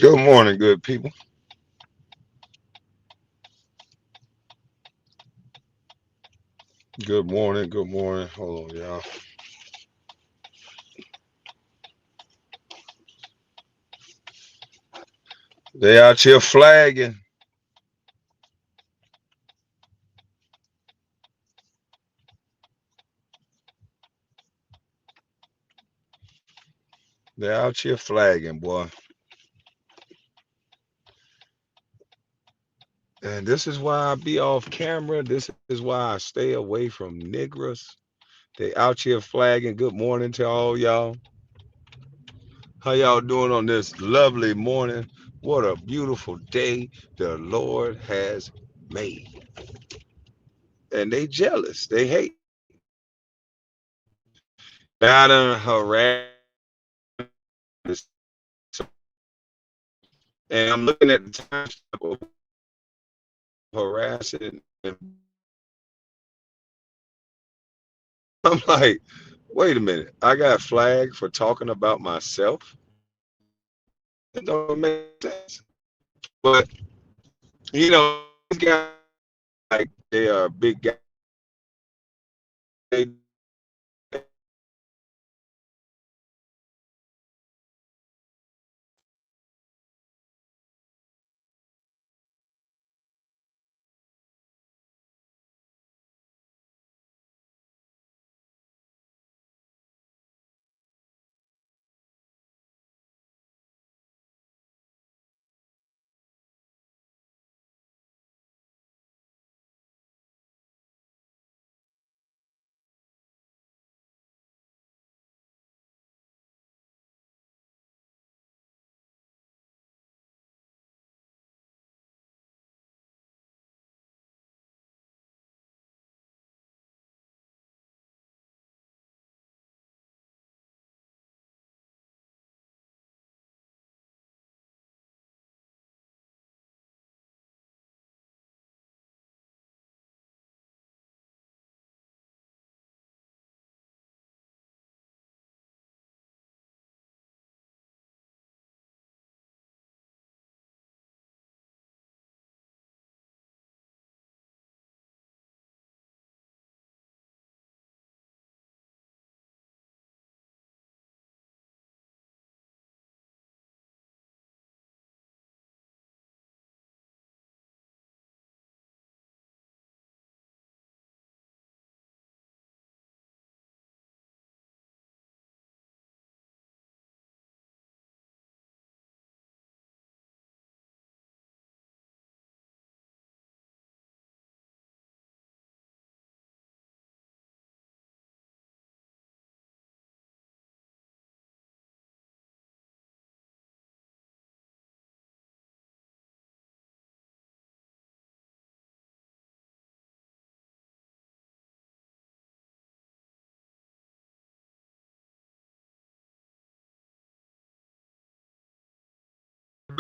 Good morning, good people. Good morning, good morning. Hold on, y'all. They out here flagging. They out here flagging, boy. And this is why I be off camera. This is why I stay away from niggers. They out here flagging. Good morning to all y'all. How y'all doing on this lovely morning? What a beautiful day the Lord has made. And they jealous. They hate. Now I done harassed and I'm looking at the time of harassing and I'm like, wait a minute, I got flagged for talking about myself. It don't make sense. But you know, these guys like they are big guys. They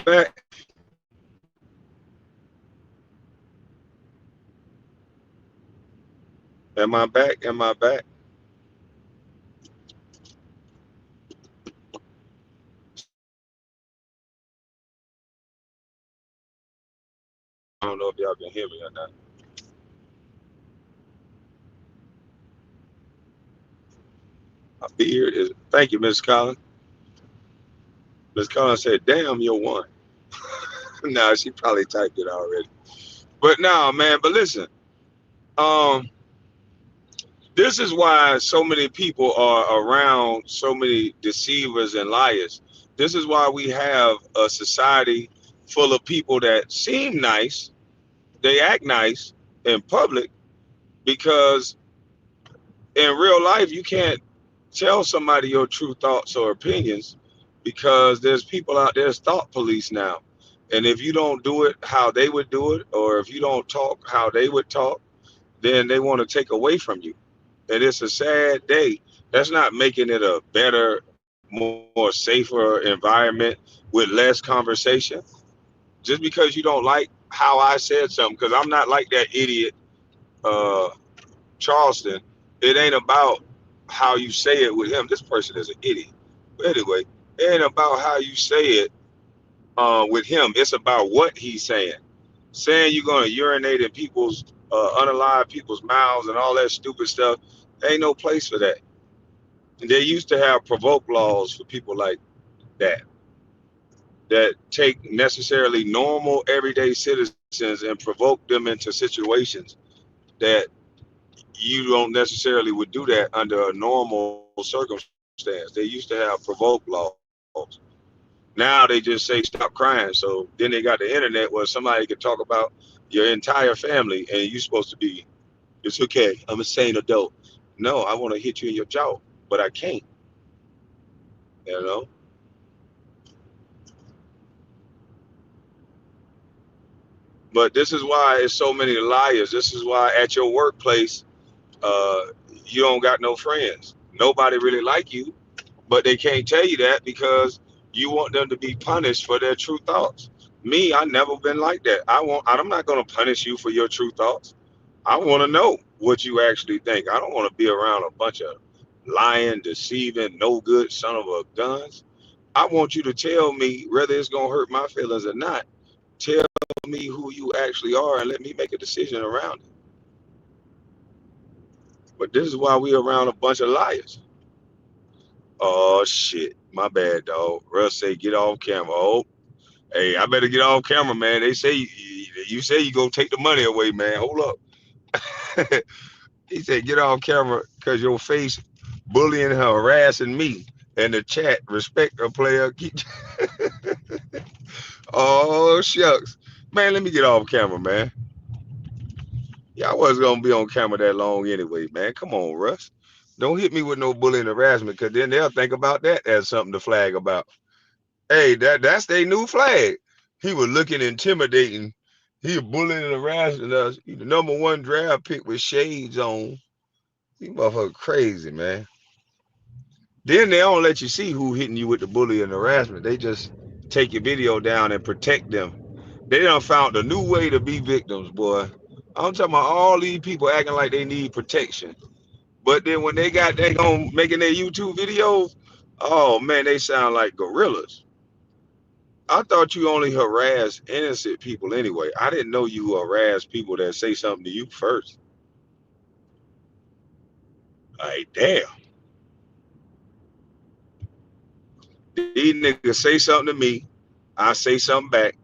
back. Am I back? Am I back? I don't know if y'all can hear me or not. My beard is. Thank you, Miss Collins. Miss Collins said, "Damn, you're one." No, she probably typed it already. But no, man. But listen, um, this is why so many people are around so many deceivers and liars. This is why we have a society full of people that seem nice, they act nice in public because in real life you can't tell somebody your true thoughts or opinions because there's people out there's thought police now. And if you don't do it how they would do it, or if you don't talk how they would talk, then they want to take away from you. And it's a sad day. That's not making it a better, more safer environment with less conversation. Just because you don't like how I said something, because I'm not like that idiot, uh, Charleston. It ain't about how you say it with him. This person is an idiot. But anyway, it ain't about how you say it. with him. It's about what he's saying. Saying you're gonna urinate in people's unalive people's mouths and all that stupid stuff. Ain't no place for that. They used to have provoke laws for people like that that take necessarily normal everyday citizens and provoke them into situations that you don't necessarily would do that under a normal circumstance. They used to have provoke laws. Now they just say stop crying. So then they got the internet where somebody can talk about your entire family and you supposed to be, it's okay, I'm a sane adult. No, I want to hit you in your jaw, but I can't, you know. But this is why it's so many liars. This is why at your workplace, uh, you don't got no friends. Nobody really like you, but they can't tell you that because you want them to be punished for their true thoughts. Me, I never been like that. I'm not gonna punish you for your true thoughts. I want to know what you actually think. I don't want to be around a bunch of lying, deceiving, no good son of a guns. I want you to tell me whether it's gonna hurt my feelings or not. Tell me who you actually are and let me make a decision around it. But this is why we around a bunch of liars. Oh shit, my bad, dog. Russ say get off camera. Oh, hey, I better get off camera, man. They say you say you gonna take the money away, man. Hold up. He said get off camera because your face bullying and harassing me. And the chat, respect a player. Oh shucks, man. Let me get off camera, man. Y'all wasn't gonna be on camera that long anyway, man. Come on, Russ. Don't hit me with no bullying and harassment, cause then they'll think about that as something to flag about. Hey, that's their new flag. He was looking intimidating. He was bullying and harassing us. He the number one draft pick with shades on. He motherfucker crazy, man. Then they don't let you see who hitting you with the bully and harassment. They just take your video down and protect them. They done found a new way to be victims, boy. I'm talking about all these people acting like they need protection. But then when they got they on making their YouTube videos, oh man, they sound like gorillas. I thought you only harass innocent people anyway. I didn't know you harass people that say something to you first. Like, damn. These niggas say something to me, I say something back,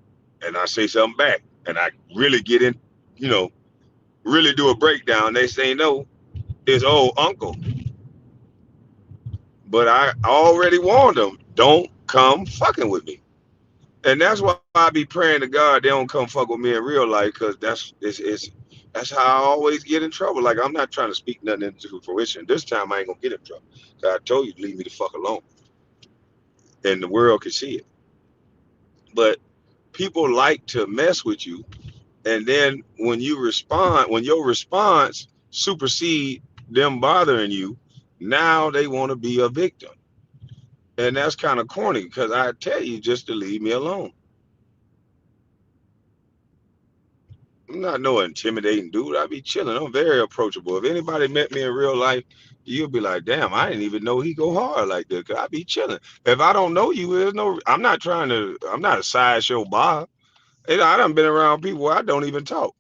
and I say something back. And I really get in, you know, really do a breakdown. They say no, it's old uncle. But I already warned them, don't come fucking with me. And that's why I be praying to God they don't come fuck with me in real life, because that's how I always get in trouble. Like I'm not trying to speak nothing into fruition. This time I ain't gonna get in trouble. 'Cause I told you to leave me the fuck alone. And the world can see it. But people like to mess with you. And then when your response supersede them bothering you, now they want to be a victim. And that's kind of corny because I tell you just to leave me alone. I'm not no intimidating dude. I be chilling. I'm very approachable. If anybody met me in real life, you'll be like, damn, I didn't even know he go hard like that. Cause I be chilling. If I don't know you, there's no. I'm not a sideshow bar. And I done been around people where I don't even talk.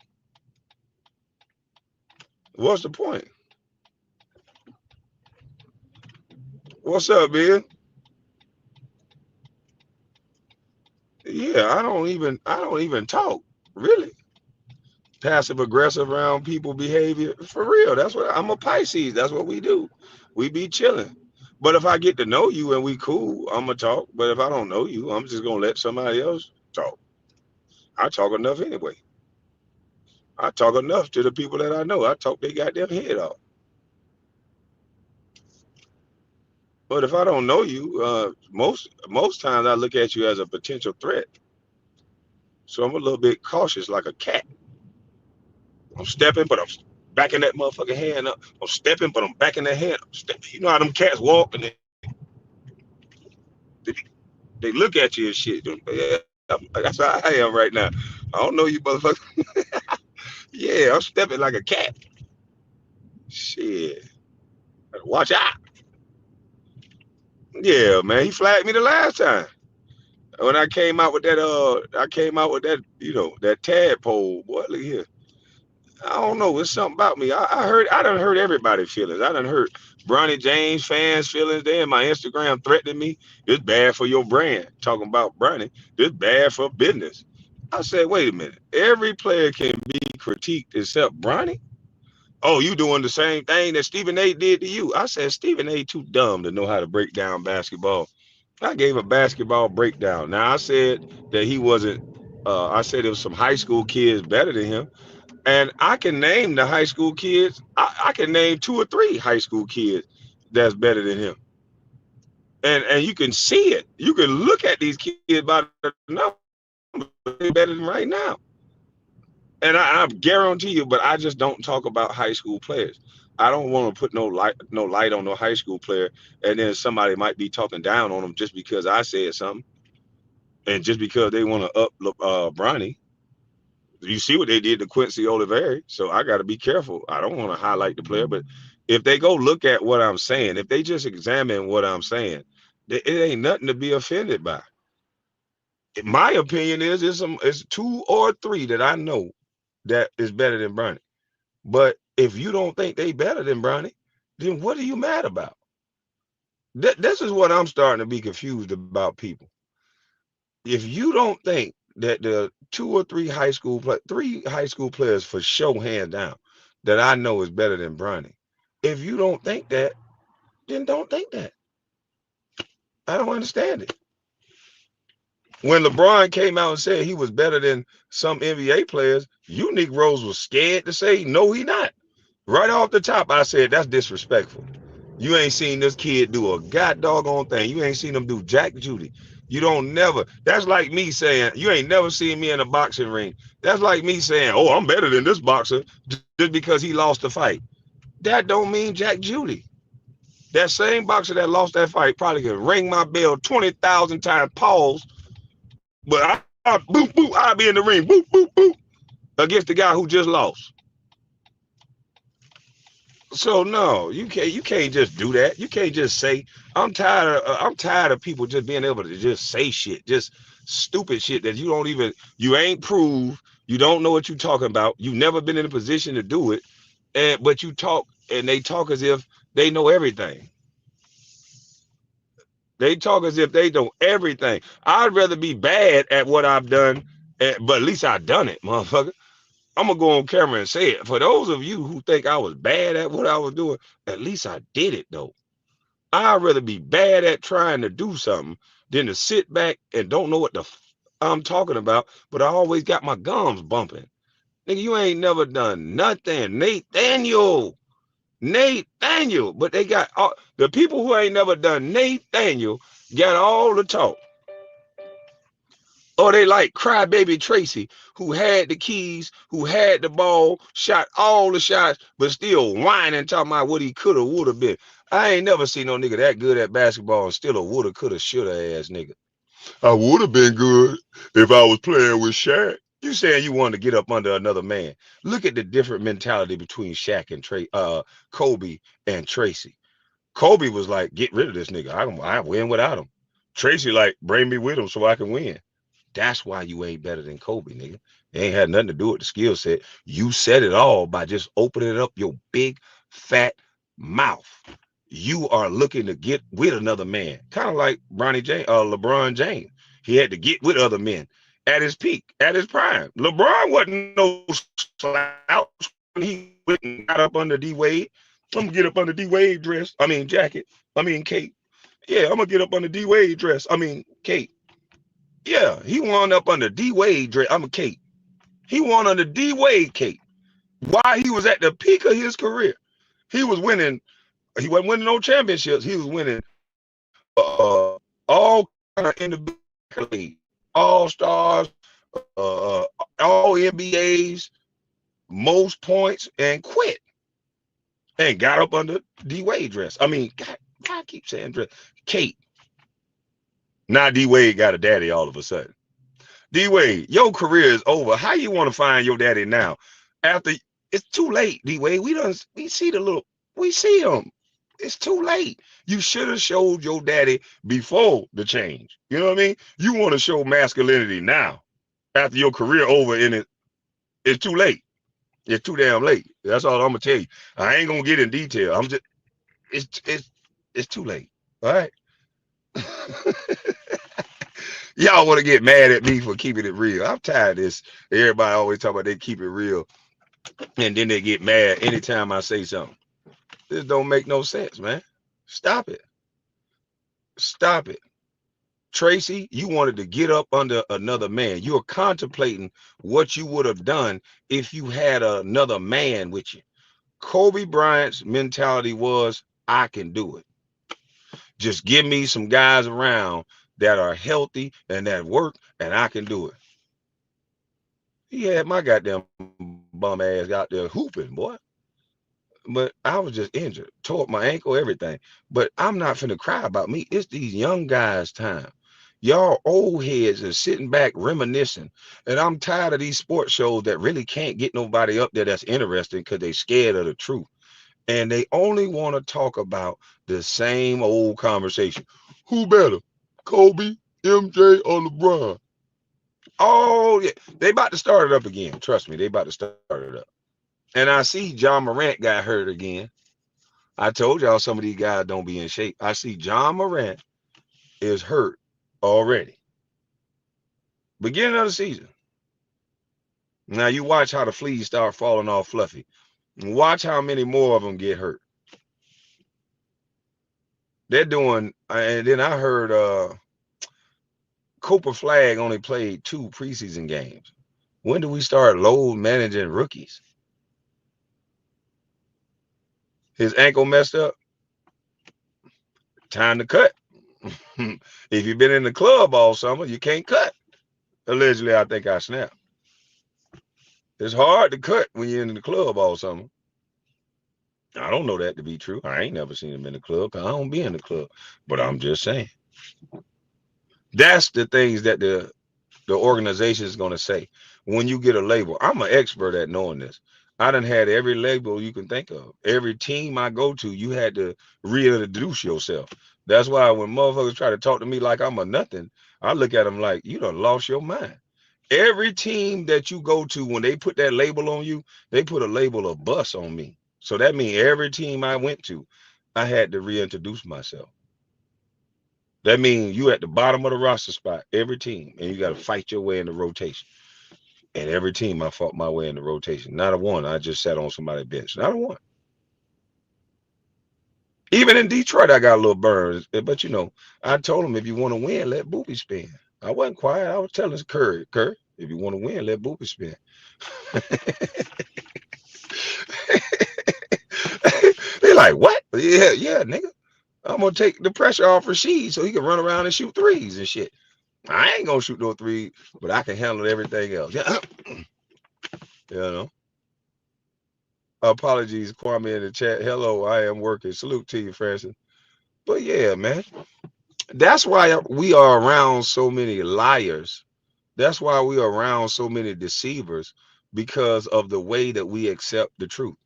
What's the point? What's up, man? Yeah, I don't even talk. Really. Passive aggressive around people behavior. For real. That's what I'm a Pisces. That's what we do. We be chilling. But if I get to know you and we cool, I'm gonna talk. But if I don't know you, I'm just gonna let somebody else talk. I talk enough anyway. I talk enough to the people that I know. I talk they got their head off. But if I don't know you, most times I look at you as a potential threat. So I'm a little bit cautious, like a cat. I'm stepping, but I'm backing that motherfucking hand up. I'm stepping, but I'm backing that hand up. Stepping. You know how them cats walk and they, they look at you and shit. Yeah, that's how I am right now. I don't know you, motherfucker. Yeah, I'm stepping like a cat. Shit. Watch out. Yeah, man. He flagged me the last time. when I came out with that, that tadpole, boy, look here. I don't know. It's something about me. I done hurt everybody's feelings. I done hurt Bronny James fans' feelings. They in my Instagram threatening me. It's bad for your brand. Talking about Bronny. This bad for business. I said, wait a minute. Every player can be critiqued except Bronny. Oh, you doing the same thing that Stephen A did to you. I said, Stephen A too dumb to know how to break down basketball. I gave a basketball breakdown. Now I said that he wasn't. I said there was some high school kids better than him. And I can name the high school kids. I can name 2 or 3 high school kids that's better than him. And you can see it. You can look at these kids by the numbers. They're better than right now. And I guarantee you, but I just don't talk about high school players. I don't want to put no light on no high school player, and then somebody might be talking down on them just because I said something, and just because they want to up Bronny. You see what they did to Quincy Oliveri, so I got to be careful. I don't want to highlight the player, but if they go look at what I'm saying, if they just examine what I'm saying, it ain't nothing to be offended by. My opinion is it's 2 or 3 that I know that is better than Bronny. But if you don't think they better than Bronny, then what are you mad about? This is what I'm starting to be confused about people. If you don't think that the 3 high school players for sure, hands down, that I know is better than Bronny, if you don't think that, then don't think that. I don't understand it. When LeBron came out and said he was better than some NBA players, you Negroes was scared to say no, he not. Right off the top, I said that's disrespectful. You ain't seen this kid do a god doggone thing. You ain't seen him do Jack Judy. You don't never. That's like me saying you ain't never seen me in a boxing ring. That's like me saying, oh, I'm better than this boxer just because he lost the fight. That don't mean Jack Judy. That same boxer that lost that fight probably can ring my bell 20,000 times, pause, but boop boop, I'll be in the ring, boop boop boop, against the guy who just lost. So no, you can't just do that. You can't just say I'm tired of people just being able to just say shit, just stupid shit that you ain't proved, you don't know what you're talking about, you never been in a position to do it, and but you talk and they talk as if they know everything. They talk as if they know everything. I'd rather be bad at what I've done, but at least I done it, motherfucker. I'm gonna go on camera and say it. For those of you who think I was bad at what I was doing, at least I did it though. I'd rather be bad at trying to do something than to sit back and don't know what I'm talking about, but I always got my gums bumping. Nigga, you ain't never done nothing. Nathaniel. But they got all the people who ain't never done Nathaniel got all the talk. Or they like crybaby Tracy, who had the keys, who had the ball, shot all the shots, but still whining, talking about what he coulda, woulda been. I ain't never seen no nigga that good at basketball and still a woulda, coulda, shoulda ass nigga. I would have been good if I was playing with Shaq. You saying you wanted to get up under another man. Look at the different mentality between Shaq and Kobe and Tracy. Kobe was like, get rid of this nigga. I win without him. Tracy like, bring me with him so I can win. That's why you ain't better than Kobe, nigga. It ain't had nothing to do with the skill set. You said it all by just opening up your big fat mouth. You are looking to get with another man, kind of like LeBron James. He had to get with other men at his peak, at his prime. LeBron wasn't no slouch when he went and got up under D Wade. I'm gonna get up under D Wade jacket. Cape. Yeah, I'm gonna get up under D Wade cape. Yeah, he won up under D Wade dress. Kate. He won under D Wade Kate. While he was at the peak of his career, he was winning. He wasn't winning no championships. He was winning all kind of individual, all stars, all NBAs, most points, and quit and got up under D Wade dress. God, I keep saying dress. Kate. Now D Wade got a daddy all of a sudden. D Wade, your career is over. How you want to find your daddy now? After it's too late, D Wade. We see him. It's too late. You should have showed your daddy before the change. You know what I mean? You want to show masculinity now after your career over in it. It's too late. It's too damn late. That's all I'm gonna tell you. I ain't gonna get in detail. I'm just it's too late. All right. Y'all want to get mad at me for keeping it real. I'm tired of this. Everybody always talk about they keep it real, and then they get mad anytime I say something. This don't make no sense, man. Stop it. Stop it. Tracy, you wanted to get up under another man. You're contemplating what you would have done if you had another man with you. Kobe Bryant's mentality was, I can do it. Just give me some guys around that are healthy and that work, and I can do it. He had my goddamn bum ass out there hooping, boy. But I was just injured, tore up my ankle, everything. But I'm not finna cry about me. It's these young guys' time. Y'all old heads are sitting back reminiscing. And I'm tired of these sports shows that really can't get nobody up there that's interesting because they scared of the truth. And they only want to talk about the same old conversation. Who better, Kobe, MJ, or LeBron? Oh, yeah. They about to start it up again. Trust me, they about to start it up. And I see John Morant got hurt again. I told y'all some of these guys don't be in shape. I see John Morant is hurt already. Beginning of the season. Now you watch how the fleas start falling off Fluffy. Watch how many more of them get hurt. They're doing, and then I heard Cooper Flag only played 2 preseason games. When do we start load managing rookies? His ankle messed up. Time to cut. If you've been in the club all summer, you can't cut. Allegedly, I think I snapped. It's hard to cut when you're in the club all summer. I don't know that to be true. I ain't never seen him in the club because I don't be in the club. But I'm just saying. That's the things that the organization is going to say when you get a label. I'm an expert at knowing this. I done had every label you can think of. Every team I go to, you had to reintroduce yourself. That's why when motherfuckers try to talk to me like I'm a nothing, I look at them like, you done lost your mind. Every team that you go to, when they put that label on you, they put a label of bus on me. So that means every team I went to, I had to reintroduce myself. That means you at the bottom of the roster spot, every team, and you got to fight your way in the rotation. And every team, I fought my way in the rotation. Not a one. I just sat on somebody's bench. Not a one. Even in Detroit, I got a little burns. But, I told him, if you want to win, let Boopy spin. I wasn't quiet. I was telling Curry, if you want to win, let Boopy spin. They like, what? Yeah, nigga. I'm going to take the pressure off Rasheed so he can run around and shoot threes and shit. I ain't going to shoot no threes, but I can handle everything else. Yeah. Apologies, Kwame in the chat. Hello, I am working. Salute to you, Francis. But yeah, man, that's why we are around so many liars. That's why we are around so many deceivers, because of the way that we accept the truth.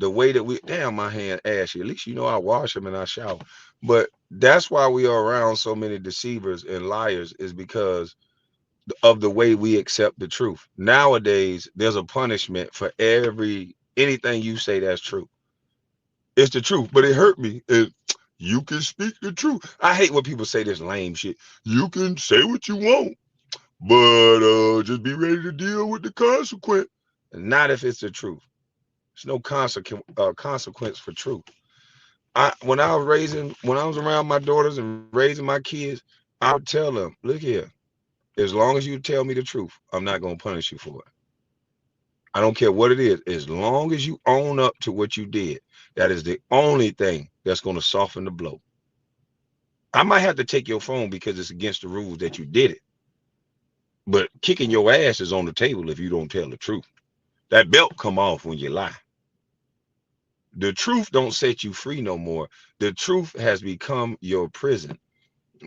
The way that we, damn, my hand ashy. At least I wash them and I shower. But that's why we are around so many deceivers and liars, is because of the way we accept the truth. Nowadays, there's a punishment for anything you say that's true. It's the truth, but it hurt me. You can speak the truth. I hate when people say this lame shit. You can say what you want, but just be ready to deal with the consequence. Not if it's the truth. There's no consequence for truth. When I was around my daughters and raising my kids, I would tell them, look here, as long as you tell me the truth, I'm not going to punish you for it. I don't care what it is. As long as you own up to what you did, that is the only thing that's going to soften the blow. I might have to take your phone because it's against the rules that you did it. But kicking your ass is on the table if you don't tell the truth. That belt come off when you lie. The truth don't set you free no more. The truth has become your prison.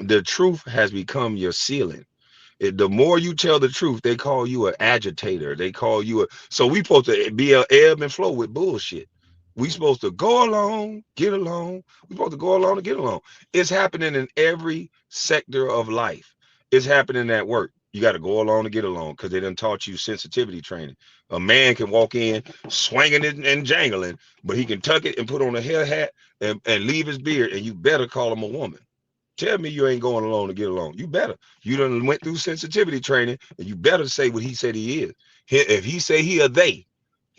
The truth has become your ceiling. The more you tell the truth, they call you an agitator. They call you so we supposed to be a ebb and flow with bullshit. We supposed to go along, get along. We supposed to go along to get along. It's happening in every sector of life. It's happening at work. You got to go along to get along because they done taught you sensitivity training. A man can walk in swinging it and jangling, but he can tuck it and put on a hair hat and leave his beard, and you better call him a woman. Tell me you ain't going along to get along. You better. You done went through sensitivity training, and you better say what he said he is. If he say he a they,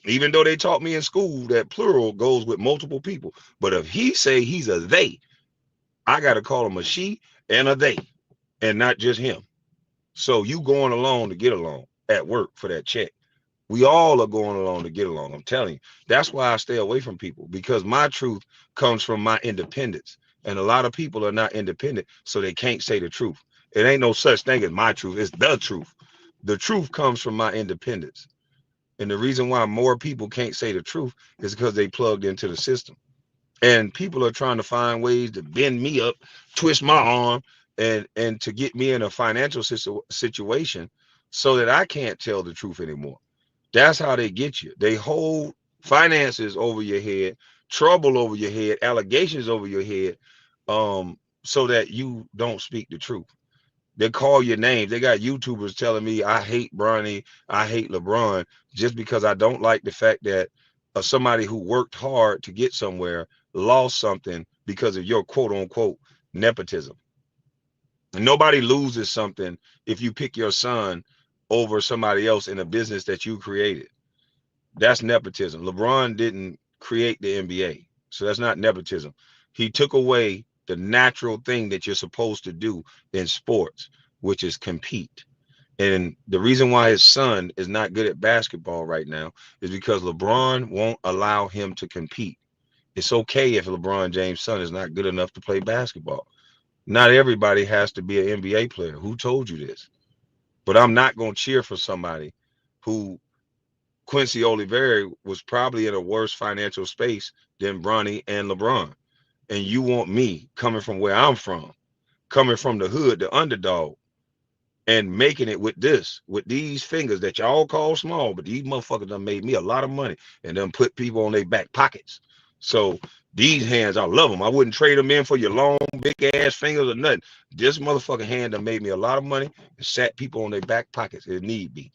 even though they taught me in school that plural goes with multiple people, but if he say he's a they, I got to call him a she and a they, and not just him. So you going along to get along at work for that check. We all are going along to get along. I'm telling you. That's why I stay away from people because my truth comes from my independence. And a lot of people are not independent, so they can't say the truth. It ain't no such thing as my truth. It's the truth. The truth comes from my independence. And the reason why more people can't say the truth is because they plugged into the system. And people are trying to find ways to bend me up, twist my arm, and to get me in a financial situation so that I can't tell the truth anymore. That's how they get you. They hold finances over your head, trouble over your head, allegations over your head, so that you don't speak the truth. They call your names. They got YouTubers telling me I hate Bronny, I hate LeBron, just because I don't like the fact that somebody who worked hard to get somewhere lost something because of your quote unquote nepotism. And nobody loses something if you pick your son over somebody else in a business that you created. That's nepotism. LeBron didn't create the NBA, so that's not nepotism. He took away the natural thing that you're supposed to do in sports, which is compete. And the reason why his son is not good at basketball right now is because LeBron won't allow him to compete. It's okay if LeBron James' son is not good enough to play basketball. Not everybody has to be an NBA player. Who told you this? But I'm not going to cheer for somebody who Quincy Oliveri was probably in a worse financial space than Bronny and LeBron. And you want me coming from where I'm from, coming from the hood, the underdog, and making it with this, with these fingers that y'all call small, but these motherfuckers done made me a lot of money and done put people on their back pockets. So these hands, I love them. I wouldn't trade them in for your long, big ass fingers or nothing. This motherfucking hand done made me a lot of money and sat people on their back pockets if need be.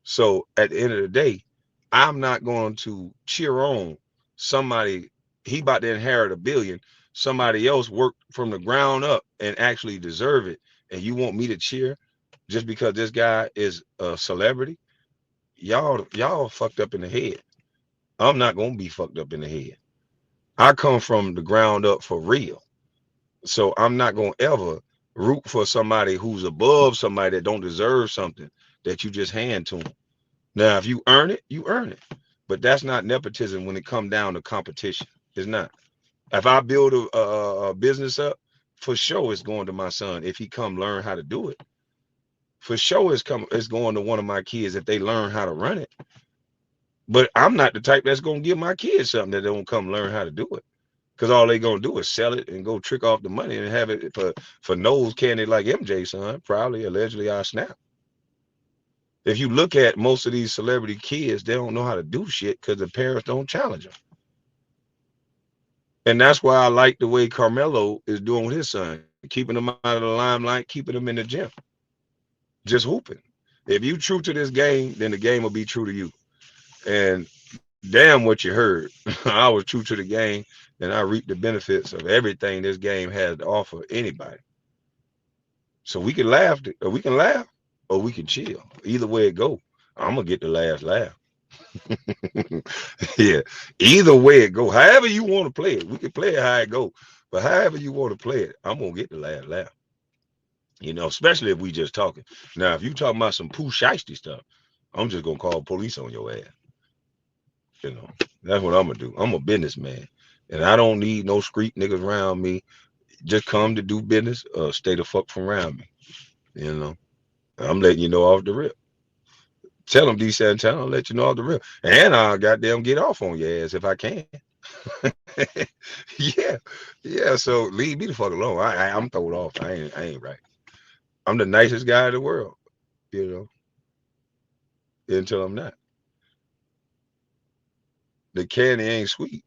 So at the end of the day, I'm not going to cheer on somebody. He about to inherit a billion. Somebody else worked from the ground up and actually deserve it. And you want me to cheer just because this guy is a celebrity? Y'all fucked up in the head. I'm not gonna be fucked up in the head. I come from the ground up for real. So I'm not gonna ever root for somebody who's above somebody that don't deserve something that you just hand to them. Now, if you earn it, you earn it. But that's not nepotism when it come down to competition. It's not. If I build a business up, for sure it's going to my son if he come learn how to do it. For sure it's going to one of my kids if they learn how to run it. But I'm not the type that's gonna give my kids something that they don't come learn how to do it. Because all they gonna do is sell it and go trick off the money and have it for nose candy like MJ son. Probably allegedly I snap. If you look at most of these celebrity kids, they don't know how to do shit because the parents don't challenge them. And that's why I like the way Carmelo is doing with his son, keeping him out of the limelight, keeping him in the gym, just hooping. If you true to this game, then the game will be true to you. And damn what you heard. I was true to the game and I reaped the benefits of everything this game has to offer anybody. So we can laugh, or we can laugh, or we can chill. Either way it go, I'm gonna get the last laugh. Yeah, either way it go, however you want to play it, we can play it how it go. But however you want to play it, I'm gonna get the last laugh. Especially if we just talking. Now, if you talking about some poo shiesty stuff, I'm just gonna call police on your ass. You know, that's what I'm gonna do. I'm a businessman, and I don't need no street niggas around me. Just come to do business, stay the fuck from around me. You know, I'm letting you know off the rip. Tell them D Santana, I'll let you know off the rip, and I'll goddamn get off on your ass if I can. Yeah, yeah. So leave me the fuck alone. I'm throwed off. I ain't right. I'm the nicest guy in the world. You know, until I'm not. The candy ain't sweet.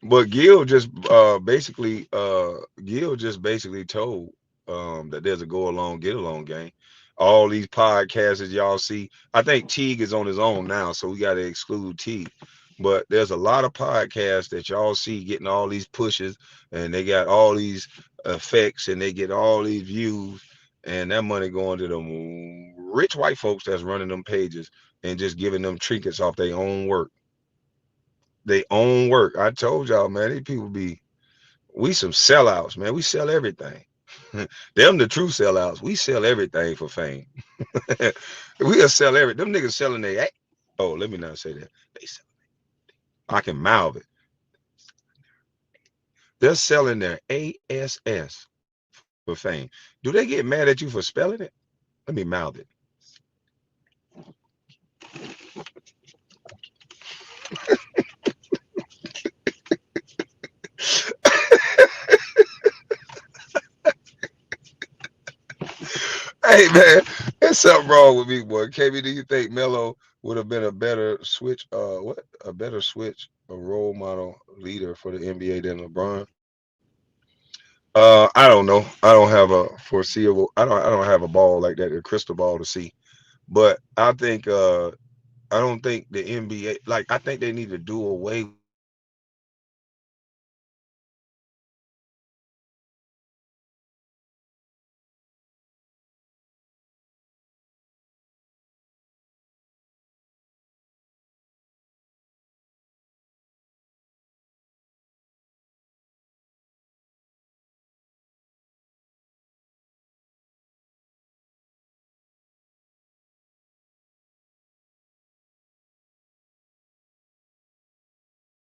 But Gil just basically told that there's a go along, get along game. All these podcasts that y'all see, I think Teague is on his own now, so we got to exclude Teague. But there's a lot of podcasts that y'all see getting all these pushes, and they got all these effects, and they get all these views, and that money going to them rich white folks that's running them pages and just giving them trinkets off their own work. They own work. I told y'all, man, these people be we some sellouts, man. We sell everything. Them the true sellouts. We sell everything for fame. We'll sell everything. Them niggas selling their oh, let me not say that. They sell, I can mouth it. They're selling their ASS for fame. Do they get mad at you for spelling it? Let me mouth it. Hey man, there's something wrong with me, boy. KB, do you think Melo would have been a better switch? What a better switch, a role model leader for the NBA than LeBron? I don't know. I don't have a foreseeable. I don't have a ball like that, a crystal ball to see. But I think I don't think the NBA like I think they need to do away with this whole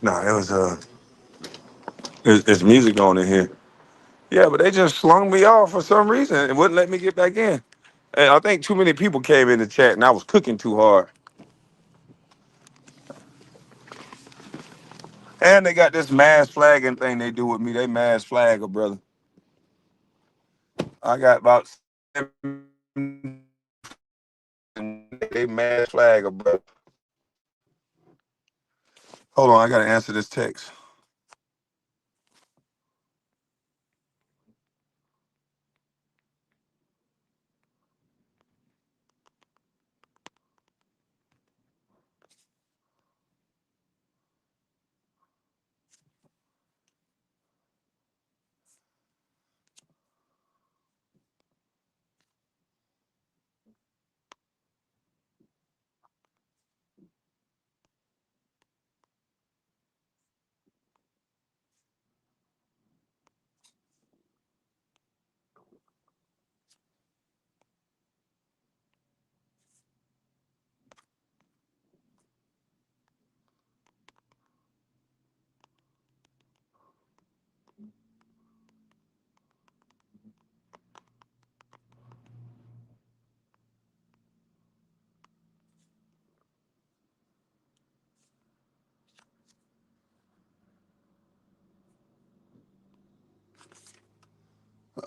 Nah, it was it's music on in here. Yeah, but they just slung me off for some reason and wouldn't let me get back in. And I think too many people came in the chat and I was cooking too hard. And they got this mass flagging thing they do with me. They mass flag a brother. I got about 7. They mass flag a brother. Hold on, I gotta answer this text.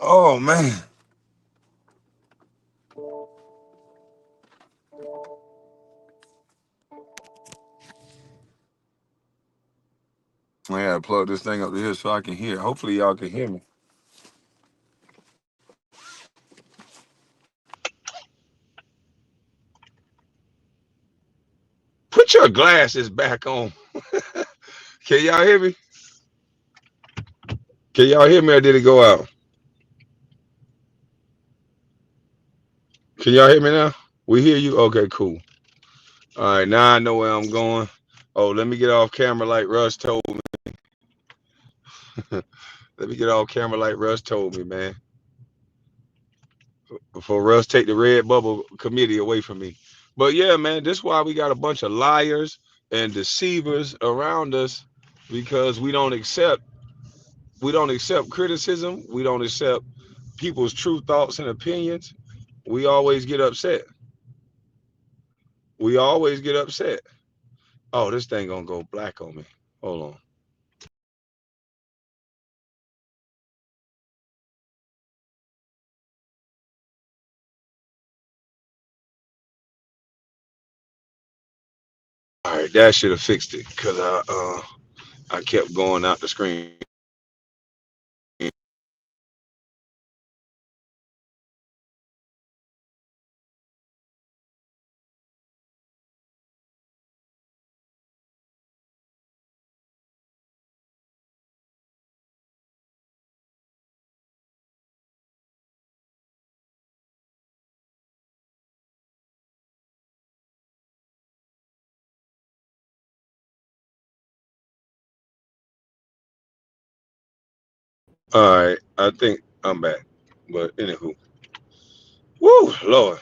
Oh man. I gotta plug this thing up to here so I can hear. Hopefully y'all can hear me. Put your glasses back on. Can y'all hear me? Can y'all hear me or did it go out? Can y'all hear me now? We hear you? Okay, cool. All right, now I know where I'm going. Oh, let me get off camera like Russ told me. Let me get off camera like Russ told me, man. Before Russ take the red bubble committee away from me. But yeah, man, this is why we got a bunch of liars and deceivers around us because we don't accept criticism. We don't accept people's true thoughts and opinions. We always get upset. We always get upset. Oh, this thing gonna go black on me. Hold on. All right, that should have fixed it because I kept going out the screen. All right, I think I'm back. But anywho, woo, Lord,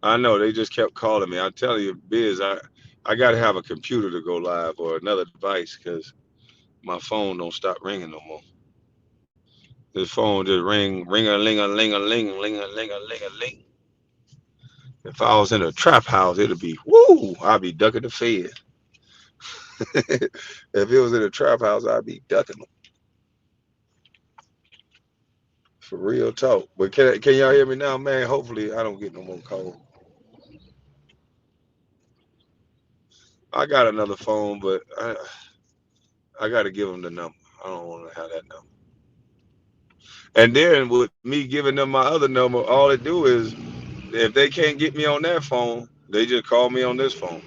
I know they just kept calling me. I tell you, Biz, I got to have a computer to go live or another device because my phone don't stop ringing no more. This phone just ring a ling a ling a ling ling a ling a ling a ling. If I was in a trap house, it'd be woo. I'd be ducking the fed. If it was in a trap house, I'd be ducking them for real talk. But can y'all hear me now, man? Hopefully, I don't get no more calls. I got another phone, but I got to give them the number. I don't want to have that number. And then with me giving them my other number, all they do is if they can't get me on that phone, they just call me on this phone.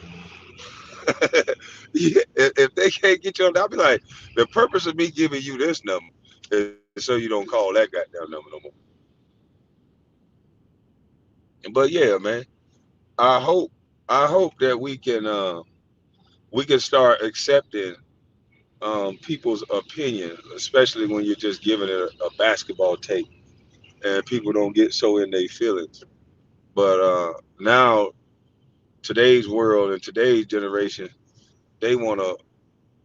Yeah, if they can't get you on, I'll be like, the purpose of me giving you this number is so you don't call that goddamn number no more. But yeah, man, I hope I hope that we can start accepting people's opinion, especially when you're just giving it a basketball take, and people don't get so in their feelings. But now today's world and today's generation, they wanna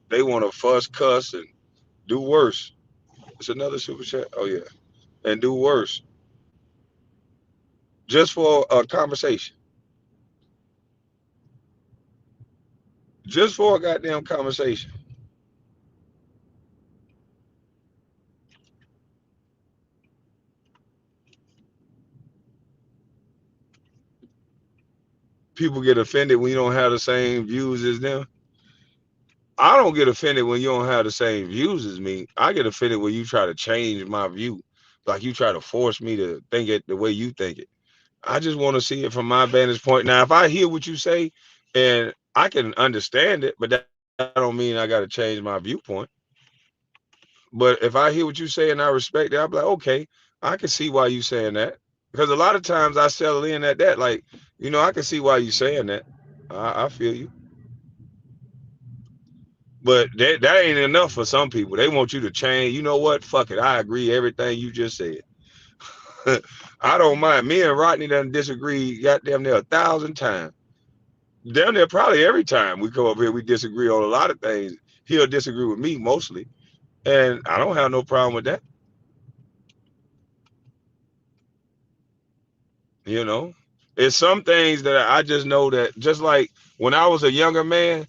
They want to fuss, cuss, and do worse. It's another super chat. Oh yeah, and do worse just for a conversation, just for a goddamn conversation. People get offended when you don't have the same views as them. I don't get offended when you don't have the same views as me. I get offended when you try to change my view, like you try to force me to think it the way you think it. I just want to see it from my vantage point. Now, if I hear what you say and I can understand it, but that don't mean I got to change my viewpoint. But if I hear what you say and I respect it, I'll be like, okay, I can see why you saying that. Because a lot of times I settle in at that, like, I can see why you saying that. I feel you. But that ain't enough for some people. They want you to change. You know what? Fuck it. I agree everything you just said. I don't mind. Me and Rodney done disagree goddamn near 1,000 times. Damn near probably every time we come up here, we disagree on a lot of things. He'll disagree with me mostly. And I don't have no problem with that. You know, it's some things that I just know that just like when I was a younger man,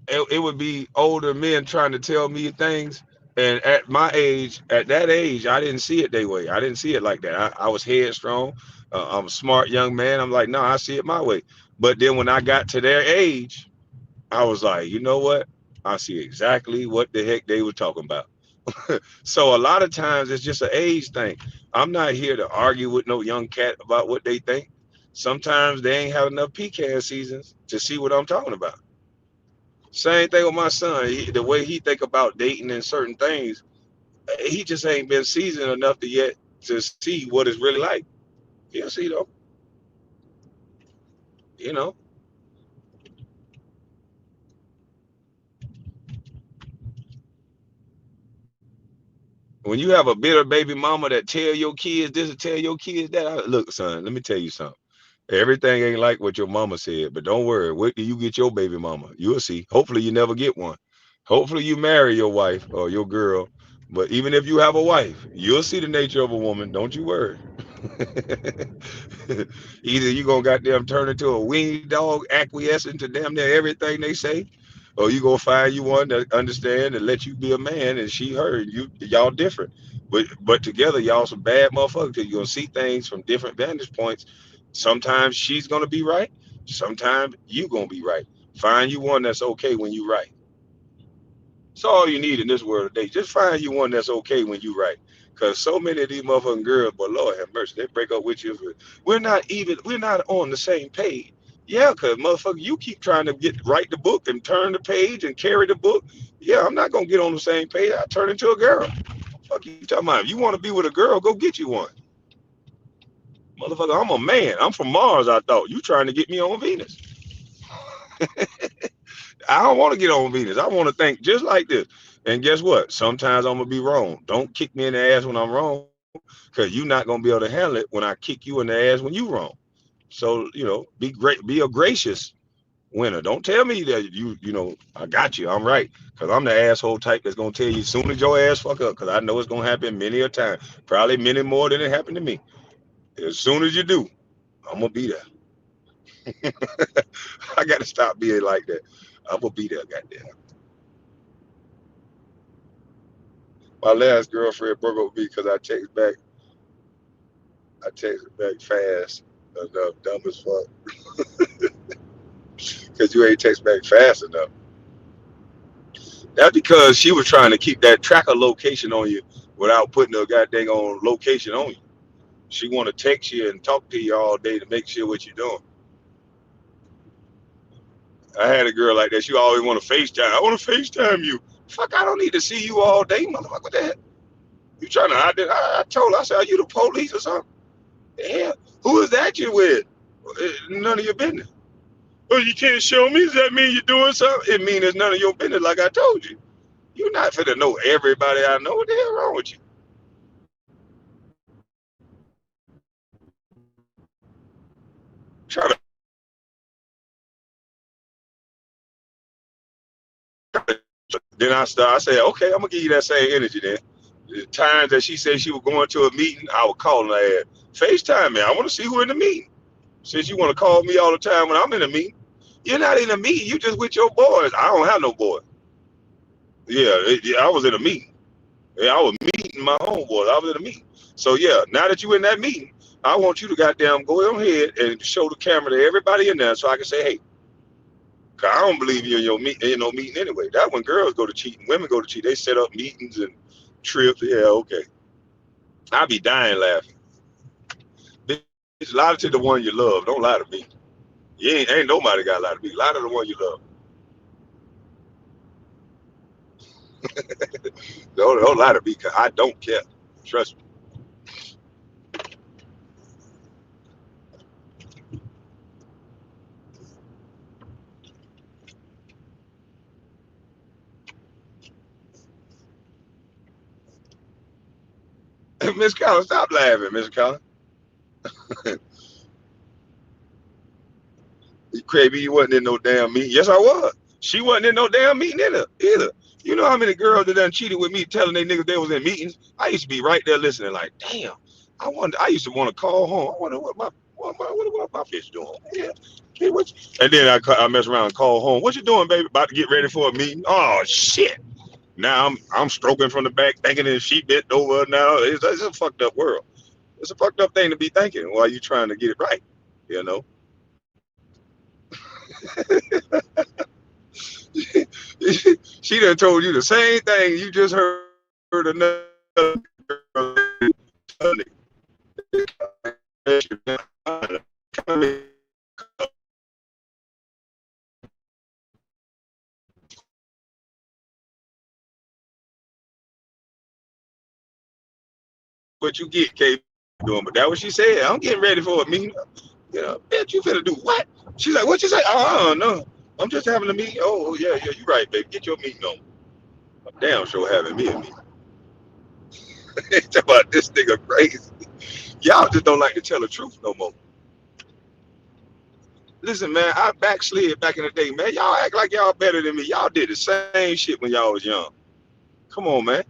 it would be older men trying to tell me things. And at that age, I didn't see it that way. I didn't see it like that. I was headstrong. I'm a smart young man. I'm like, no, I see it my way. But then when I got to their age, I was like, you know what? I see exactly what the heck they were talking about. So a lot of times it's just an age thing. I'm not here to argue with no young cat about what they think. Sometimes they ain't have enough pecan seasons to see what I'm talking about. Same thing with my son. The way he think about dating and certain things, he just ain't been seasoned enough to yet to see what it's really like. He'll see though. You know, when you have a bitter baby mama that tell your kids this and tell your kids that, look, son, let me tell you something. Everything ain't like what your mama said, but don't worry. Wait till you get your baby mama. You'll see. Hopefully you never get one. Hopefully you marry your wife or your girl. But even if you have a wife, you'll see the nature of a woman. Don't you worry. Either you gonna goddamn turn into a weenie dog, acquiescing to damn near everything they say, or you gonna find you one that understand and let you be a man, and she her. Y'all different, but together y'all some bad motherfuckers. Cause you gonna see things from different vantage points. Sometimes she's gonna be right. Sometimes you gonna be right. Find you one that's okay when you right. That's all you need in this world today. Just find you one that's okay when you right. Cause so many of these motherfucking girls, but Lord have mercy, they break up with you. We're not on the same page. Yeah, cause motherfucker, you keep trying to write the book and turn the page and carry the book. Yeah, I'm not gonna get on the same page. I turn into a girl. Fuck you talking about? If you want to be with a girl, go get you one. Motherfucker, I'm a man. I'm from Mars, I thought. You trying to get me on Venus. I don't want to get on Venus. I want to think just like this. And guess what? Sometimes I'm gonna be wrong. Don't kick me in the ass when I'm wrong, because you're not gonna be able to handle it when I kick you in the ass when you wrong. So be great. Be a gracious winner. Don't tell me that I got you. I'm right, because I'm the asshole type that's gonna tell you as soon as your ass fuck up, because I know it's gonna happen many a time, probably many more than it happened to me. As soon as you do, I'm gonna be there. I got to stop being like that. I'm gonna be there, goddamn. My last girlfriend broke up with me because I text back fast enough, dumb as fuck. Because you ain't text back fast enough. That's because she was trying to keep that tracker location on you without putting a goddamn on location on you. She want to text you and talk to you all day to make sure what you're doing. I had a girl like that. She always want to FaceTime. I want to FaceTime you. Fuck, I don't need to see you all day, motherfucker. What the heck? You trying to hide it? I told her, I said, are you the police or something? Yeah. Who is that you with? None of your business. Well, you can't show me. Does that mean you're doing something? It means it's none of your business, like I told you. You're not finna know everybody I know. What the hell wrong with you? Try to Then I said, okay, I'm gonna give you that same energy then. The times that she said she was going to a meeting, I was calling her ass. FaceTime me. I want to see who in the meeting. Since you want to call me all the time when I'm in a meeting. You're not in a meeting, you just with your boys. I don't have no boys. Yeah, I was in a meeting. Yeah, I was meeting my homeboys. I was in a meeting. So yeah, now that you in that meeting, I want you to goddamn go ahead and show the camera to everybody in there so I can say, hey, cause I don't believe you in your meeting, ain't no meeting anyway. That when girls go to cheating, women go to cheat, they set up meetings and trips. Yeah, okay. I be dying laughing. Bitch, lie to the one you love. Don't lie to me. You ain't nobody got to lie to me. Lie to the one you love. Don't lie to me, cause I don't care. Trust me. Miss Collins, stop laughing, Miss Collins. Crazy, you wasn't in no damn meeting. Yes, I was. She wasn't in no damn meeting either. You know how many girls that done cheated with me telling they niggas they was in meetings? I used to be right there listening like, damn, I used to want to call home. I wonder what my bitch doing. Yeah. Okay, and then I mess around and call home. What you doing, baby? About to get ready for a meeting. Oh shit. Now I'm stroking from the back thinking that she bent over now. It's a fucked up world. It's a fucked up thing to be thinking while you trying to get it right. You know? She done told you the same thing you just heard another girl. What you get, K doing, but that what she said. I'm getting ready for a meeting. You know, bitch, you finna do what? She's like, what you say? Oh no. I'm just having a meeting. Oh yeah, you right, baby. Get your meeting on. I'm damn sure having me a meeting. Talk about this nigga crazy. Y'all just don't like to tell the truth no more. Listen, man, I backslid back in the day, man. Y'all act like y'all better than me. Y'all did the same shit when y'all was young. Come on, man.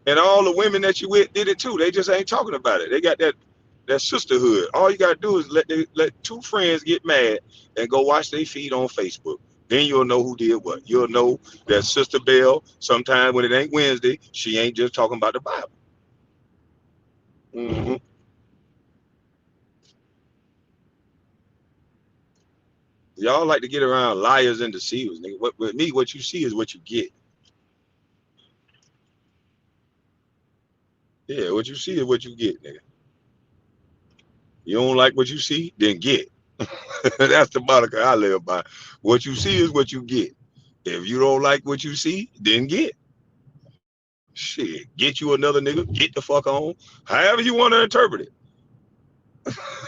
And all the women that you with did it too. They just ain't talking about it. They got that sisterhood. All you gotta do is let two friends get mad and go watch their feed on Facebook. Then you'll know who did what. You'll know that Sister Bell, sometimes when it ain't Wednesday, she ain't just talking about the Bible. Hmm. Y'all like to get around liars and deceivers, nigga. With me, what you see is what you get. Yeah, what you see is what you get, nigga. You don't like what you see, then get. That's the moniker I live by. What you see is what you get. If you don't like what you see, then get. Shit, get you another nigga. Get the fuck on. However you want to interpret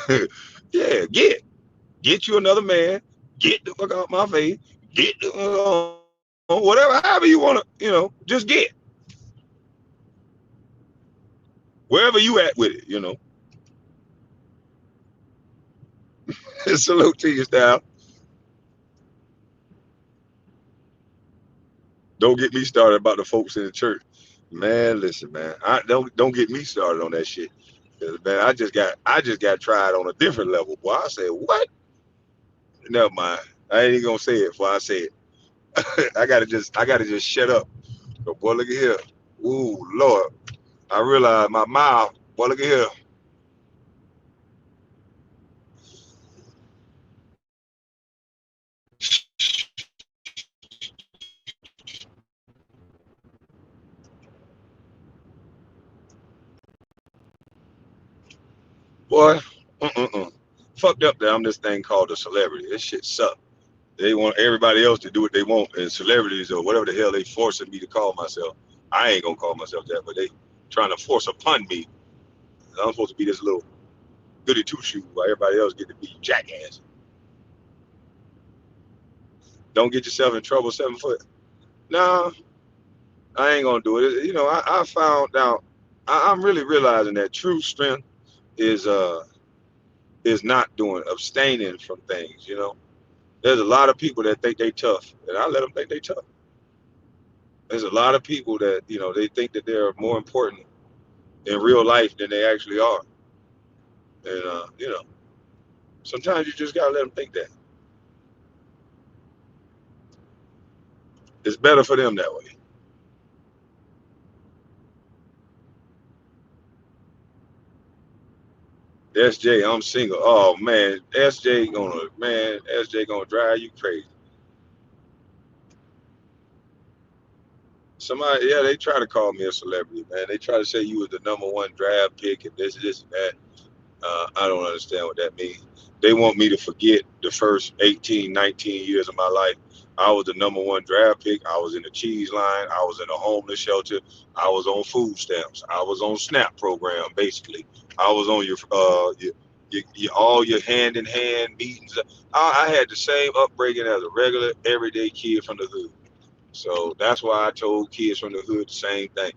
it. Yeah, get you another man. Get the fuck out my face. Get the fuck on. Whatever, however you want to, just get. Wherever you at with it, Salute to you, style. Don't get me started about the folks in the church. Man, listen, man. I don't get me started on that shit. 'Cause, man, I just got tried on a different level. Boy, I said, what? Never mind. I ain't even gonna say it before I say it. I gotta just shut up. But boy, look at here. Ooh, Lord. I realized my mouth. Boy, look at here. Boy, fucked up that I'm this thing called a celebrity. This shit suck. They want everybody else to do what they want, and celebrities or whatever the hell they forcing me to call myself. I ain't gonna call myself that, but they trying to force upon me. I'm supposed to be this little goody two shoe while everybody else get to be jackass. Don't get yourself in trouble, 7 foot. Nah, I ain't gonna do it. I found out. I'm really realizing that true strength is not doing abstaining from things. There's a lot of people that think they tough, and I let them think they tough. There's a lot of people that, they think that they're more important in real life than they actually are. And, sometimes you just got to let them think that. It's better for them that way. SJ, I'm single. Oh, man. SJ gonna drive you crazy. Somebody, yeah, they try to call me a celebrity, man. They try to say you was the number one draft pick and this, and that. I don't understand what that means. They want me to forget the first 18, 19 years of my life. I was the number one draft pick. I was in the cheese line. I was in a homeless shelter. I was on food stamps. I was on SNAP program, basically. I was on your all your hand in hand meetings. I had the same upbringing as a regular, everyday kid from the hood. So that's why I told kids from the hood the same thing.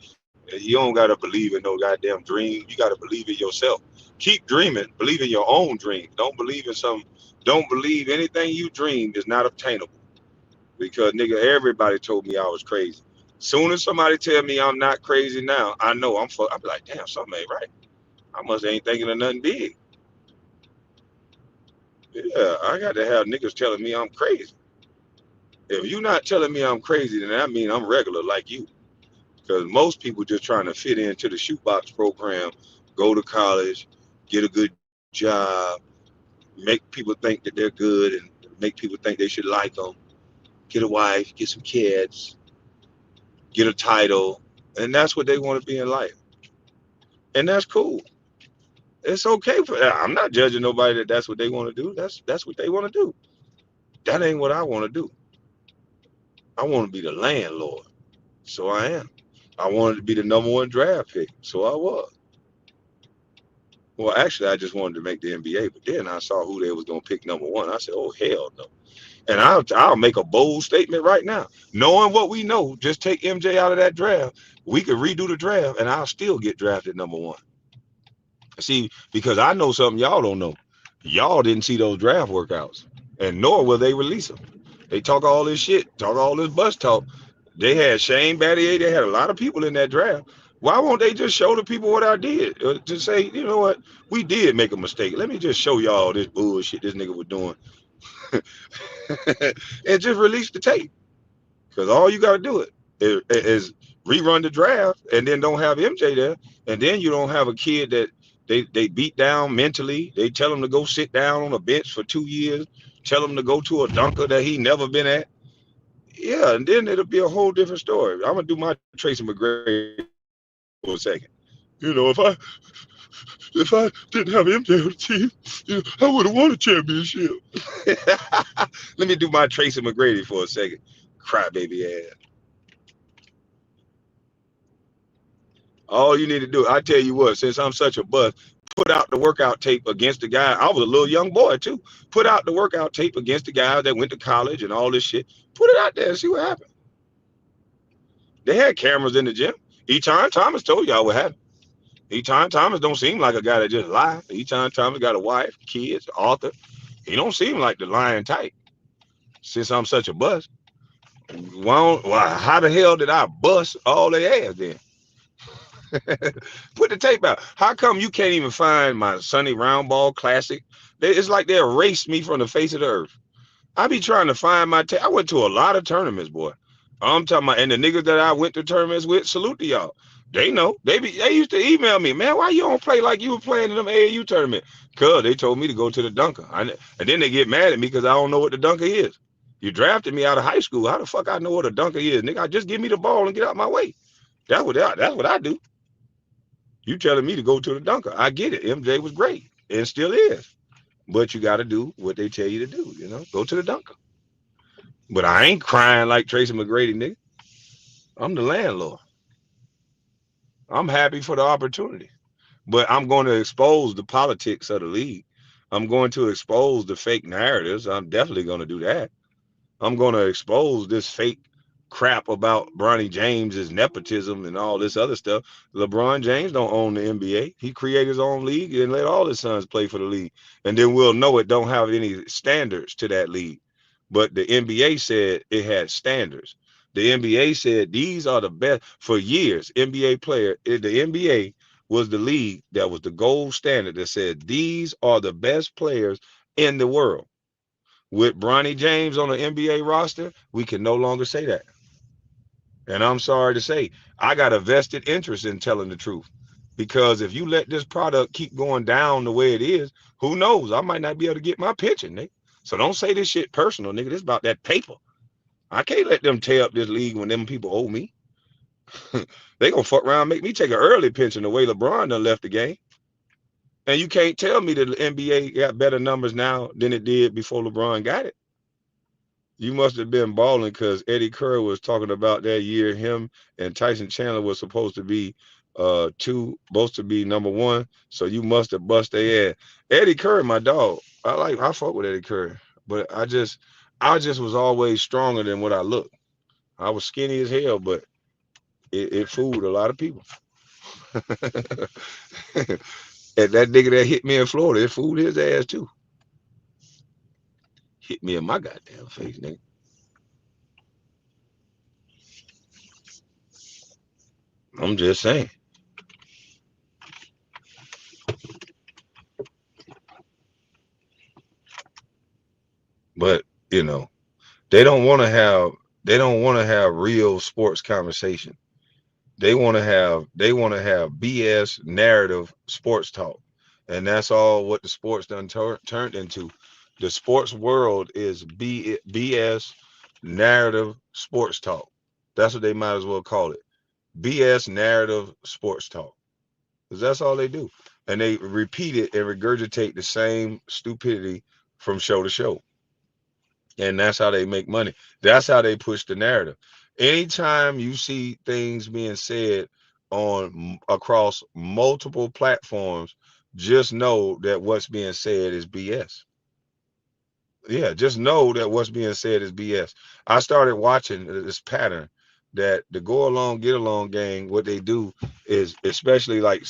You don't gotta believe in no goddamn dream. You gotta believe in yourself. Keep dreaming. Believe in your own dream. Don't believe in some. Don't believe anything you dreamed is not obtainable. Because nigga, everybody told me I was crazy. Soon as somebody tell me I'm not crazy now, I know I'm. I be like, damn, something ain't right. I must ain't thinking of nothing big. Yeah, I got to have niggas telling me I'm crazy. If you not telling me I'm crazy, then that mean I'm regular like you. Because most people just trying to fit into the shoebox program, go to college, get a good job, make people think that they're good, and make people think they should like them, get a wife, get some kids, get a title, and that's what they want to be in life. And that's cool. It's okay for that. I'm not judging nobody that that's what they want to do. That's what they want to do. That ain't what I want to do. I want to be the landlord. So I am. I wanted to be the number one draft pick. So I was. Well, actually, I just wanted to make the NBA, but then I saw who they was gonna pick number one. I said, "Oh hell no!" And I'll make a bold statement right now, knowing what we know. Just take MJ out of that draft, we could redo the draft, and I'll still get drafted number one. See, because I know something y'all don't know. Y'all didn't see those draft workouts, and nor will they release them. They talk all this shit, talk all this bus talk. They had Shane Battier. They had a lot of people in that draft. Why won't they just show the people what I did? To say, you know what, we did make a mistake. Let me just show y'all this bullshit this nigga was doing, and just release the tape. Because all you got to do is rerun the draft, and then don't have MJ there, and then you don't have a kid that they beat down mentally. They tell him to go sit down on a bench for 2 years. Tell him to go to a dunker that he never been at. Yeah, and then it'll be a whole different story. I'm gonna do my Tracy McGrady for a second. If I didn't have MJ on the team, I would have won a championship. Let me do my Tracy McGrady for a second. Crybaby ass. All you need to do, I tell you what, since I'm such a bust, put out the workout tape against the guy. I was a little young boy too. Put out the workout tape against the guys that went to college and all this shit. Put it out there and see what happened. They had cameras in the gym. Eton Thomas told y'all what happened. Eton Thomas don't seem like a guy that just lie. Eton Thomas got a wife, kids, author. He don't seem like the lying type. Since I'm such a bust, how the hell did I bust all their ass then? Put the tape out. How come you can't even find my Sunny Round Ball Classic? It's like they erased me from the face of the earth. I be trying to find my tape. I went to a lot of tournaments, boy. I'm talking about, and the niggas that I went to tournaments with, salute to y'all. They know. They used to email me, man, why you don't play like you were playing in them AAU tournament? Cause they told me to go to the dunker. And then they get mad at me because I don't know what the dunker is. You drafted me out of high school. How the fuck I know what a dunker is? Nigga, just give me the ball and get out my way. That's what I do. You telling me to go to the dunker. I get it. MJ was great and still is. But you got to do what they tell you to do, go to the dunker. But I ain't crying like Tracy McGrady, nigga. I'm the landlord. I'm happy for the opportunity. But I'm going to expose the politics of the league. I'm going to expose the fake narratives. I'm definitely going to do that. I'm going to expose this fake crap about Bronny James's nepotism and all this other stuff. LeBron James don't own the NBA. He created his own league and let all his sons play for the league. And then we'll know it don't have any standards to that league. But the NBA said it had standards. The NBA said these are the best for years. NBA player, the NBA was the league that was the gold standard that said these are the best players in the world. With Bronny James on the NBA roster, we can no longer say that. And I'm sorry to say, I got a vested interest in telling the truth. Because if you let this product keep going down the way it is, who knows? I might not be able to get my pension, nigga. So don't say this shit personal, nigga. This about that paper. I can't let them tear up this league when them people owe me. They gonna fuck around and make me take an early pension the way LeBron done left the game. And you can't tell me that the NBA got better numbers now than it did before LeBron got it. You must have been balling because Eddie Curry was talking about that year. Him and Tyson Chandler was supposed to be number one. So you must have bust their ass. Eddie Curry, my dog. I fuck with Eddie Curry. But I just was always stronger than what I looked. I was skinny as hell, but it fooled a lot of people. And that nigga that hit me in Florida, it fooled his ass too. Hit me in my goddamn face, nigga. I'm just saying. But you know, they don't want to have they don't want to have real sports conversation. They want to have BS narrative sports talk, and that's all what the sports done turned into. The sports world is BS narrative sports talk. That's what they might as well call it. BS narrative sports talk. Because that's all they do. And they repeat it and regurgitate the same stupidity from show to show. And that's how they make money. That's how they push the narrative. Anytime you see things being said across multiple platforms, just know that what's being said is BS. Yeah, just know that what's being said is BS. I started watching this pattern that the go along, get along gang, what they do is, especially like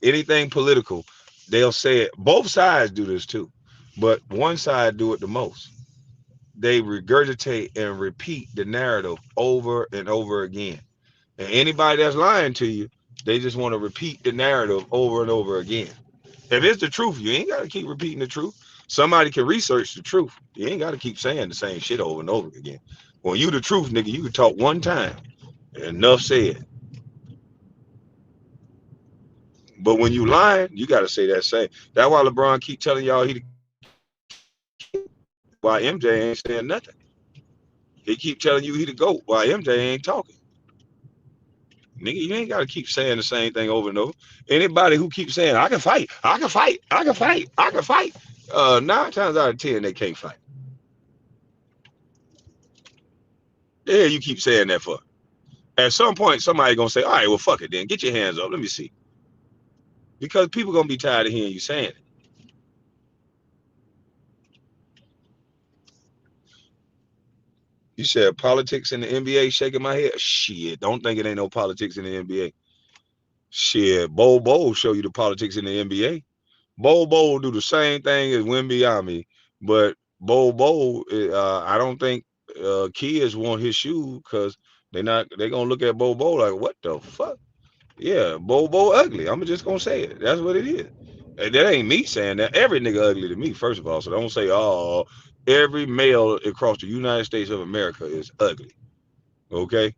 anything political, they'll say it. Both sides do this too, but one side do it the most. They regurgitate and repeat the narrative over and over again. And anybody that's lying to you, they just want to repeat the narrative over and over again. If it's the truth, you ain't got to keep repeating the truth. Somebody can research the truth. You ain't got to keep saying the same shit over and over again. When you the truth, nigga, you can talk one time. Enough said. But when you lying, you got to say that same. That's why LeBron keep telling y'all he the king. Why MJ ain't saying nothing. He keep telling you he the GOAT. Why MJ ain't talking. Nigga, you ain't got to keep saying the same thing over and over. Anybody who keeps saying, I can fight, I can fight, I can fight, I can fight, 9 times out of 10, they can't fight. Yeah, you keep saying that for. At some point, somebody gonna say, all right, well, fuck it then. Get your hands up. Let me see. Because people gonna be tired of hearing you saying it. You said politics in the NBA, shaking my head. Shit, don't think it ain't no politics in the NBA. Shit, Bo show you the politics in the NBA. Bo do the same thing as Wimbyami, but Bo, I don't think kids want his shoe because they gonna look at Bo like, what the fuck? Yeah, Bo ugly. I'm just gonna say it. That's what it is. And that ain't me saying that. Every nigga ugly to me, first of all. So don't say, oh, every male across the United States of America is ugly. Okay?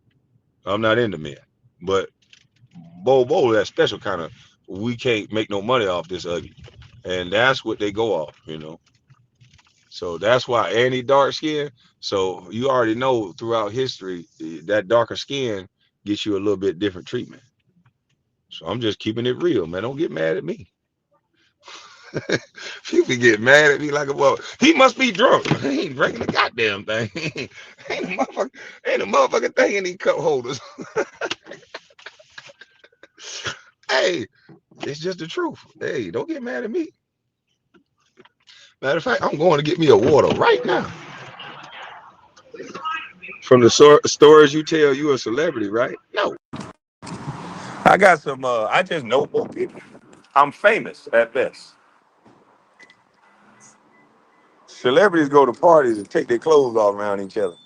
I'm not into men. But Bo, that special kind of, we can't make no money off this ugly. And that's what they go off. So that's why any dark skin. So you already know throughout history that darker skin gets you a little bit different treatment. So I'm just keeping it real, man. Don't get mad at me. People get mad at me like a well, he must be drunk. He ain't drinking the goddamn thing. Ain't a motherfucking thing in these cup holders. Hey, it's just the truth. Hey, don't get mad at me. Matter of fact, I'm going to get me a water right now. From the stories you tell, you a celebrity, right? No. I got some. I just know more people. I'm famous at best. Celebrities go to parties and take their clothes off around each other.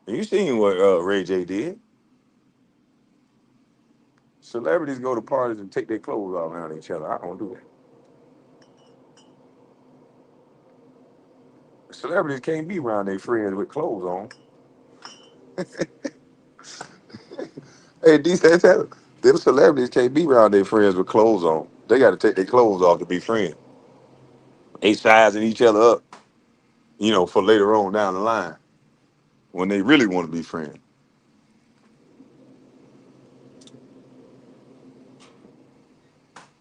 You seen what Ray J did? Celebrities go to parties and take their clothes off around each other. I don't do that. Celebrities can't be around their friends with clothes on. Hey, decent tell them celebrities can't be around their friends with clothes on. They got to take their clothes off to be friends. They sizing each other up, for later on down the line when they really want to be friends.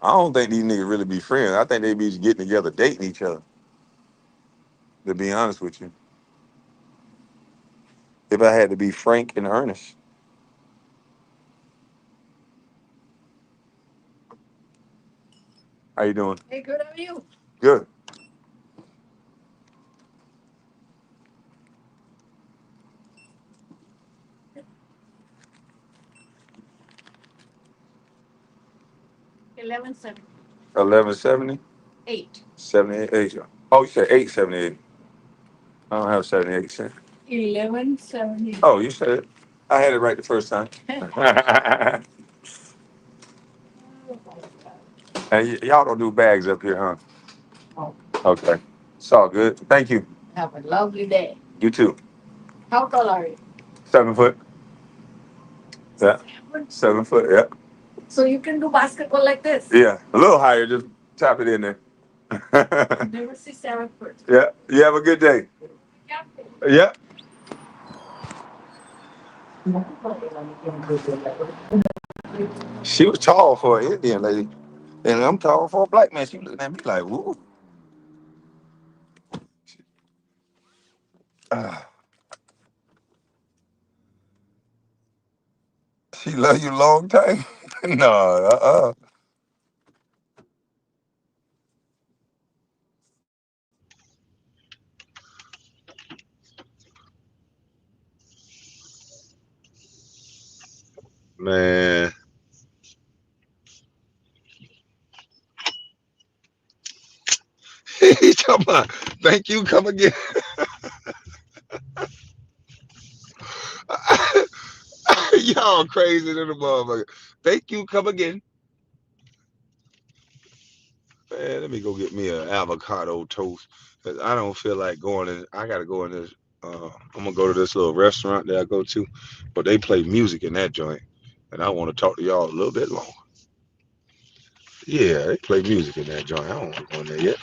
I don't think these niggas really be friends. I think they be just getting together, dating each other. To be honest with you, if I had to be frank and earnest, how you doing? Hey, good. How are you? Good. 1170. 1170. 78. Oh, you said 878. I don't have 78 cents. 1170. Oh, you said it. I had it right the first time. And y'all don't do bags up here, huh? Oh. Okay. It's all good. Thank you. Have a lovely day. You too. How tall are you? 7 foot. Yeah. 7 foot, yeah. So you can do basketball like this? Yeah. A little higher, just tap it in there. Never see 7 foot. Yeah. You have a good day. Yeah. She was tall for an Indian lady. And I'm tall for a black man. She looking at me like, woo. Ah, she love you long time? No, Man, he talking about, thank you, come again. Y'all crazy than the motherfucker. Thank you, come again. Man, let me go get me an avocado toast. 'Cause I don't feel like going in. I gotta go in this. I'm gonna go to this little restaurant that I go to, but they play music in that joint, and I want to talk to y'all a little bit longer. Yeah, they play music in that joint. I don't want to go in there yet.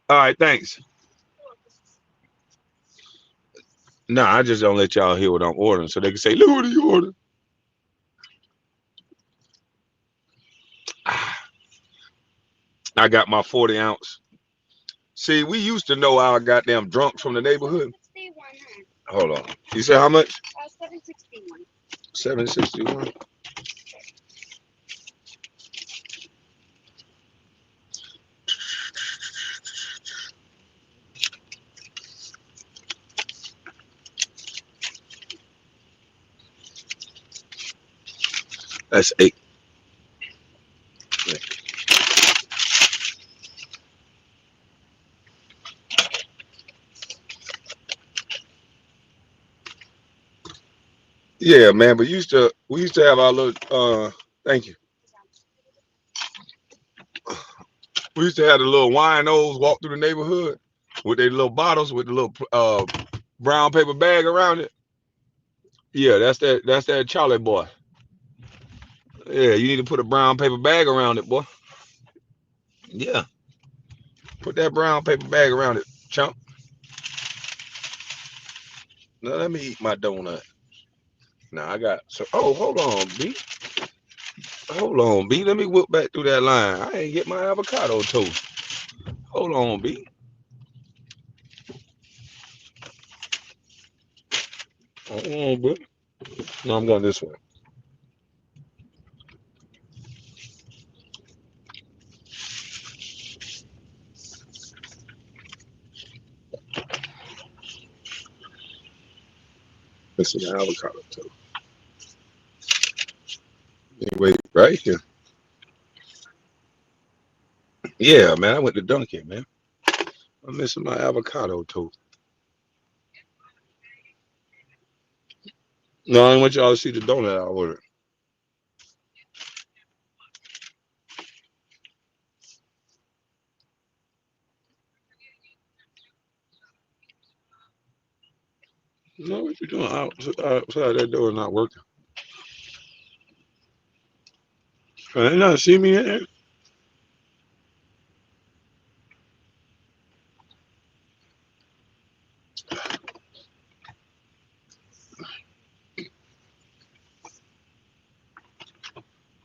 All right, thanks. Nah, I just don't let y'all hear what I'm ordering, so they can say, "Look what you ordered." I got my 40 ounce. See, we used to know our goddamn drunks from the neighborhood. Hold on. You said how much? 761. That's eight. Yeah, man. But we used to have our little thank you. We used to have the little winos walk through the neighborhood with their little bottles with the little Brown paper bag around it. Yeah, that's that Charlie boy. Yeah, you need to put a brown paper bag around it, boy. Yeah, put that brown paper bag around it, chump. Now let me eat my donut. Now I got so. Oh, hold on, B. Hold on, B. Let me whip back through that line. I ain't get my avocado toast. Hold on, B. Hold on, B. No, I'm going this way. This is the avocado toast. Wait, right here. Yeah, man. I went to Dunkin', man. I'm missing my avocado toast. No, I want y'all to see the donut I ordered. No, what you doing outside that door not working? They not see me in there.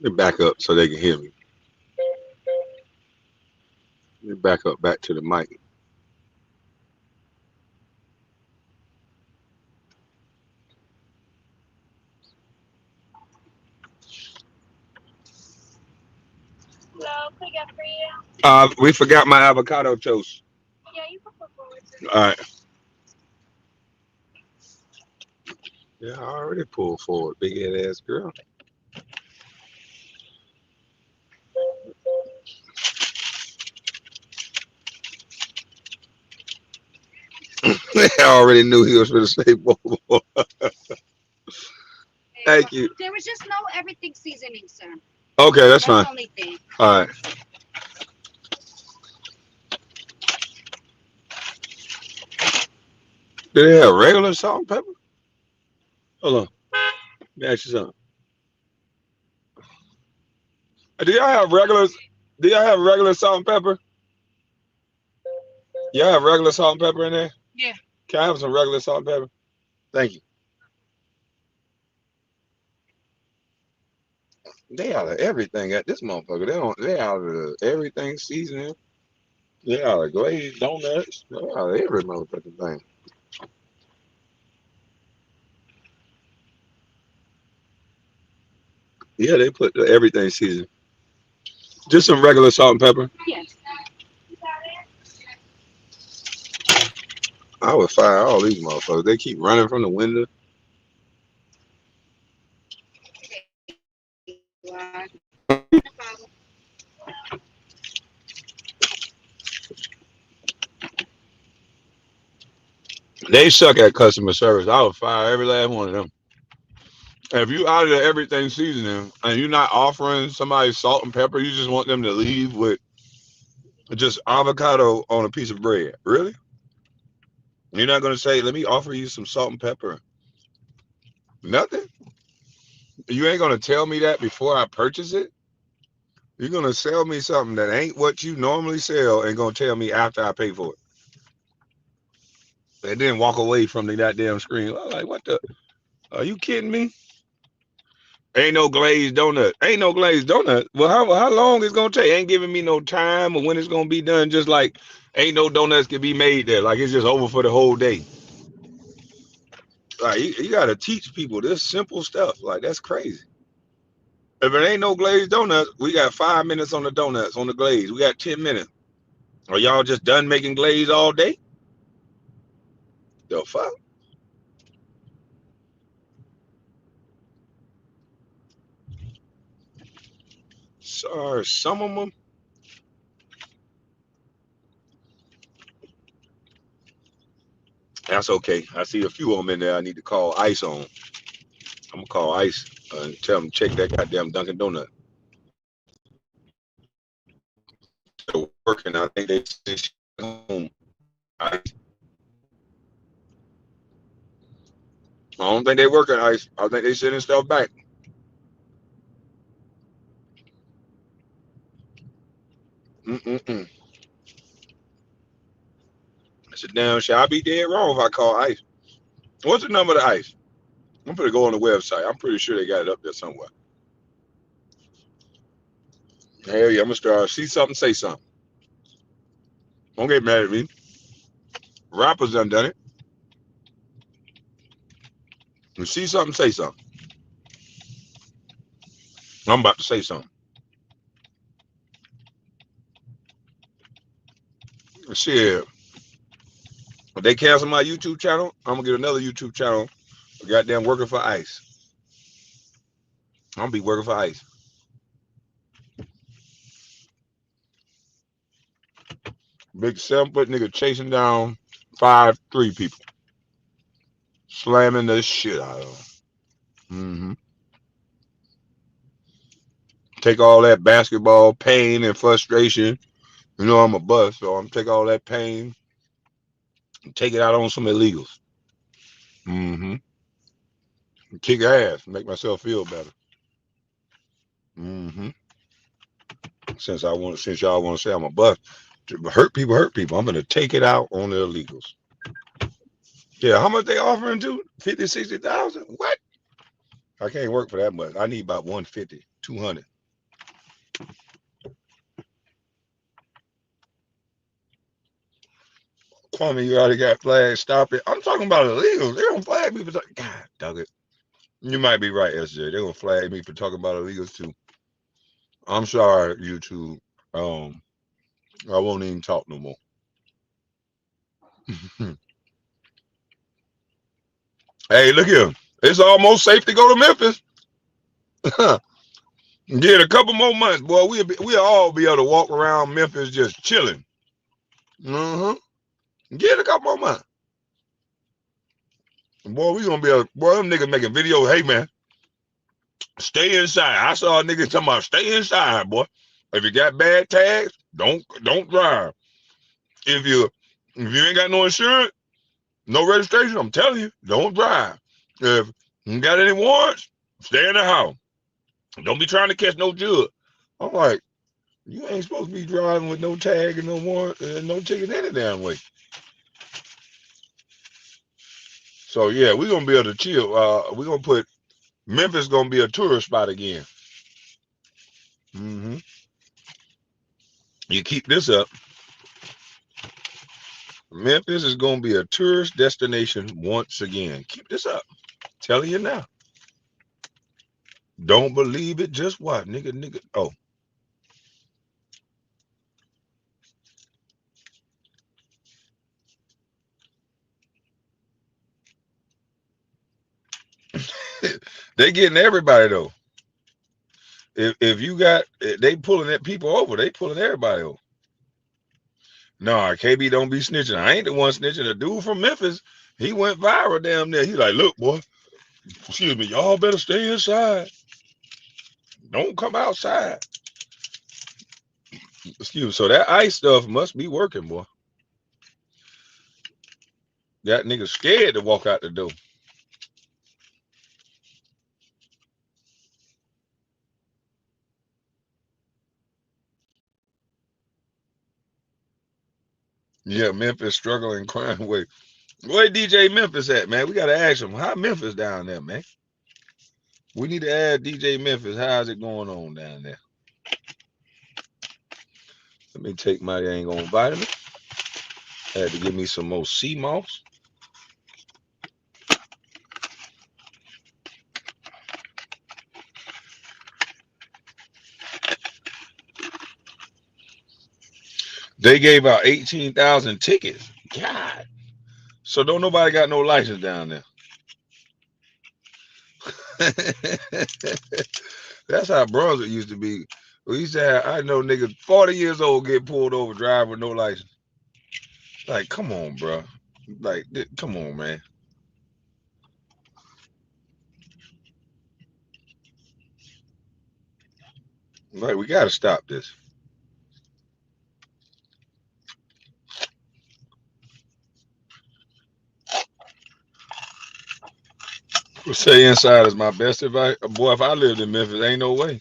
They back up so they can hear me. They back up back to the mic. We forgot my avocado toast. All right. Yeah, I already pulled forward, big head ass girl. I already knew he was going to say boy. Thank you. There was just no everything seasoning, sir. Okay, that's fine. That's the only thing. All right. Do they have regular salt and pepper? Hold on. Let me ask you something. Do y'all have regular? Do y'all have regular salt and pepper? Y'all have regular salt and pepper in there? Yeah. Can I have some regular salt and pepper? Thank you. They out of everything at this motherfucker. They don't. They out of everything seasoning. They out of glazed donuts. They out of every motherfucking thing. Yeah, they put everything seasoning. Just some regular salt and pepper. Yes. I would fire all these motherfuckers. They keep running from the window. They suck at customer service. I would fire every last one of them. If you out of the everything seasoning and you're not offering somebody salt and pepper, you just want them to leave with just avocado on a piece of bread. Really? You're not gonna say, "Let me offer you some salt and pepper." Nothing. You ain't gonna tell me that before I purchase it. You're gonna sell me something that ain't what you normally sell, and gonna tell me after I pay for it, and then walk away from the goddamn screen. I'm like, what the? Are you kidding me? Ain't no glazed donut. Ain't no glazed donut. Well, how long it's gonna take? Ain't giving me no time or when it's gonna be done. Just like ain't no donuts can be made there. Like it's just over for the whole day. Like you gotta teach people this simple stuff. Like that's crazy. If it ain't no glazed donuts, we got 5 minutes on the donuts on the glaze. We got 10 minutes. Are y'all just done making glaze all day? The fuck? Sorry, some of them. That's okay. I see a few of them in there. I need to call Ice on. I'm gonna call Ice and tell them check that goddamn Dunkin' Donut. They're working. I think they sent home. Ice. I don't think they work at ICE. I think they sending stuff back. Mm-mm-mm. I said, damn, shit, I be dead wrong if I call ICE. What's the number of the ICE? I'm gonna go on the website. I'm pretty sure they got it up there somewhere. Hell yeah, I'm gonna start. See something, say something. Don't get mad at me. Rappers done it. You see something, say something. I'm about to say something. Shit. If they cancel my YouTube channel, I'm gonna get another YouTube channel. Goddamn working for ICE. I'm gonna be working for ICE. Big 7 foot nigga chasing down 5'3" people. Slamming the shit out of them. Take all that basketball pain and frustration. You know I'm a bust, so I'm take all that pain and take it out on some illegals. Mm-hmm. Kick ass, make myself feel better. Mm-hmm. Since y'all want to say I'm a bust, to hurt people. I'm gonna take it out on the illegals. Yeah, how much they offering to? 50, 60,000? What? I can't work for that much. I need about 150, 200. Kwame, you already got flagged. Stop it. I'm talking about illegals. They don't flag me for talking. God, dog it. You might be right, SJ. They're gonna flag me for talking about illegals too. I'm sorry, YouTube. Um, I won't even talk no more. Hey, look here. It's almost safe to go to Memphis. Get a couple more months, boy. We'll all be able to walk around Memphis just chilling. Uh-huh. Get a couple more months. Boy, we gonna be able boy, them niggas making videos. Hey man, stay inside. I saw a nigga talking about stay inside, boy. If you got bad tags, don't drive. If you ain't got no insurance, no registration, I'm telling you, don't drive. If you got any warrants, stay in the house. Don't be trying to catch no judge. I'm like, you ain't supposed to be driving with no tag and no warrant and no ticket any damn way. So yeah, we're gonna be able to chill. We're gonna put Memphis gonna be a tourist spot again. Hmm. You keep this up, Memphis is gonna be a tourist destination once again. Keep this up. Telling you now. Don't believe it, just watch. Nigga. Oh, they getting everybody though. If you got they pulling that people over, they pulling everybody over. No, KB don't be snitching. I ain't the one snitching. The dude from Memphis, he went viral damn near. He like, look, boy, excuse me, y'all better stay inside. Don't come outside. Excuse me. So that ice stuff must be working, boy. That nigga scared to walk out the door. Yeah, Memphis struggling crime way. Where DJ Memphis at, man? We gotta ask him. How Memphis down there, man? We need to add DJ Memphis. How's it going on down there? Let me take my dang on vitamin. Had to give me some more sea moss. They gave out 18,000 tickets. God. So don't nobody got no license down there. That's how Brunswick used to be. We used to have, I know niggas 40 years old get pulled over driving with no license. Like, come on, bro. Like, come on, man. Like, we gotta stop this. Say inside is my best advice. Boy, if I lived in Memphis, ain't no way.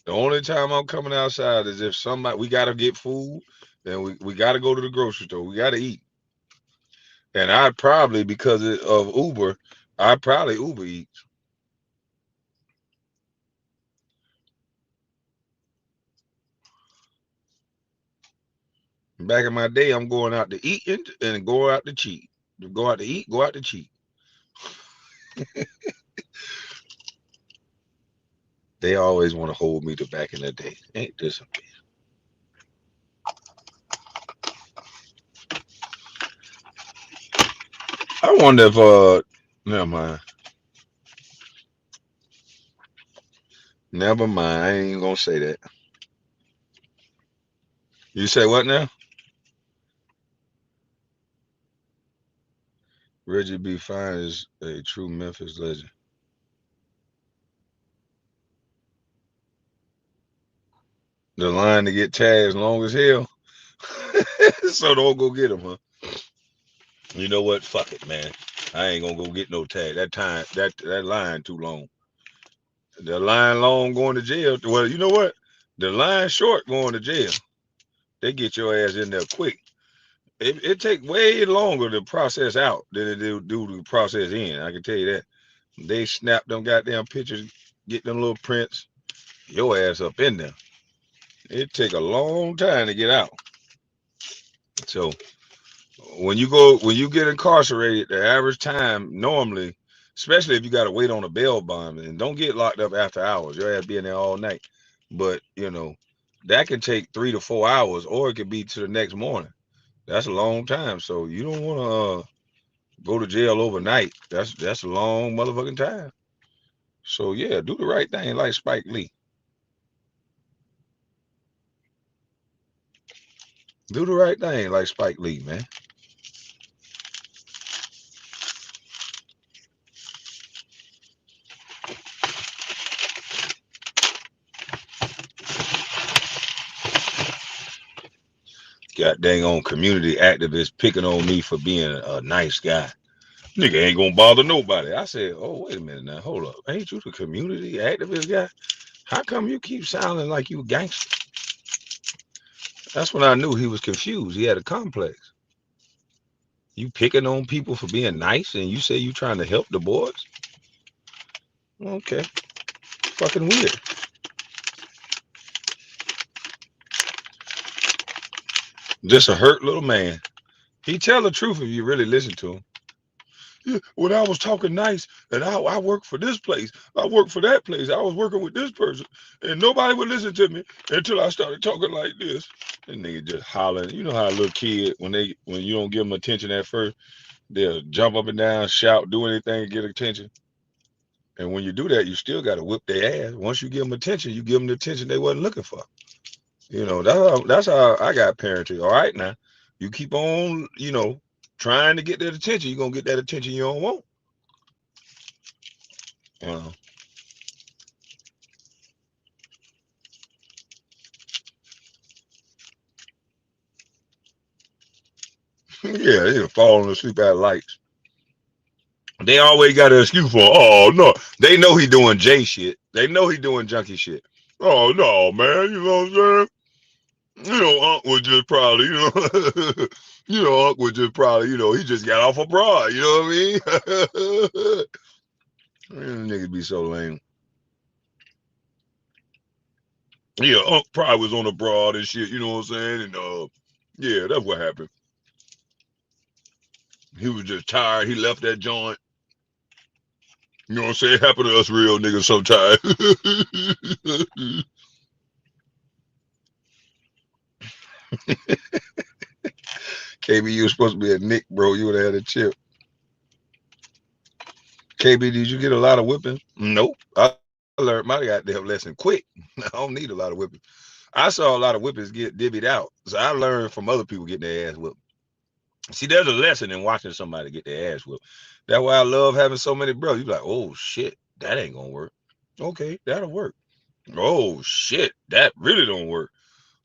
The only time I'm coming outside is if somebody we gotta get food, then we gotta go to the grocery store. We gotta eat. And I'd probably because of Uber, I'd probably Uber eat. Back in my day, I'm going out to eat and go out to cheat. Go out to eat, go out to cheat. They always want to hold me to back in the day. Ain't this? I wonder if never mind. Never mind. I ain't even gonna say that. You say what now? Reggie B. Fine is a true Memphis legend. The line to get tagged long as hell. So don't go get him, huh? You know what? Fuck it, man. I ain't gonna go get no tag. That line too long. The line long going to jail. Well, you know what? The line short going to jail. They get your ass in there quick. It take way longer to process out than it do to process in. I can tell you that. They snap them goddamn pictures, get them little prints, your ass up in there. It take a long time to get out. So when you get incarcerated, the average time normally, especially if you got to wait on a bail bond, and don't get locked up after hours. Your ass be in there all night. But that can take 3 to 4 hours, or it could be to the next morning. That's a long time. So you don't want to go to jail overnight. That's a long motherfucking time. So yeah, do the right thing like Spike Lee. Do the right thing like Spike Lee, man. Got dang on community activists picking on me for being a nice guy. Nigga ain't gonna bother nobody. I said, oh, wait a minute now. Hold up. Ain't you the community activist guy? How come you keep sounding like you gangster? That's when I knew he was confused. He had a complex. You picking on people for being nice and you say you trying to help the boys? Okay. Fucking weird. Just a hurt little man. He tell the truth if you really listen to him. Yeah, when I was talking nice and I worked for this place, I worked for that place, I was working with this person, and nobody would listen to me until I started talking like this. And nigga just hollering. You know how a little kid when you don't give them attention at first, they'll jump up and down, shout, do anything to get attention. And when you do that, you still got to whip their ass. Once you give them attention, you give them the attention they wasn't looking for. That's how I got parenting. All right, now you keep on, trying to get that attention. You're gonna get that attention you don't want. Uh, yeah, they falling asleep at lights. They always got an excuse for, oh no, they know he doing J shit. They know he doing junkie shit. Oh no, man, you know what I'm saying? Unc was just probably, Unc was just probably, he just got off a broad. You know what I mean? Niggas be so lame. Yeah, Unc probably was on a broad and shit. You know what I'm saying? And yeah, that's what happened. He was just tired. He left that joint. You know what I'm saying? It happened to us real niggas sometimes. KB, you were supposed to be a Nick, bro. You would have had a chip. KB, did you get a lot of whipping? Nope. I learned my goddamn lesson quick. I don't need a lot of whipping. I saw a lot of whippings get divvied out. So I learned from other people getting their ass whipped. See, there's a lesson in watching somebody get their ass whipped. That's why I love having so many brothers. You be like, oh shit, that ain't gonna work. Okay, that'll work. Oh shit, that really don't work.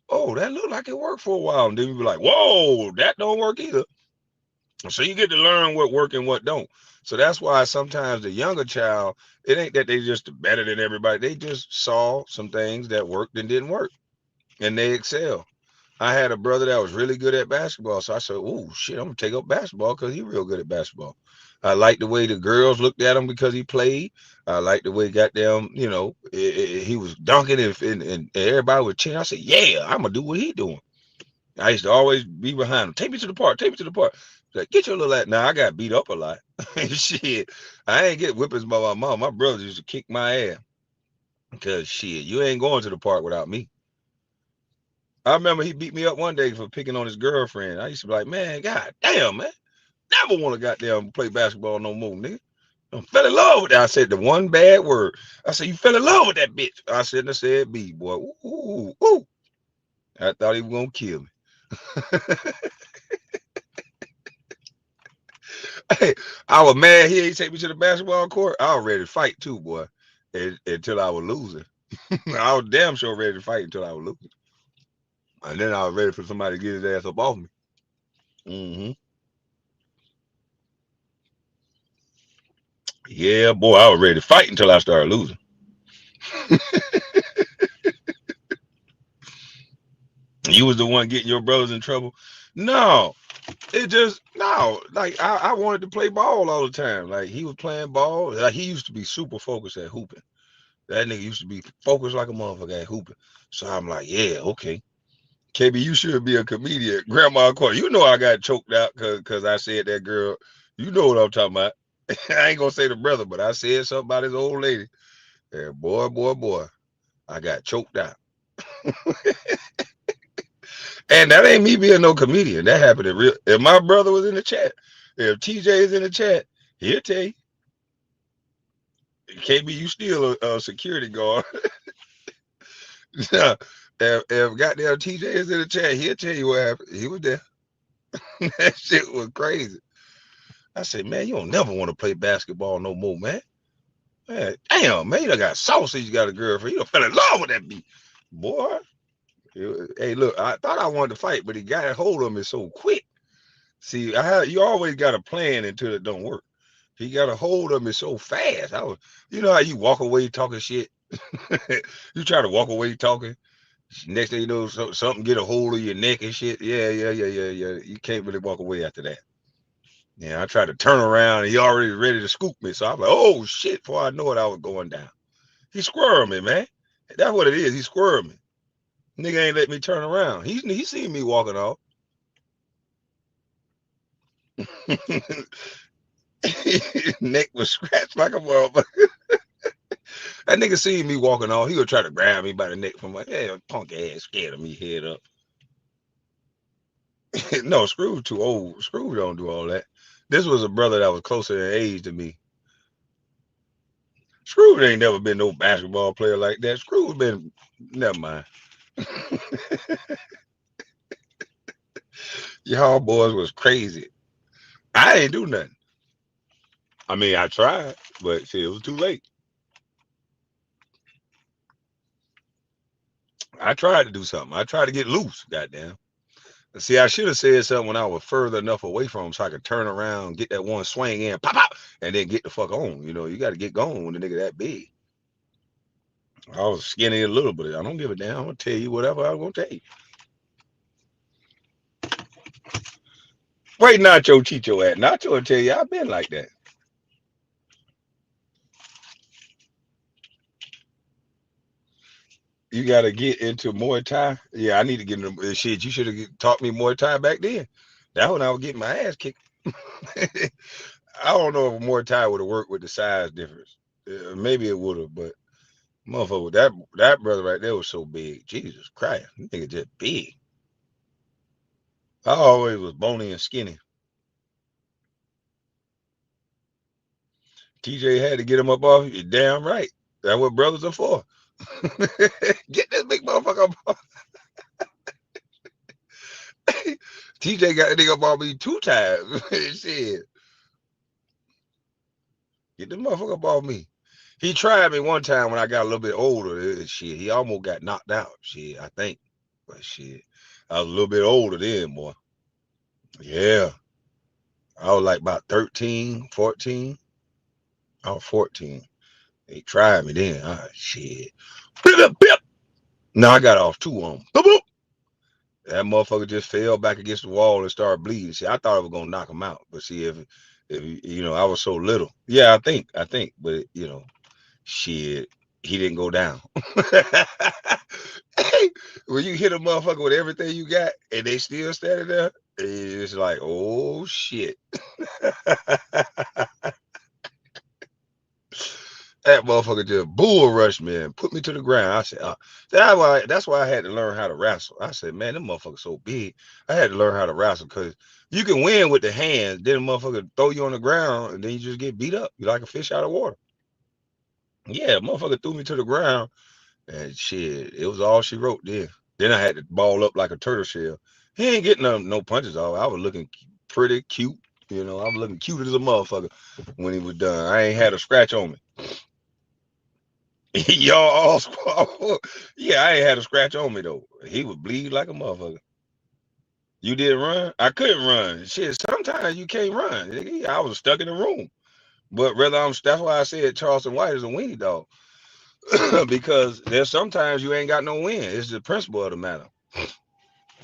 Oh, that looked like it worked for a while. And then you be like, whoa, that don't work either. So you get to learn what work and what don't. So that's why sometimes the younger child, it ain't that they just better than everybody. They just saw some things that worked and didn't work, and they excel. I had a brother that was really good at basketball, so I said, "Oh shit, I'm gonna take up basketball because he's real good at basketball." I liked the way the girls looked at him because he played. I liked the way goddamn, he was dunking and everybody was cheering. I said, "Yeah, I'm gonna do what he doing." I used to always be behind him. Take me to the park. Take me to the park. Like, get your little ass. Now I got beat up a lot. Shit, I ain't get whippings by my mom. My brothers used to kick my ass because shit, you ain't going to the park without me. I remember he beat me up one day for picking on his girlfriend. I used to be like, man, god damn, man, never want to goddamn play basketball no more, nigga. I fell in love with that. I said the one bad word. I said, you fell in love with that bitch. I shouldn't have said B, boy. Ooh, ooh, ooh. I thought he was gonna kill me. Hey, I was mad he ain't take me to the basketball court. I was ready to fight too, boy. Until I was losing. I was damn sure ready to fight until I was losing. And then I was ready for somebody to get his ass up off me. Hmm. Yeah, boy, I was ready to fight until I started losing. You was the one getting your brothers in trouble. No, it just no. Like I wanted to play ball all the time. Like he was playing ball. Like he used to be super focused at hooping. That nigga used to be focused like a motherfucker at hooping. So I'm like, yeah, okay. KB, you should be a comedian. Grandma Court. You know I got choked out because I said that girl. You know what I'm talking about. I ain't gonna say the brother, but I said something about his old lady. And boy, boy, boy, I got choked out. And that ain't me being no comedian. That happened in real. If my brother was in the chat, if TJ is in the chat, he'll tell you. KB, you still a security guard. if goddamn TJ is in the chat, he'll tell you what happened. He was there. That shit was crazy. I said, man, you don't never want to play basketball no more, man. Man, damn, man, you done got sausage, you got a girlfriend. You done fell in love with that beat. Boy. Hey, look, I thought I wanted to fight, but he got a hold of me so quick. See, you always got a plan until it don't work. He got a hold of me so fast. You know how you walk away talking shit. You try to walk away talking. Next thing you know, something get a hold of your neck and shit. Yeah, yeah, yeah, yeah, yeah. You can't really walk away after that. Yeah, I tried to turn around and he already ready to scoop me. So I'm like, oh shit, before I know it, I was going down. He squirreled me, man. That's what it is. He squirreled me. Nigga ain't let me turn around. He seen me walking off. Neck was scratched like a motherfucker. That nigga seen me walking off. He would try to grab me by the neck from my yeah, punk ass scared of me head up. No, Scrooge too old. Scrooge don't do all that. This was a brother that was closer in age to me. Scrooge ain't never been no basketball player like that. Scrooge been never mind. Y'all boys was crazy. I ain't do nothing. I mean, I tried, but shit, it was too late. I tried to do something. I tried to get loose. Goddamn. See, I should have said something when I was further enough away from him so I could turn around, get that one swing in, pop, pop, and then get the fuck on. You know, you got to get going when the nigga that big. I was skinny a little bit. I don't give a damn. I'm gonna tell you whatever I'm gonna tell you. Wait, Nacho Chicho at Nacho will tell you I've been like that. You got to get into Muay Thai. Yeah, I need to get into shit. You should have taught me Muay Thai back then. That when I was getting my ass kicked. I don't know if Muay Thai would have worked with the size difference. Maybe it would have, but motherfucker, that brother right there was so big. Jesus Christ, that nigga just big. I always was bony and skinny. TJ had to get him up off you. Damn right. That's what brothers are for. Get this big motherfucker up off. TJ got that nigga up off me 2 times. Shit. Get the motherfucker up off me. He tried me one time when I got a little bit older. Shit, he almost got knocked out. Shit, I think. But shit, I was a little bit older then, boy. Yeah. I was like about 13, 14. I was 14. They tried me then. Shit. Bip, bip, bip. No, I got off two on 'em. Boop, boop. That motherfucker just fell back against the wall and started bleeding. See, I thought I was gonna knock him out, but see, if I was so little. Yeah, I think, but shit, he didn't go down. Hey, when you hit a motherfucker with everything you got and they still standing there, it's like, oh shit. That motherfucker just bull rushed me and put me to the ground. I said, that's why I had to learn how to wrestle. I said, man, them motherfuckers so big. I had to learn how to wrestle because you can win with the hands, then a motherfucker throw you on the ground and then you just get beat up. You like a fish out of water. Yeah, motherfucker threw me to the ground and shit, it was all she wrote then. Then I had to ball up like a turtle shell. He ain't getting no punches off. I was looking pretty cute. I was looking cute as a motherfucker when he was done. I ain't had a scratch on me. Y'all all squabble. Yeah, I ain't had a scratch on me though. He would bleed like a motherfucker. You didn't run? I couldn't run. Shit, sometimes you can't run. I was stuck in the room. But that's why I said Charleston White is a weenie dog. Because there's sometimes you ain't got no win. It's the principle of the matter.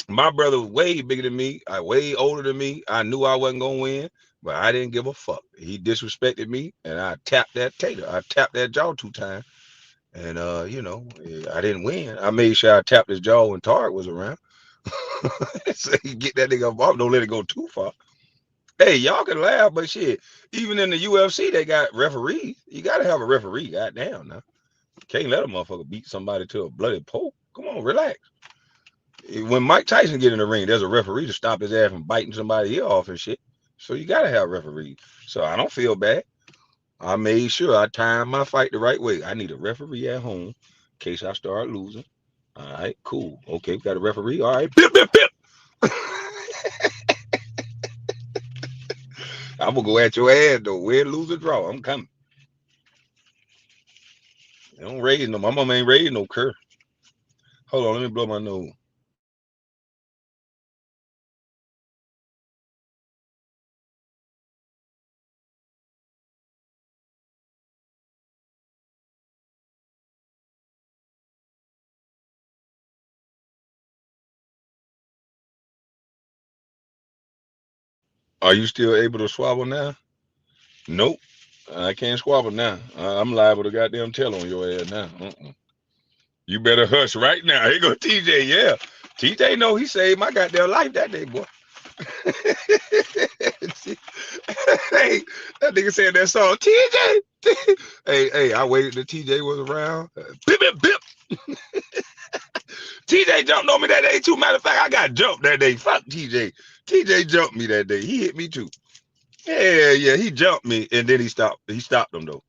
My brother was way bigger than me, way older than me. I knew I wasn't gonna win, but I didn't give a fuck. He disrespected me and I tapped that tater. I tapped that jaw 2 times. And I didn't win. I made sure I tapped his jaw when Tarek was around. So you get that nigga off. Don't let it go too far. Hey, y'all can laugh, but shit, even in the UFC, they got referees. You gotta have a referee. Goddamn, now. Can't let a motherfucker beat somebody to a bloody pulp. Come on, relax. When Mike Tyson get in the ring, there's a referee to stop his ass from biting somebody's ear off and shit. So you gotta have referees. So I don't feel bad. I made sure I timed my fight the right way. I need a referee at home in case I start losing. All right, cool. Okay, we got a referee. All right, bip, bip, bip. I'm gonna go at your ass though. Win, lose, or draw. I'm coming. They don't raise no. My mama ain't raised no cur. Hold on, let me blow my nose. Are you still able to swallow now? Nope. I can't squabble now. I'm liable to goddamn tell on your ass now. You better hush right now. Here go TJ. Yeah. TJ know he saved my goddamn life that day, boy. Hey, that nigga said that song. TJ. Hey, I waited till TJ was around. Bip, bip, bip. TJ jumped on me that day, too. Matter of fact, I got jumped that day. Fuck TJ. TJ jumped me that day. He hit me, too. Yeah. He jumped me, and then he stopped. He stopped him, though.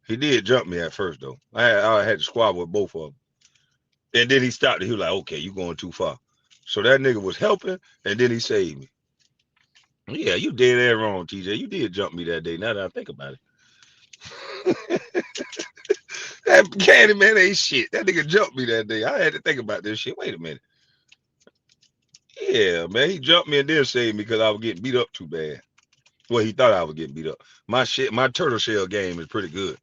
He did jump me at first, though. I had to squabble with both of them. And then he stopped it. He was like, okay, you going too far. So that nigga was helping, and then he saved me. Yeah, you did that wrong, TJ. You did jump me that day. Now that I think about it. That candy man ain't shit. That nigga jumped me that day. I had to think about this shit. Wait a minute. Yeah, man, he jumped me and then saved me because I was getting beat up too bad. Well, he thought I was getting beat up. My turtle shell game is pretty good.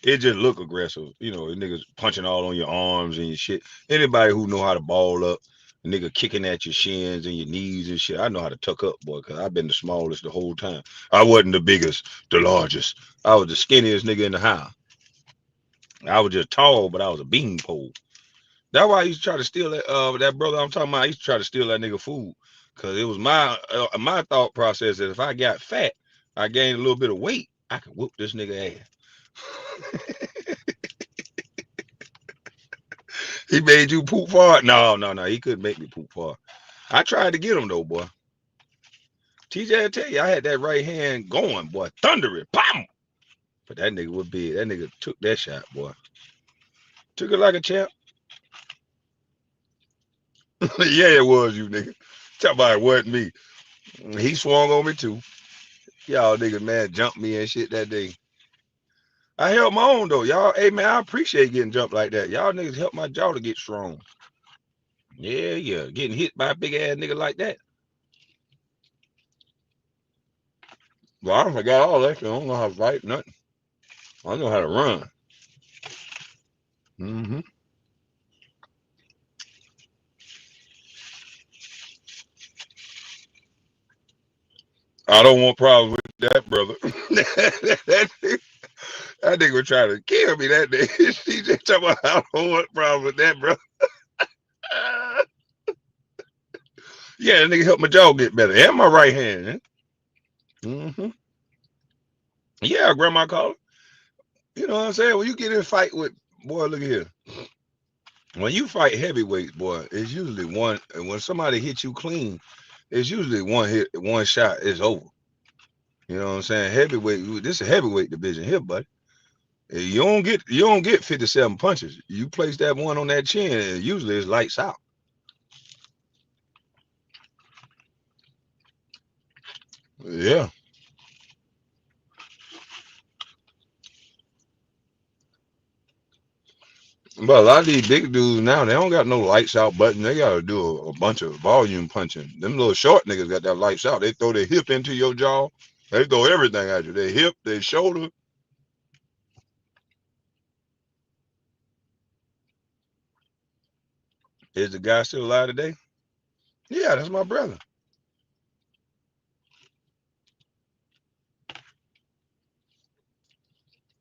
It just look aggressive. Niggas punching all on your arms and your shit. Anybody who know how to ball up, nigga kicking at your shins and your knees and shit. I know how to tuck up, boy, because I've been the smallest the whole time. I wasn't the biggest, the largest. I was the skinniest nigga in the house. I was just tall, but I was a beanpole. That's why I used to try to steal that brother I'm talking about. I used to try to steal that nigga food. Cause it was my thought process that if I got fat, I gained a little bit of weight, I could whoop this nigga ass. He made you poop fart? No. He couldn't make me poop fart. I tried to get him though, boy. TJ, I tell you, I had that right hand going, boy, thundering, bam. But that nigga was big. That nigga took that shot, boy. Took it like a champ. Yeah, it was you, nigga. Talk about it wasn't me. He swung on me too. Y'all niggas, man, jumped me and shit that day. I held my own though, y'all. Hey man, I appreciate getting jumped like that. Y'all niggas helped my jaw to get strong. Yeah. Getting hit by a big ass nigga like that. Well, I forgot all that shit. I don't know how to fight nothing. I know how to run. Hmm. I don't want problems with that, brother. That nigga was trying to kill me that day. She just talking about I don't want problems with that, bro. Yeah, that nigga helped my jaw get better. And my right hand. Mm-hmm. Yeah, grandma called. You know what I'm saying? When you get in a fight with, boy, look at here. When you fight heavyweights, boy, it's usually one. And when somebody hits you clean, it's usually one hit, one shot. It's over. You know what I'm saying? Heavyweight. This is a heavyweight division here, buddy. You don't get 57 punches. You place that one on that chin, and usually it's lights out. Yeah. But a lot of these big dudes now, they don't got no lights out button. They got to do a bunch of volume punching. Them little short niggas got that lights out. They throw their hip into your jaw. They throw everything at you. Their hip, their shoulder. Is the guy still alive today? Yeah, that's my brother.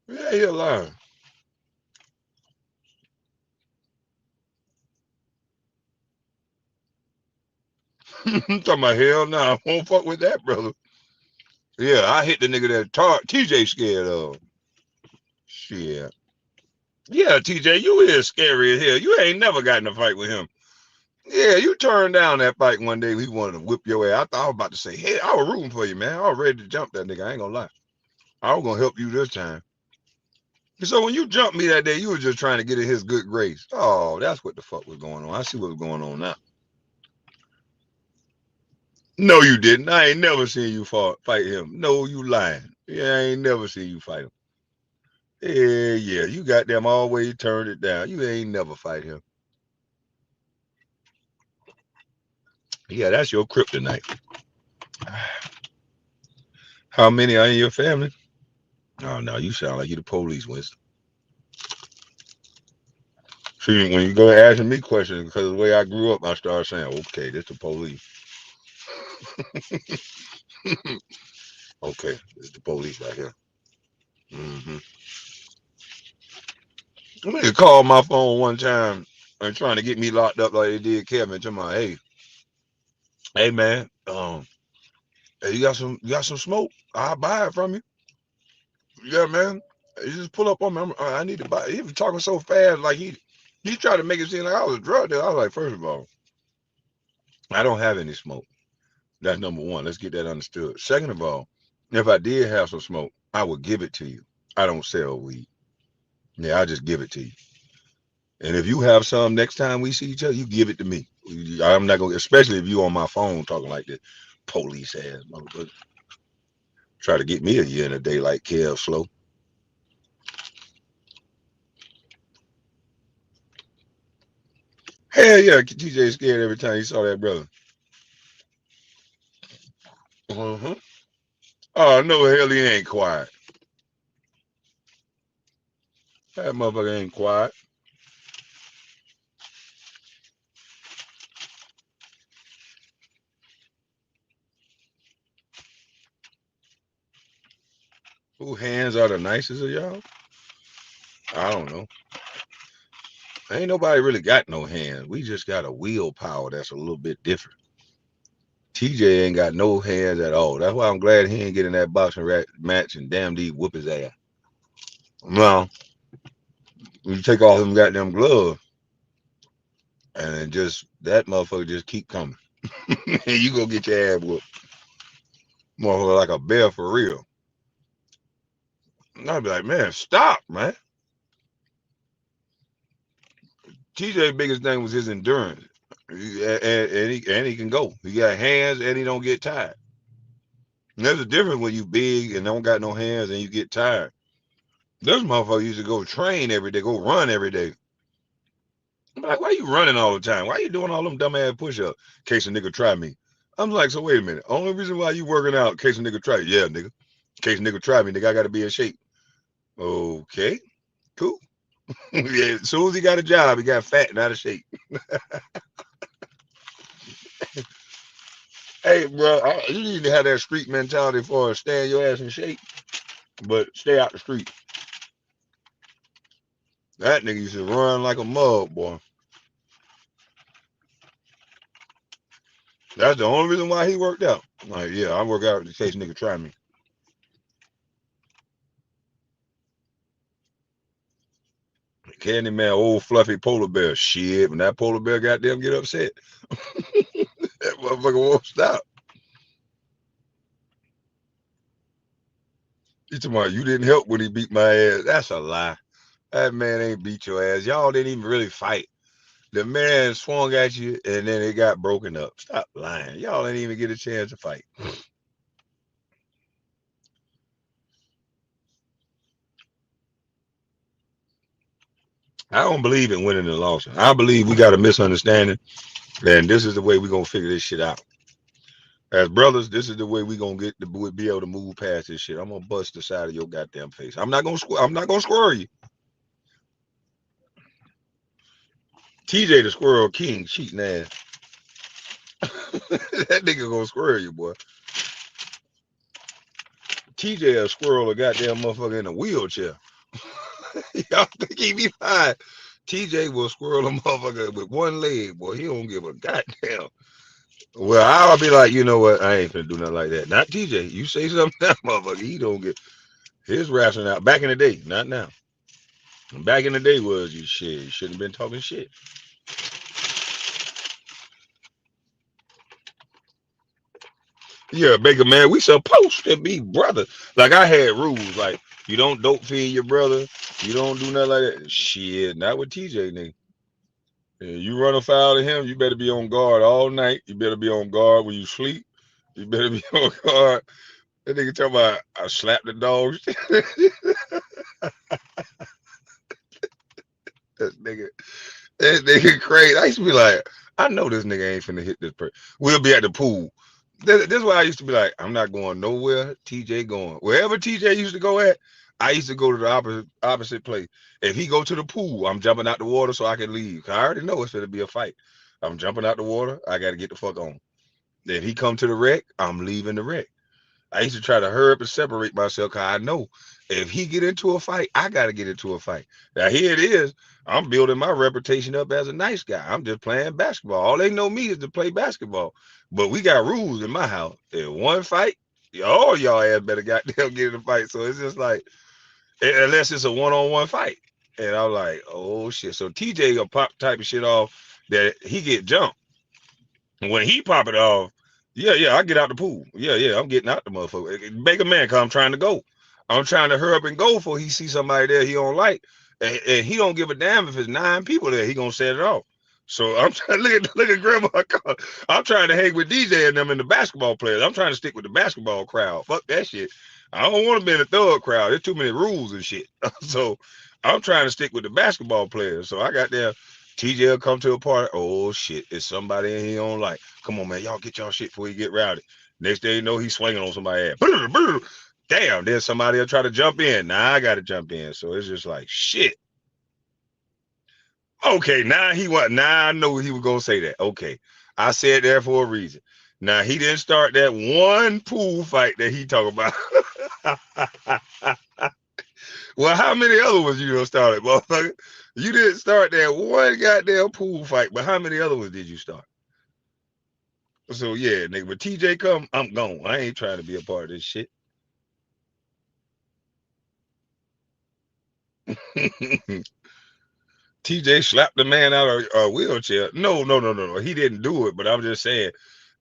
Yeah, he alive. I'm talking about hell no, I won't fuck with that, brother. Yeah, I hit the nigga that TJ scared of. Shit. Yeah, TJ, you is scary as hell. You ain't never gotten a fight with him. Yeah, you turned down that fight one day. He wanted to whip your ass. I thought I was about to say, hey, I was rooting for you, man. I was ready to jump that nigga. I ain't gonna lie. I was gonna help you this time. So when you jumped me that day, you were just trying to get in his good grace. Oh, that's what the fuck was going on. I see what's going on now. No, you didn't. I ain't never seen you fight him. No, you lying. Yeah, I ain't never seen you fight him. Yeah, yeah. You got them always turned it down. You ain't never fight him. Yeah, that's your kryptonite. How many are in your family? Oh no, you sound like you the police, Winston. See, when you go asking me questions because of the way I grew up, I start saying, "Okay, this the police." Okay, this the police right here. Mm-hmm. I mean, called my phone one time and trying to get me locked up like they did Kevin. To my, hey man, hey, you got some smoke? I'll buy it from you. Yeah, man. You just pull up on me. I need to buy it. He was talking so fast, like he tried to make it seem like I was a drug dealer. I was like, first of all, I don't have any smoke. That's number one. Let's get that understood. Second of all, if I did have some smoke, I would give it to you. I don't sell weed. Yeah, I just give it to you. And if you have some next time we see each other, you give it to me. I'm not gonna, especially if you on my phone talking like this. Police ass motherfucker. Try to get me a year and a day like Kev Slow. Hell yeah, TJ scared every time he saw that brother. Uh-huh. Oh no, hell he ain't quiet. That motherfucker ain't quiet. Who hands are the nicest of y'all? I don't know. Ain't nobody really got no hands. We just got a willpower that's a little bit different. TJ ain't got no hands at all. That's why I'm glad he ain't getting that boxing match and damn D whoop his ass. No, you take off them goddamn gloves and then just that motherfucker just keep coming. And you go get your ass whooped. Motherfucker like a bear for real. And I'd be like, man, stop, man. TJ biggest thing was his endurance. And he can go. He got hands and he don't get tired. And there's a difference when you big and don't got no hands and you get tired. This motherfucker used to go train every day, go run every day. I'm like, why you running all the time? Why you doing all them dumbass push-ups? In case a nigga try me. I'm like, so wait a minute. Only reason why you working out in case a nigga try you. Yeah, nigga. In case nigga try me, nigga, I gotta be in shape. Okay, cool. Yeah, as soon as he got a job, he got fat and out of shape. Hey, bro, you need to have that street mentality for stay your ass in shape, but stay out the street. That nigga used to run like a mug, boy. That's the only reason why he worked out. Like, yeah, I work out in case nigga try me. Candyman, old fluffy polar bear. Shit, when that polar bear got them get upset, that motherfucker won't stop. He talking about you didn't help when he beat my ass. That's a lie. That man ain't beat your ass. Y'all didn't even really fight. The man swung at you and then it got broken up. Stop lying. Y'all didn't even get a chance to fight. I don't believe in winning and losing. I believe we got a misunderstanding, and this is the way we're gonna figure this shit out. As brothers, this is the way we gonna get to be able to move past this shit. I'm gonna bust the side of your goddamn face. I'm not gonna squirrel you. TJ the Squirrel King, cheating ass. That nigga gonna squirrel you, boy. TJ a squirrel, a goddamn motherfucker in a wheelchair. Y'all think he be fine? TJ will squirrel a motherfucker with one leg, boy. He don't give a goddamn. Well, I'll be like, you know what? I ain't finna do nothing like that. Not TJ. You say something, that motherfucker, he don't get his rationale. Out. Back in the day, not now. Back in the day was you shit. You shouldn't have been talking shit. Yeah, Baker man, we supposed to be brothers. Like I had rules, like you don't dope feed your brother, you don't do nothing like that. Shit, not with TJ nigga. Yeah, you run afoul of him, you better be on guard all night. You better be on guard when you sleep. You better be on guard. That nigga talking about I slapped the dogs. that nigga, that nigga crazy. I used to be like, I know this nigga ain't finna hit this person. We'll be at the pool. This is why I used to be like, I'm not going nowhere. TJ going wherever TJ used to go at. I used to go to the opposite place. If he go to the pool, I'm jumping out the water so I can leave. 'Cause I already know it's gonna be a fight. I'm jumping out the water. I got to get the fuck on. If he come to the wreck, I'm leaving the wreck. I used to try to hurry up and separate myself because I know if he get into a fight, I got to get into a fight. Now here it is. I'm building my reputation up as a nice guy. I'm just playing basketball. All they know me is to play basketball. But we got rules in my house. In one fight, all y'all ass better goddamn get in a fight. So it's just like unless it's a one-on-one fight. And I'm like, oh shit. So TJ gonna pop type of shit off that he get jumped. And when he pop it off, yeah, yeah, I get out the pool. Yeah, yeah, I'm getting out the motherfucker. Make a man, cause I'm trying to go. I'm trying to hurry up and go before he see somebody there he don't like, and he don't give a damn if it's 9 people there. He gonna set it off. So I'm trying to look at grandma. I'm trying to hang with DJ and them and the basketball players. I'm trying to stick with the basketball crowd. Fuck that shit. I don't want to be in the thug crowd. There's too many rules and shit. So I'm trying to stick with the basketball players. So I got there. TJ will come to a party. Oh shit, it's somebody in here on like, come on man, y'all get y'all shit before you get rowdy. Next day you know he's swinging on somebody ass. Damn, then somebody will try to jump in. Now I gotta jump in. So it's just like shit. Okay, now he what? Now I know he was gonna say that. Okay, I said that for a reason. Now he didn't start that one pool fight that he talking about. Well, how many other ones you gonna start, motherfucker? You didn't start that one goddamn pool fight, but how many other ones did you start? So yeah, nigga, but TJ come, I'm gone. I ain't trying to be a part of this shit. TJ slapped the man out of a wheelchair. No, no, no, no, no. He didn't do it, but I'm just saying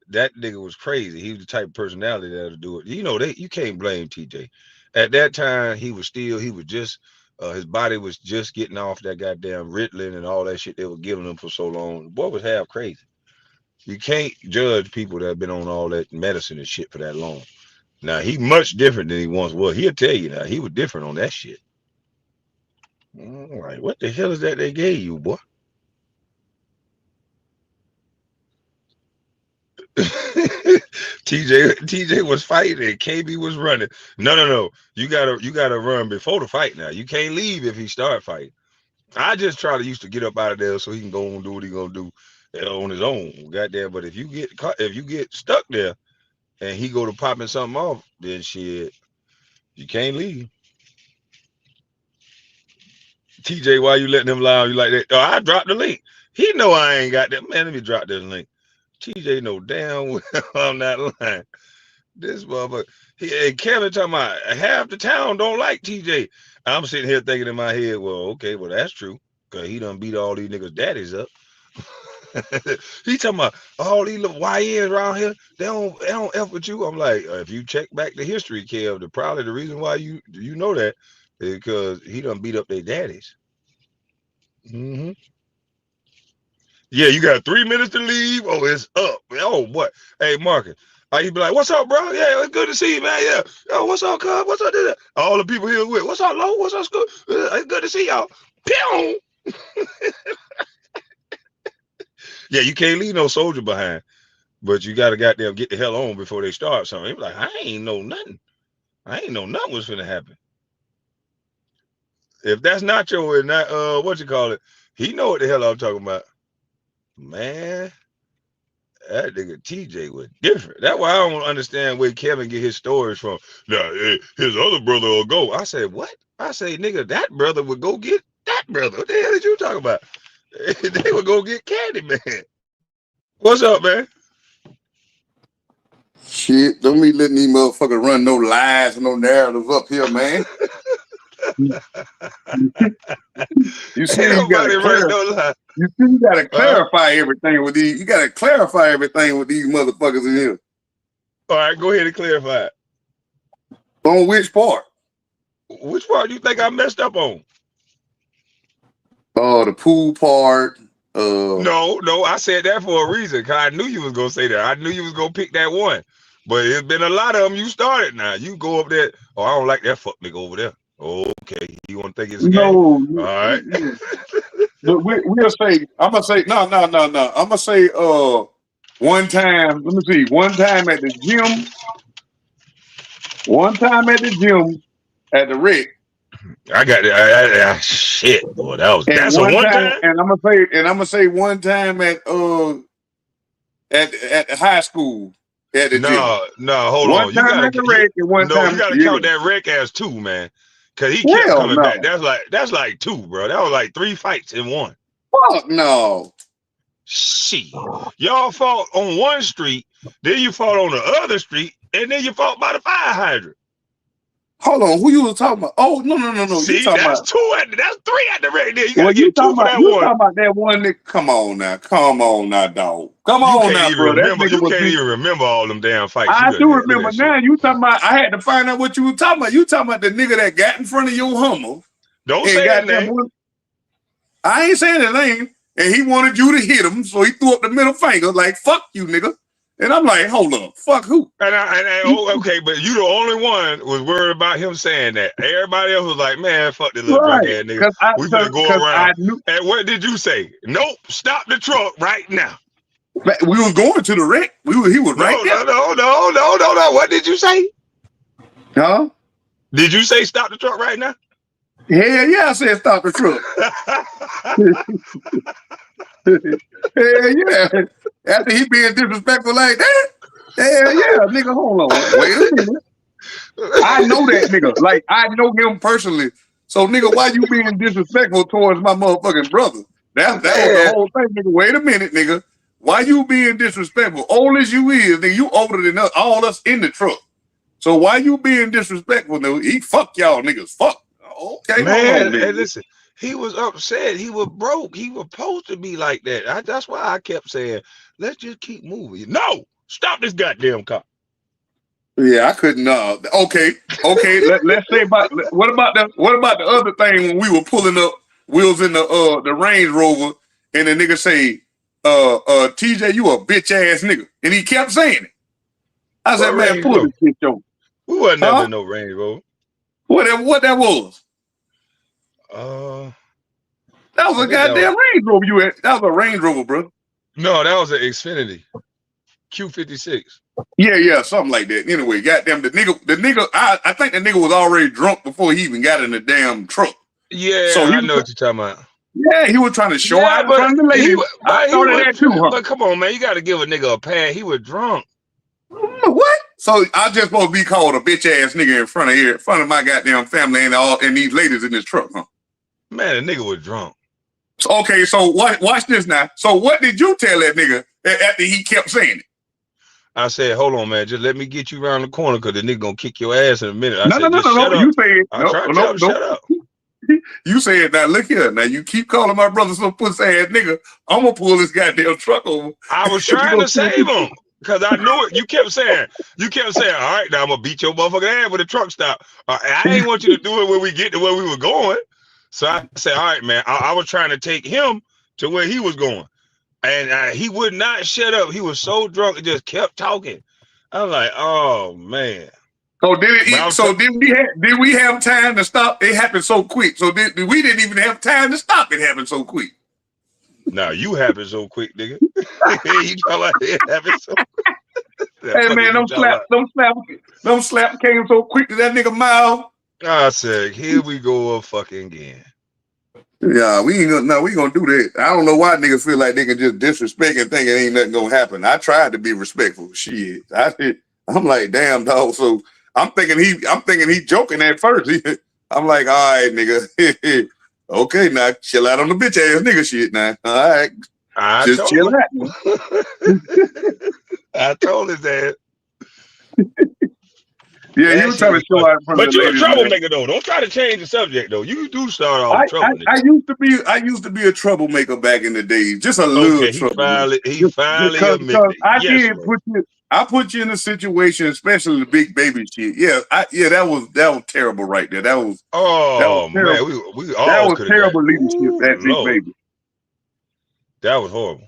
that nigga was crazy. He was the type of personality that'll do it. You know, you can't blame TJ. At that time, he was just his body was just getting off that goddamn Ritalin and all that shit they were giving him for so long. The boy was half crazy. You can't judge people that have been on all that medicine and shit for that long. Now he much different than he once was. He'll tell you now he was different on that shit. All right, what the hell is that they gave you, boy? TJ was fighting and KB was running. No. You gotta run before the fight now. You can't leave if he start fighting. I just try to used to get up out of there so he can go and do what he gonna do on his own. Goddamn, but if you get caught, if you get stuck there and he go to popping something off, then shit, you can't leave. TJ, why you letting him lie on you like that? Oh, I dropped the link. He know I ain't got that. Man, let me drop this link. TJ know damn well I'm not lying. This motherfucker. And Kevin talking about half the town don't like TJ. I'm sitting here thinking in my head, well, okay, well that's true. Cause he done beat all these niggas daddies up. He talking about all these little YNs around here, they don't F with you. I'm like, if you check back the history, Kev, probably the reason why you know that is because he done beat up their daddies. Hmm. Yeah, you got 3 minutes to leave. Oh, it's up. Oh, what? Hey, Marcus. You be like, what's up, bro? Yeah, it's good to see you, man. Yeah. Yo, what's up, cuz? What's up? All the people here with. What's up, Low? What's up, school? It's good to see y'all. Pew! Yeah, you can't leave no soldier behind, but you got to goddamn get the hell on before they start something. He be like, I ain't know nothing. I ain't know nothing was finna happen. If that's Nacho and not, what you call it, he know what the hell I'm talking about. Man, that nigga TJ was different. That's why I don't understand where Kevin get his stories from. Now, his other brother will go. I said, what? I say, nigga, that brother would go get that brother. What the hell did you talking about? They would go get Candyman. What's up, man? Shit, don't be letting these motherfuckers run no lies and no narratives up here, man. You see, Ain't you gotta nobody running no lie. You gotta clarify everything with these. You gotta clarify everything with these motherfuckers in here. All right, go ahead and clarify it. On which part? Which part do you think I messed up on? Oh, the pool part. No, I said that for a reason. Cause I knew you was gonna say that. I knew you was gonna pick that one. But it's been a lot of them. You started now. You go up there. Oh, I don't like that fuck nigga over there. Okay, you want to think it's a game? No, All right. but we'll say. I'm gonna say no. I'm gonna say one time. Let me see. One time at the gym. One time at the gym at the Rick. I got it. Shit, boy, And that's a one one time, time. and I'm gonna say one time at the high school at the gym. No, hold One on. You time gotta at the Rick and one no, you time, gotta yeah. count that wreck as two, man. Cause he kept Hell coming back. no. That's like two, bro. That was like 3 fights in one. Fuck no. Shit. Y'all fought on one street, then you fought on the other street, and then you fought by the fire hydrant. Hold on, who you was talking about? Oh, no. You See, talking that's about two that's three at the right there. You well, gotta get two for that you one. talking about that one nigga. Come on now, dog. Come You on can't now, even bro. That remember. nigga You was can't beat. even remember all them damn fights. You I better do look at remember that shit. now. You talking about I had to find out what you were talking about. You talking about the nigga that got in front of your Hummer Don't and say his got that name. one. I ain't saying his name. And he wanted you to hit him, so he threw up the middle finger like, fuck you, nigga. And I'm like, hold up, fuck who? Okay, but you the only one was worried about him saying that. Everybody else was like, man, fuck this little drunk Right. ass nigga. Cause We finna go I around. knew And what did you say? Nope, stop the truck right now. we was going to the wreck. He was right there. No. What did you say? Huh? Did you say stop the truck right now? Hell yeah, I said stop the truck. Hell yeah. After he being disrespectful like that, hell yeah, nigga, hold on. Wait a minute. I know that nigga. Like, I know him personally. So, nigga, why you being disrespectful towards my motherfucking brother? That was the Man, whole thing, nigga. Wait a minute, nigga. Why you being disrespectful? Old as you is, nigga, you older than us, all us in the truck. So why you being disrespectful, nigga? He fuck y'all niggas. Fuck. Okay, hold on, hey, nigga. listen, he was upset. He was broke. He was supposed to be like that. That's why I kept saying, let's just keep moving. No, stop this goddamn car. Yeah, I couldn't. Okay. Let's say about what about the other thing when we were pulling up? We was in the Range Rover, and the nigga say, TJ, you a bitch ass nigga," and he kept saying it. I said, What "Man, Range pull Rover? this bitch over." We wasn't never Huh? in no Range Rover. What that was? Uh, That was I a think that was goddamn Range Rover. You had that was a Range Rover, bro. no, that was an Xfinity. Q56. Yeah, something like that. Anyway, goddamn the nigga. I think the nigga was already drunk before he even got in the damn truck. So Yeah, he I was, know what you're talking about. yeah, he was trying to show Yeah, out in but front of the he ladies. wa- I but he thought of was that too, huh? but come on, man, you got to give a nigga a pad. He was drunk. What? So I just supposed to be called a bitch ass nigga in front of my goddamn family and these ladies in this truck, huh? Man, the nigga was drunk. So, okay, so watch this now. So what did you tell that nigga after he kept saying it? I said, hold on, man, just let me get you around the corner because the nigga gonna kick your ass in a minute. I No, no, said, no, just no, shut no. up. You said I no, tried to tell no, him, no. shut up. You said, now look here. Now you keep calling my brother some pussy ass nigga. I'm gonna pull this goddamn truck over. I was You trying gonna to see save him because I knew it. You kept saying, all right, now I'm gonna beat your motherfucking ass when the truck stop. I ain't want you to do it when we get to where we were going. So I said, all right, man. I was trying to take him to where he was going, and he would not shut up. He was so drunk and just kept talking. I'm like, oh man. So did it But I eat? was So did we have time to stop? It happened so quick. So we didn't even have time to stop. It happened so quick. now you happened so quick, nigga. You talking about it happened so quick. The Hey fuck man, is you talking about? them slap came so quick to that nigga mouth. I said, here we go fucking again. Yeah, we gonna do that. I don't know why niggas feel like they can just disrespect and think it ain't nothing gonna happen. I tried to be respectful. Shit. I'm like, damn dog. So I'm thinking he joking at first. I'm like, all right, nigga. Okay, now chill out on the bitch ass nigga shit now. All right. I Just chill told out. him. I told his ass. Yeah, he That was shit trying to was show funny. out in front of But the you a ladies, man. troublemaker though. Don't try to change the subject though. You do start all the trouble, nigga. I used to be a troublemaker back in the days, just a little Okay, trouble. he finally Because admitted it. I Yes, did Lord. I put you in a situation, especially the big baby shit. Yeah, that was terrible right there. That was Oh terrible. man, we That all was could have got. terrible leadership, Ooh, that big Lord, baby. that was horrible.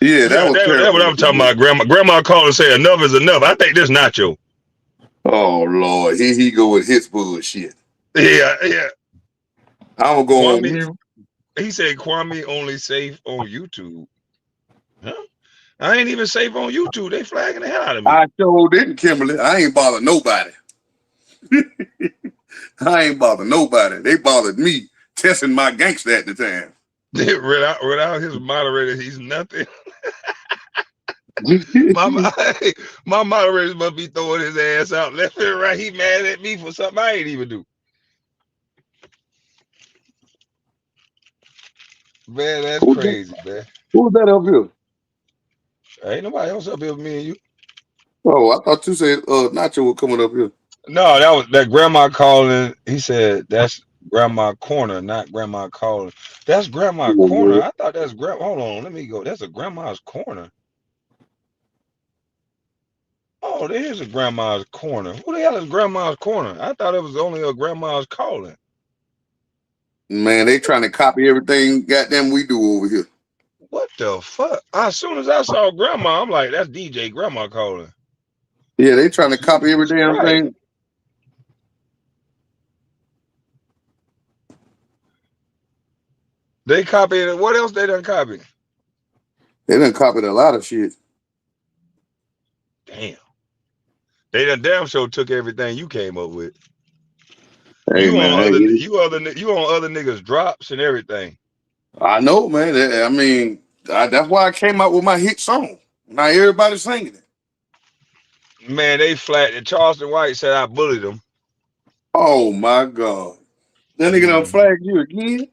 Yeah, that Yeah, was that's what terrible. I'm talking about. Grandma called and said enough is enough. I think this nacho. Oh Lord, here he go with his bullshit. Yeah. I'm gonna go on Kwame, mute. he said Kwame only safe on YouTube. Huh? I ain't even safe on YouTube. They flagging the hell out of me. I sure didn't, Kimberly. I ain't bother nobody. I ain't bother nobody. They bothered me testing my gangster at the time. without his moderator, he's nothing. My my moderator must be throwing his ass out left and right. He mad at me for something I ain't even do. Man, that's crazy, man. Who's that up here? Ain't nobody else up here with me and you. Oh, I thought you said Nacho was coming up here. No, that was that grandma calling. He said that's grandma corner, not grandma calling. That's grandma corner. I thought that's grandma. Hold on, let me go. That's a grandma's corner. Oh, there's a grandma's corner. Who the hell is grandma's corner? I thought it was only a grandma's calling. Man, they trying to copy everything goddamn we do over here. What the fuck? As soon as I saw grandma, I'm like, that's DJ grandma calling. Yeah, they trying to copy every Jesus damn Christ. thing. They copied it. What else they done copy? They done copied a lot of shit. Damn. They done damn sure took everything you came up with. Hey You on man, other hey, you on other niggas drops and everything. I know, man. I mean, that's why I came out with my hit song. Now everybody's singing it. Man, they flat. And Charleston White said I bullied him. Oh my God. That nigga done Mhm. flagged you again?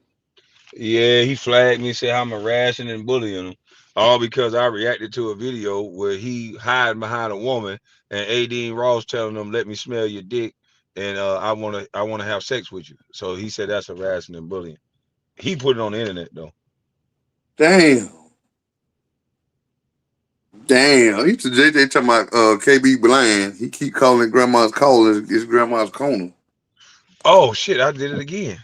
Yeah, he flagged me, said I'm harassing and bullying him. All because I reacted to a video where he hid behind a woman and Adine Ross telling him, let me smell your dick and I wanna have sex with you. So he said that's harassing and bullying. He put it on the internet though. Damn. Damn. He to JJ talking about KB Bland. He keep calling grandma's call his grandma's corner. Oh shit, I did it again.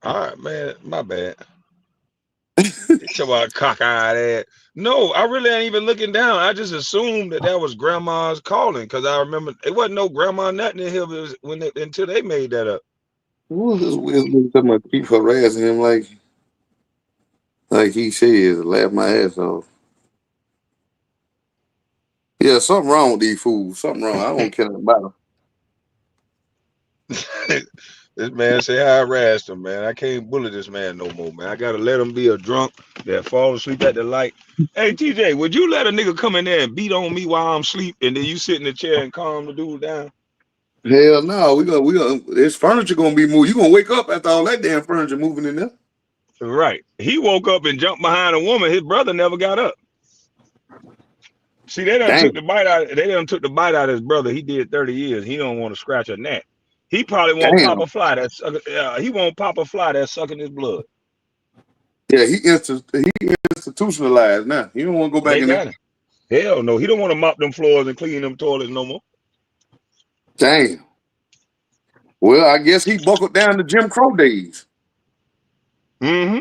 All right, man, my bad. It's about cockeyed ass. No, I really ain't even looking down. I just assumed that was grandma's calling because I remember it wasn't no grandma nothing in here until they made that up. Who is this weird nigga talking about keep harassing him like he says, laugh my ass off. Yeah, something wrong with these fools. Something wrong. I don't care about This man say I harassed him, man. I can't bully this man no more, man. I gotta let him be a drunk that fall asleep at the light. Hey TJ, would you let a nigga come in there and beat on me while I'm asleep, and then you sit in the chair and calm the dude down? them. Hell no, we gonna. This furniture gonna be moved. You gonna wake up after all that damn furniture moving in there? Right. He woke up and jumped behind a woman. His brother never got up. See, they done Damn, took the bite out. They done took the bite out of his brother. He did 30 years. He don't want to scratch a gnat. He probably won't pop damn. a fly. He won't pop a fly that's sucking his blood. Yeah, he institutionalized now. He don't want to go back They in there. got him. Hell no. He don't want to mop them floors and clean them toilets no more. Damn. Well, I guess he buckled down to Jim Crow days. Mm-hmm.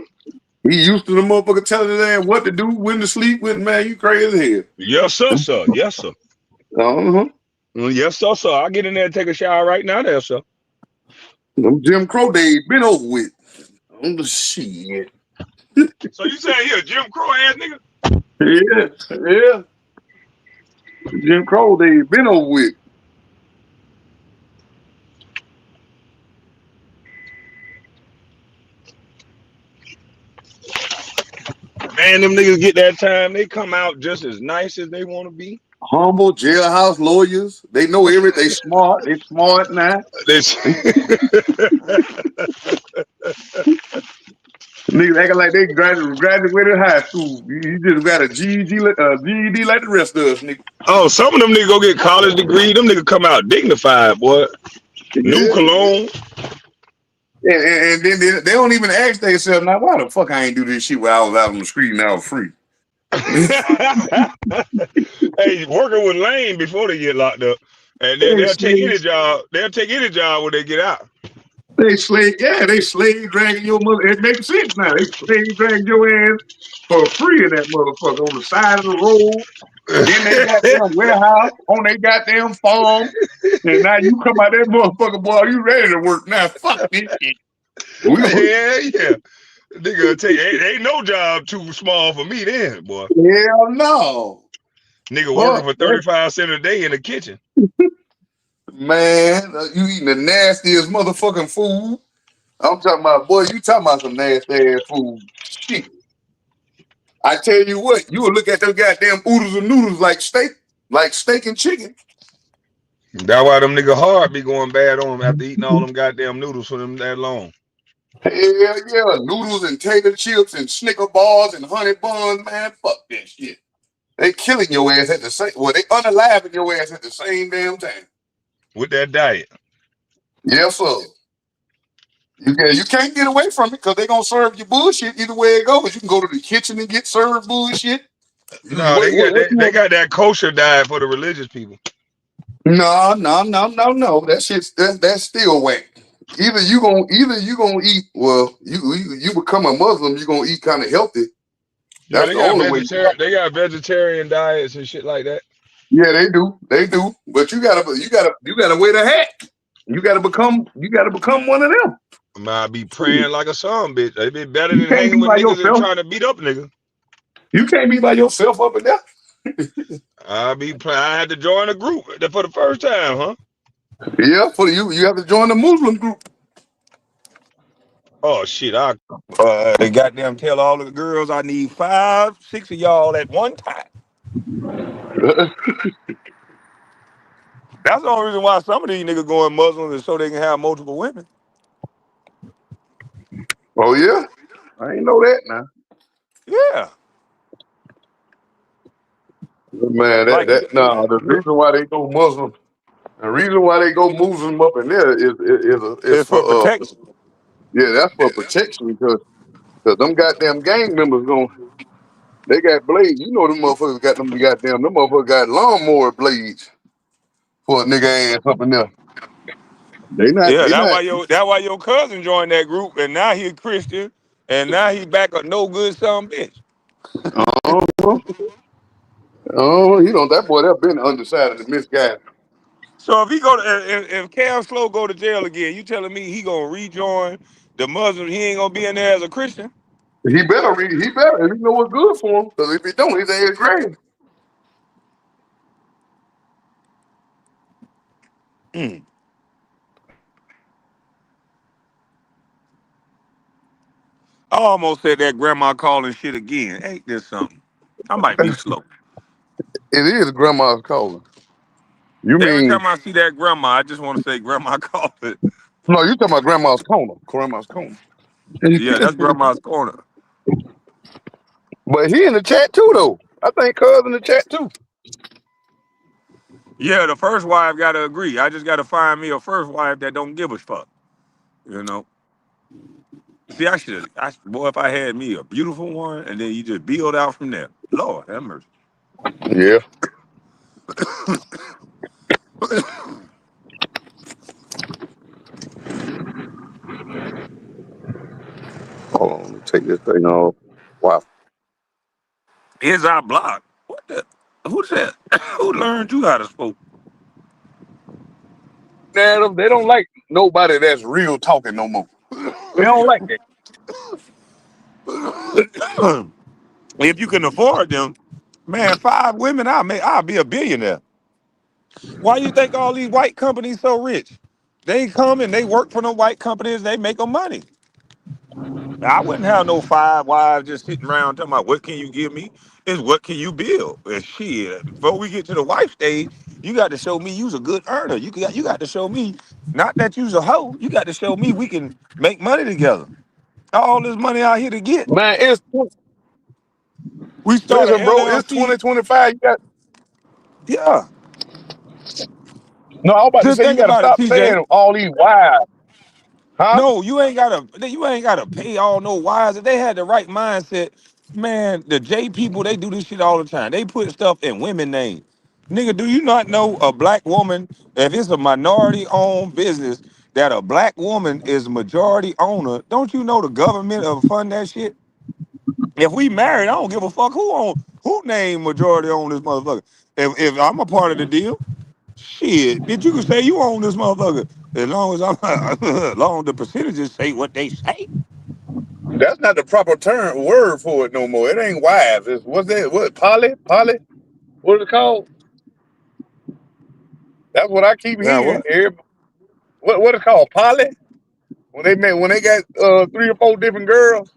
He used to the motherfucker telling the man what to do, when to sleep with. Man, you crazy as Yes, sir, sir. Yes, sir. hell. Uh-huh. Yes, sir, sir. I'll get in there and take a shower right now there, sir. Them Jim Crow days been over with. On the shit. So you saying he a Jim Crow ass nigga? Yeah, yeah. Jim Crow days been over with. Man, them niggas get that time. They come out just as nice as they want to be. Humble jailhouse lawyers. They know everything. They smart. They smart now. This Niggas acting like they graduated high school. You just got a GED like the rest of us, nigga. Oh, some of them niggas go get college degree. Them niggas come out dignified, boy. New Yeah. cologne. And then they don't even ask themselves, now, why the fuck I ain't do this shit while I was out on the street and I was free? Hey, working with Lane before they get locked up. And then they'll take any job. They'll take any job when they get out. They slave dragging your mother. It makes sense now. They slave dragging your ass for free in that motherfucker on the side of the road, in their goddamn warehouse, on their goddamn farm. And now you come out that motherfucker, boy, you ready to work now. Fuck this shit. Yeah. Nigga, ain't no job too small for me then, boy. Hell no. Nigga working for 35 cents a day in the kitchen. Man, you eating the nastiest motherfucking food. I'm talking about, boy, you talking about some nasty ass food. Shit. I tell you what, you will look at them goddamn oodles and noodles like steak and chicken. That's why them nigga heart be going bad on them after eating all them goddamn noodles for them that long. Hell yeah, noodles and tater chips and Snicker bars and honey buns, man. Fuck that shit. They killing your ass at the same. Well, they unaliving your ass at the same damn time. With that diet. Yes, sir. You can't get away from it because they gonna serve you bullshit either way it goes. You can go to the kitchen and get served bullshit. No, they got that kosher diet for the religious people. No. That's still whack. Either you gonna eat. Well, you become a Muslim. You gonna eat kind of healthy. Yeah, That's the only way. they got vegetarian diets and shit like that. Yeah, they do. But you gotta wear the hat. You gotta become one of them. I might be praying like a son, bitch. They be better than You can't hanging be with by niggas and yourself. trying to beat up niggas. You can't be by yourself up and down. I had to join a group for the first time, huh? Yeah, for you have to join the Muslim group. Oh shit! They goddamn tell all the girls I need 5, 6 of y'all at one time. That's the only reason why some of these niggas going Muslim is so they can have multiple women. Oh yeah, I ain't know that now. Yeah. Man, Like the reason why they go Muslim, the reason why they go Muslim up in there is it's for for protection. yeah, that's for protection because them goddamn gang members they got blades. You know them motherfuckers got them motherfuckers got lawnmower blades for a nigga ass up in there. Yeah, They not that's why your cousin joined that group and now he a Christian and now he back a no good son bitch. oh, oh, that boy that been undecided and misguided. So if Cam Slow go to jail again, you telling me he gonna rejoin the Muslim? He ain't gonna be in there as a Christian. He better, and he know what's good for him, because if he don't, he's ass grave. Mm. I almost said that grandma calling shit again. Ain't this something? I might be slow. It is grandma's calling. You Every mean time I see that grandma, I just want to say grandma calling. no? You talking about grandma's corner? Grandma's corner. Yeah, that's grandma's corner. But he in the chat too, though. I think Cuz in the chat too. Yeah, the first wife got to agree. I just got to find me a first wife that don't give a fuck. You know. See, I should. Boy, if I had me a beautiful one, and then you just build out from there. Lord have mercy. Yeah. Hold on, let me take this thing off. Wow. Is our block? What the? Who said? Who learned you how to spoke? Narrative. They don't like nobody that's real talking no more. They don't like that. If you can afford them, man, 5 women, I'll be a billionaire. Why you think all these white companies so rich? They come and they work for the white companies, they make them money. I wouldn't have no 5 wives just sitting around talking about what can you give me? It's what can you build? And shit, before we get to the wife stage, you got to show me you's a good earner. You got to show me not that you's a hoe. You got to show me we can make money together. All this money out here to get. Man, We start an listen, bro. It's LLC. 2025. You got Yeah. no. I was about to Just say you think got to about it, stop TJ. saying all these wives, huh? No, you ain't gotta pay all no wires. If they had the right mindset, man, the J people, they do this shit all the time. They put stuff in women names. Nigga, do you not know a black woman, if it's a minority owned business, that a black woman is majority owner, don't you know the government will fund that shit? If we married, I don't give a fuck who name majority own this motherfucker. If I'm a part of the deal, shit, bitch, you can say you own this motherfucker. As long as I'm as long as the percentages say what they say. That's not the proper term word for it no more. It ain't wives. It's what's that? What poly? What is it called? That's what I keep Yeah, hearing. what? What it called? Poly? When they got 3 or 4 different girls,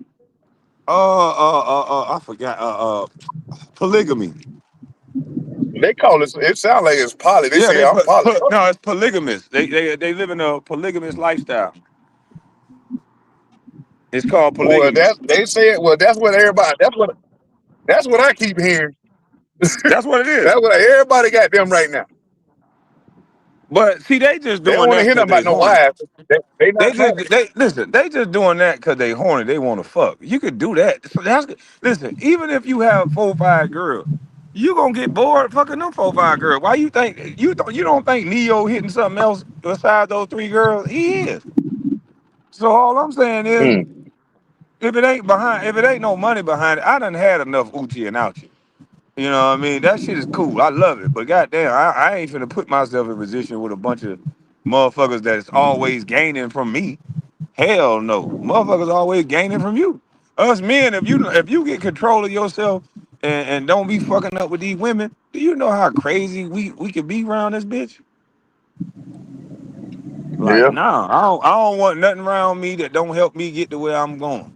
I forgot. Polygamy. they call it. It sounds like it's poly. They Yeah, say they I'm put, poly. put no, it's polygamous. They live in a polygamous lifestyle. It's called Well, polygamy. they say it. Well, that's what everybody. That's what I keep hearing. That's what it is. That's what everybody got them right now. But see, they just They don't doing want to that hear because nothing they about no horny. wives. They not married. They listen. They just doing that because they horny. They want to fuck. You could do that. So that's listen. Even if you have 4 or 5 girls, you gonna get bored fucking them 4 or 5 girls. Why you think you don't think Neo hitting something else besides those 3 girls? He is. So all I'm saying is, Mm. if it ain't no money behind it, I done had enough Uchi and Ouchie. You know what I mean? That shit is cool. I love it. But goddamn, I ain't finna put myself in a position with a bunch of motherfuckers that's always gaining from me. Hell no. Motherfuckers always gaining from you. Us men, if you get control of yourself and don't be fucking up with these women, do you know how crazy we could be around this bitch? Like, Yeah. nah, I don't want nothing around me that don't help me get to where I'm going.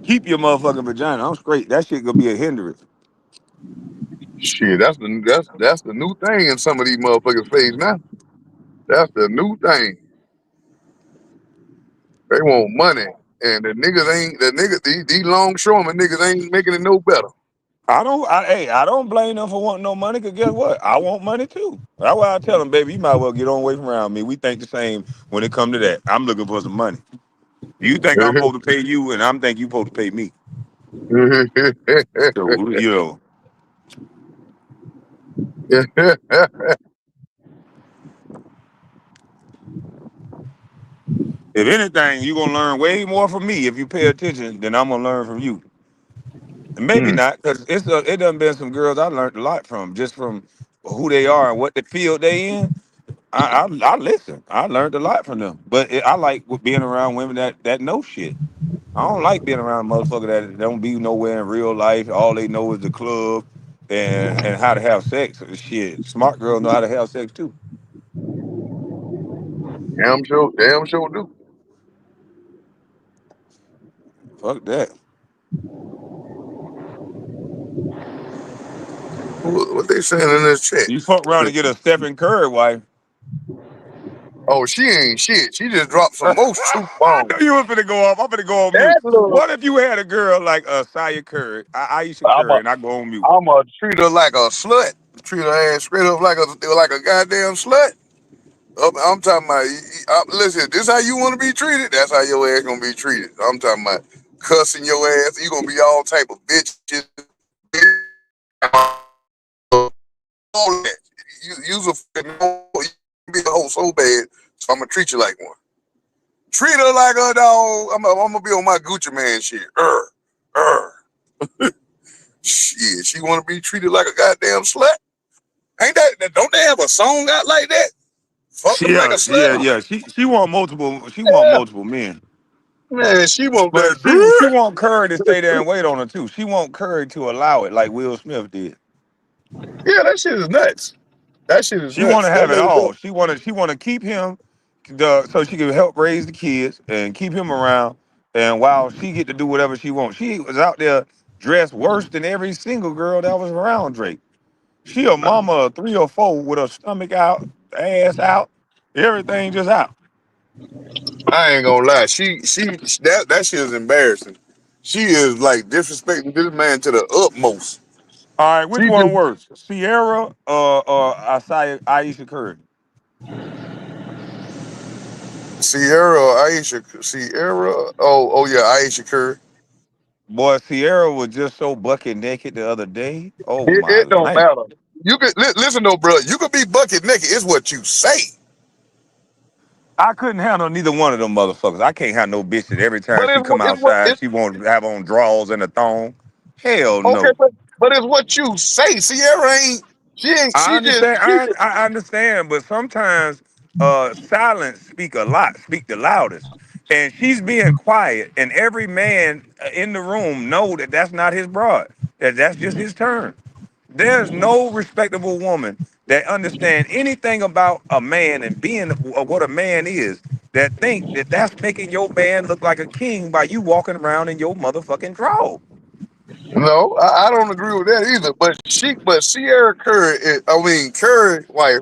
Keep your motherfucking vagina. I'm straight. That shit gonna be a hindrance. Shit, that's the new thing in some of these motherfuckers' face now. That's the new thing. They want money, and these longshoremen niggas ain't making it no better. I don't blame them for wanting no money, cause guess what? I want money too. That's why I tell them, baby, you might well get on away from around me. We think the same when it come to that. I'm looking for some money. You think I'm supposed to pay you, and I'm think you supposed to pay me. So if anything, you gonna learn way more from me if you pay attention than I'm gonna learn from you. And maybe Mm. not, cause it done been some girls I learned a lot from, just from who they are and what the field they in. I listen. I learned a lot from them, but I like being around women that know shit. I don't like being around motherfuckers that don't be nowhere in real life. All they know is the club and how to have sex. Shit, smart girls know how to have sex too. Damn sure do. Fuck that. What they saying in this chat? You fuck around and get a Stephen Curry wife. Oh, she ain't shit. She just dropped some most truth I bombs. knew you was finna go off. I'm finna go on mute. That little, What if you had a girl like Saya Curry, Aisha I'm a, Curry, and I go on mute? I'm a treat her like a slut. Treat her ass straight up like a goddamn slut. I'm talking about. Listen, this how you want to be treated. That's how your ass gonna be treated. I'm talking about cussing your ass. You gonna be all type of bitches. All that. You's a you be a hoe so bad. So I'm gonna treat you like one. Treat her like a dog. I'm gonna be on my Gucci man shit. Er. Shit, she want to be treated like a goddamn slut. Ain't that? Don't they have a song out like that? Fuck them like a Yeah, slut. yeah, yeah. She want multiple. She want Yeah, multiple men. man, she want But that. she want Curry to stay there and wait on her too. She want Curry to allow it, like Will Smith did. Yeah, that shit is nuts. That shit is She want nuts. to That have it lady all. don't. She want to keep him, so she can help raise the kids and keep him around. And while she get to do whatever she wants, she was out there dressed worse than every single girl that was around Drake. She a mama of 3 or 4 with her stomach out, ass out, everything just out. I ain't gonna lie. That shit is embarrassing. She is like disrespecting this man to the utmost. All right, which She one just worse, Sierra or Aisha Curry? Sierra. Oh yeah, Aisha Curry. Boy, Sierra was just so bucket naked the other day. Oh my It don't life. matter. You could listen though, bro. You could be bucket naked. It's what you say. I couldn't handle neither one of them motherfuckers. I can't have no bitch that every time But she come it's what outside, she won't have on drawers and a thong. Hell okay, no. but it's what you say. Sierra ain't. She ain't. I She just. understand. I understand, but sometimes silence speak a lot, speak the loudest. And she's being quiet, and every man in the room know that that's not his broad. That's just his turn. There's no respectable woman that understand anything about a man and being what a man is that think that that's making your man look like a king by you walking around in your motherfucking drawers. No, I don't agree with that either. But Sierra Curry, Curry wife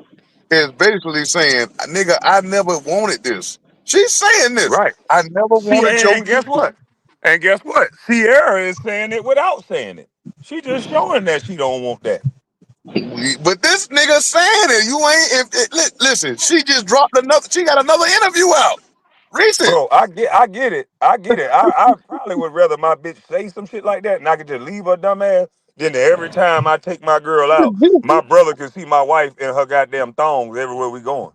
is basically saying, "Nigga, I never wanted this." She's saying this. Right. I never See, wanted your and guess what? And guess what? Sierra is saying it without saying it. She just showing that she don't want that. But this nigga saying it. You ain't. Listen, she just dropped another. She got another interview out recent. Bro, I get it. I get it. I probably would rather my bitch say some shit like that and I could just leave her dumb ass than every time I take my girl out, my brother can see my wife in her goddamn thongs everywhere we going.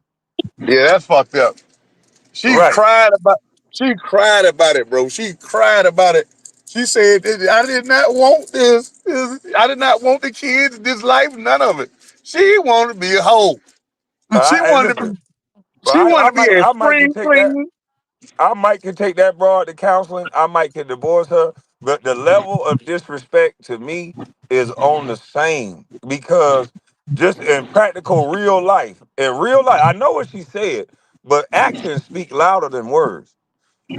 Yeah, that's fucked up. She Right. cried about. She cried about it, bro. She cried about it. She said, "I did not want this. I did not want the kids, this life, none of it." She wanted to be a hoe. She Hey, wanted to be. listen. But She wanted I to be might a I might can spring take that. clean. I might can take that broad to counseling. I might can divorce her. But the level of disrespect to me is on the same because just in practical real life, I know what she said, but actions speak louder than words.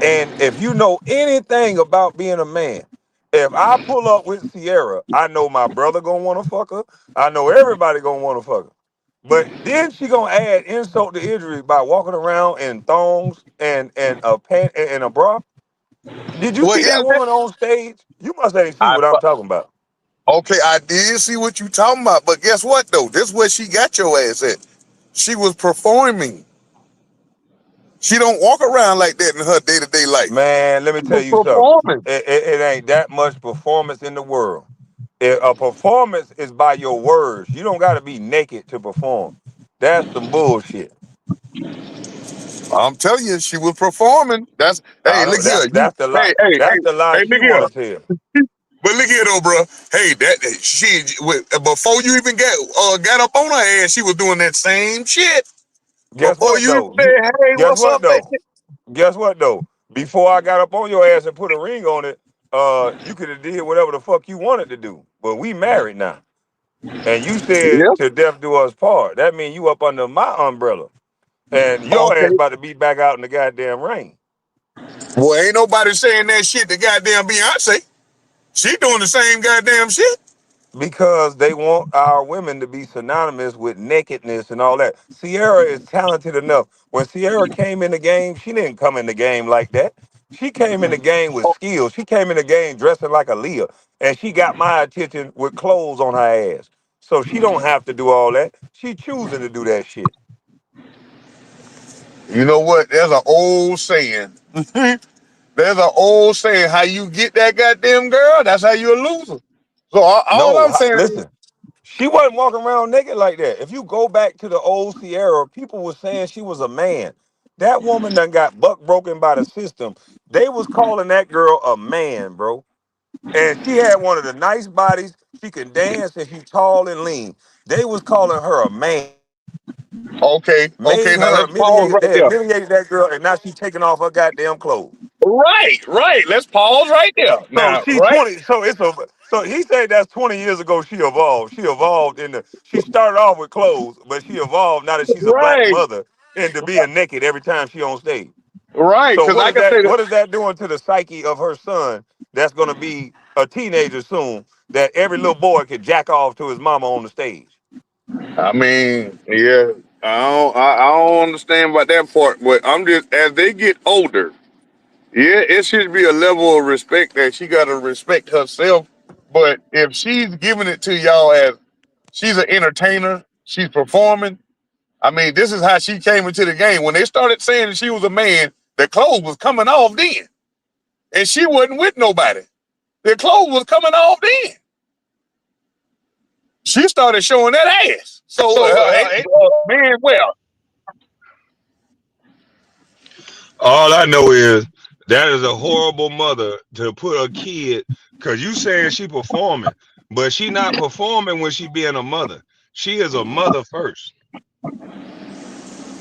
And if you know anything about being a man, if I pull up with Sierra, I know my brother gonna want to fuck her. I know everybody gonna want to fuck her. But then she gonna add insult to injury by walking around in thongs and a pant and a bra. Did you Well, see that is that? woman on stage? You must ain't see I what I'm talking about. okay. I did see what you talking about, but guess what though? This is where she got your ass at. She was performing. She don't walk around like that in her day to day life. Man, let me She tell was you something. performing. It ain't that much performance in the world. A performance is by your words. You don't got to be naked to perform. That's some bullshit. I'm telling you, she was performing. That's I hey, look don't. here. That's the lie. Hey, That's the lie she look want here. to tell. But look here though, bro. Hey, before you even got up on her ass, she was doing that same shit. Guess Before what you though? said, "Hey, Guess what's what up, though? baby?" Guess what though? Before I got up on your ass and put a ring on it, you could have did whatever the fuck you wanted to do. But we married now, and you said Yeah. to death do us part. That means you up under my umbrella. And your ass Okay. about to be back out in the goddamn rain. Well, ain't nobody saying that shit to goddamn Beyonce. She doing the same goddamn shit. Because they want our women to be synonymous with nakedness and all that. Sierra is talented enough. When Sierra came in the game, she didn't come in the game like that. She came in the game with skills. She came in the game dressing like a Leah, and she got my attention with clothes on her ass. So she don't have to do all that. She choosing to do that shit. You know what? There's an old saying. There's an old saying, how you get that goddamn girl, that's how you a loser. So all No, I'm saying is, listen. She wasn't walking around naked like that. If you go back to the old Sierra, people were saying she was a man. That woman done got buck broken by the system. They was calling that girl a man, bro. And she had one of the nice bodies. She can dance and she's tall and lean. They was calling her a man. okay, Made now her let's pause humiliated. right They there. humiliated that girl, and now she's taking off her goddamn clothes. Right. Let's pause right there. So Now, she right, 20. So he said that's 20 years ago she evolved. She evolved she started off with clothes, but she evolved now that she's a black right, mother into being naked every time she on stage. right. So Because I can say that. what is that doing to the psyche of her son that's gonna be a teenager soon, that every little boy could jack off to his mama on the stage? I mean, yeah, I don't understand about that part, but I'm just as they get older, yeah, it should be a level of respect that she got to respect herself. But if she's giving it to y'all as she's an entertainer, she's performing. I mean, this is how she came into the game. When they started saying that she was a man, the clothes was coming off then, and she wasn't with nobody. The clothes was coming off then. She started showing that ass. So, man, well, All I know is that is a horrible mother to put a kid, because you saying she performing, but she not performing when she being a mother. She is a mother first.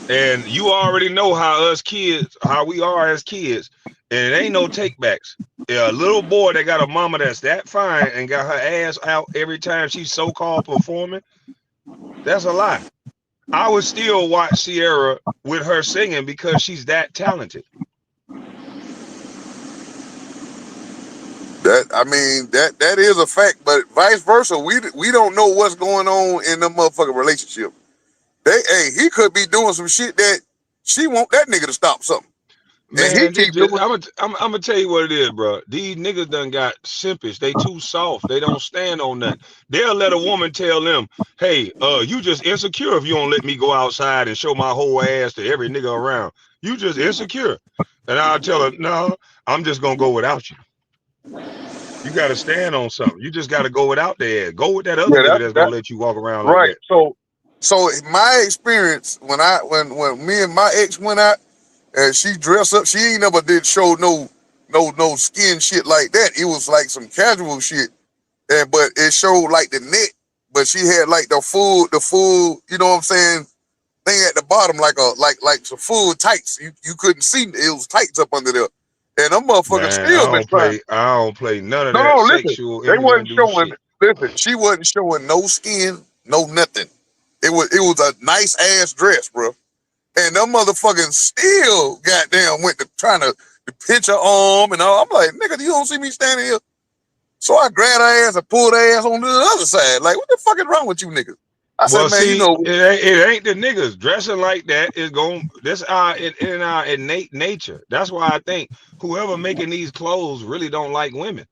And you already know how we are as kids, and it ain't no takebacks. A little boy that got a mama that's that fine and got her ass out every time she's so-called performing, that's a lie. I would still watch Sierra with her singing because she's that talented. that is a fact, but vice versa, we don't know what's going on in the motherfucking relationship. He could be doing some shit that she want that nigga to stop something, and he Man, keep doing. I'm gonna tell you what it is, bro. These niggas done got simpish. They too soft. They don't stand on nothing. They'll let a woman tell them, "Hey, you just insecure if you don't let me go outside and show my whole ass to every nigga around. You just insecure." And I'll tell her, "No, I'm just gonna go without you. You got to stand on something. You just got to go without the ass. Go with that other Yeah, nigga that's that gonna let you walk around like right. that." So my experience when me and my ex went out and she dressed up, she ain't never did show no skin shit like that. It was like some casual shit, and but it showed like the neck, but she had like the full, you know what I'm saying, thing at the bottom, like some full tights. You couldn't see, it was tights up under there, and them motherfuckers Man, still been trying. I don't play none of that No, listen, sexual they wasn't innuendo showing. shit. Listen, she wasn't showing no skin, no nothing. It was a nice ass dress, bro. And them motherfuckers still goddamn went to trying to pinch her arm and all. I'm like, nigga, you don't see me standing here. So I grabbed her ass and pulled her ass on to the other side. Like, what the fuck is wrong with you niggas? I said, Well, man, you see, know, it ain't the niggas dressing like that is going. That's in our innate nature. That's why I think whoever making these clothes really don't like women,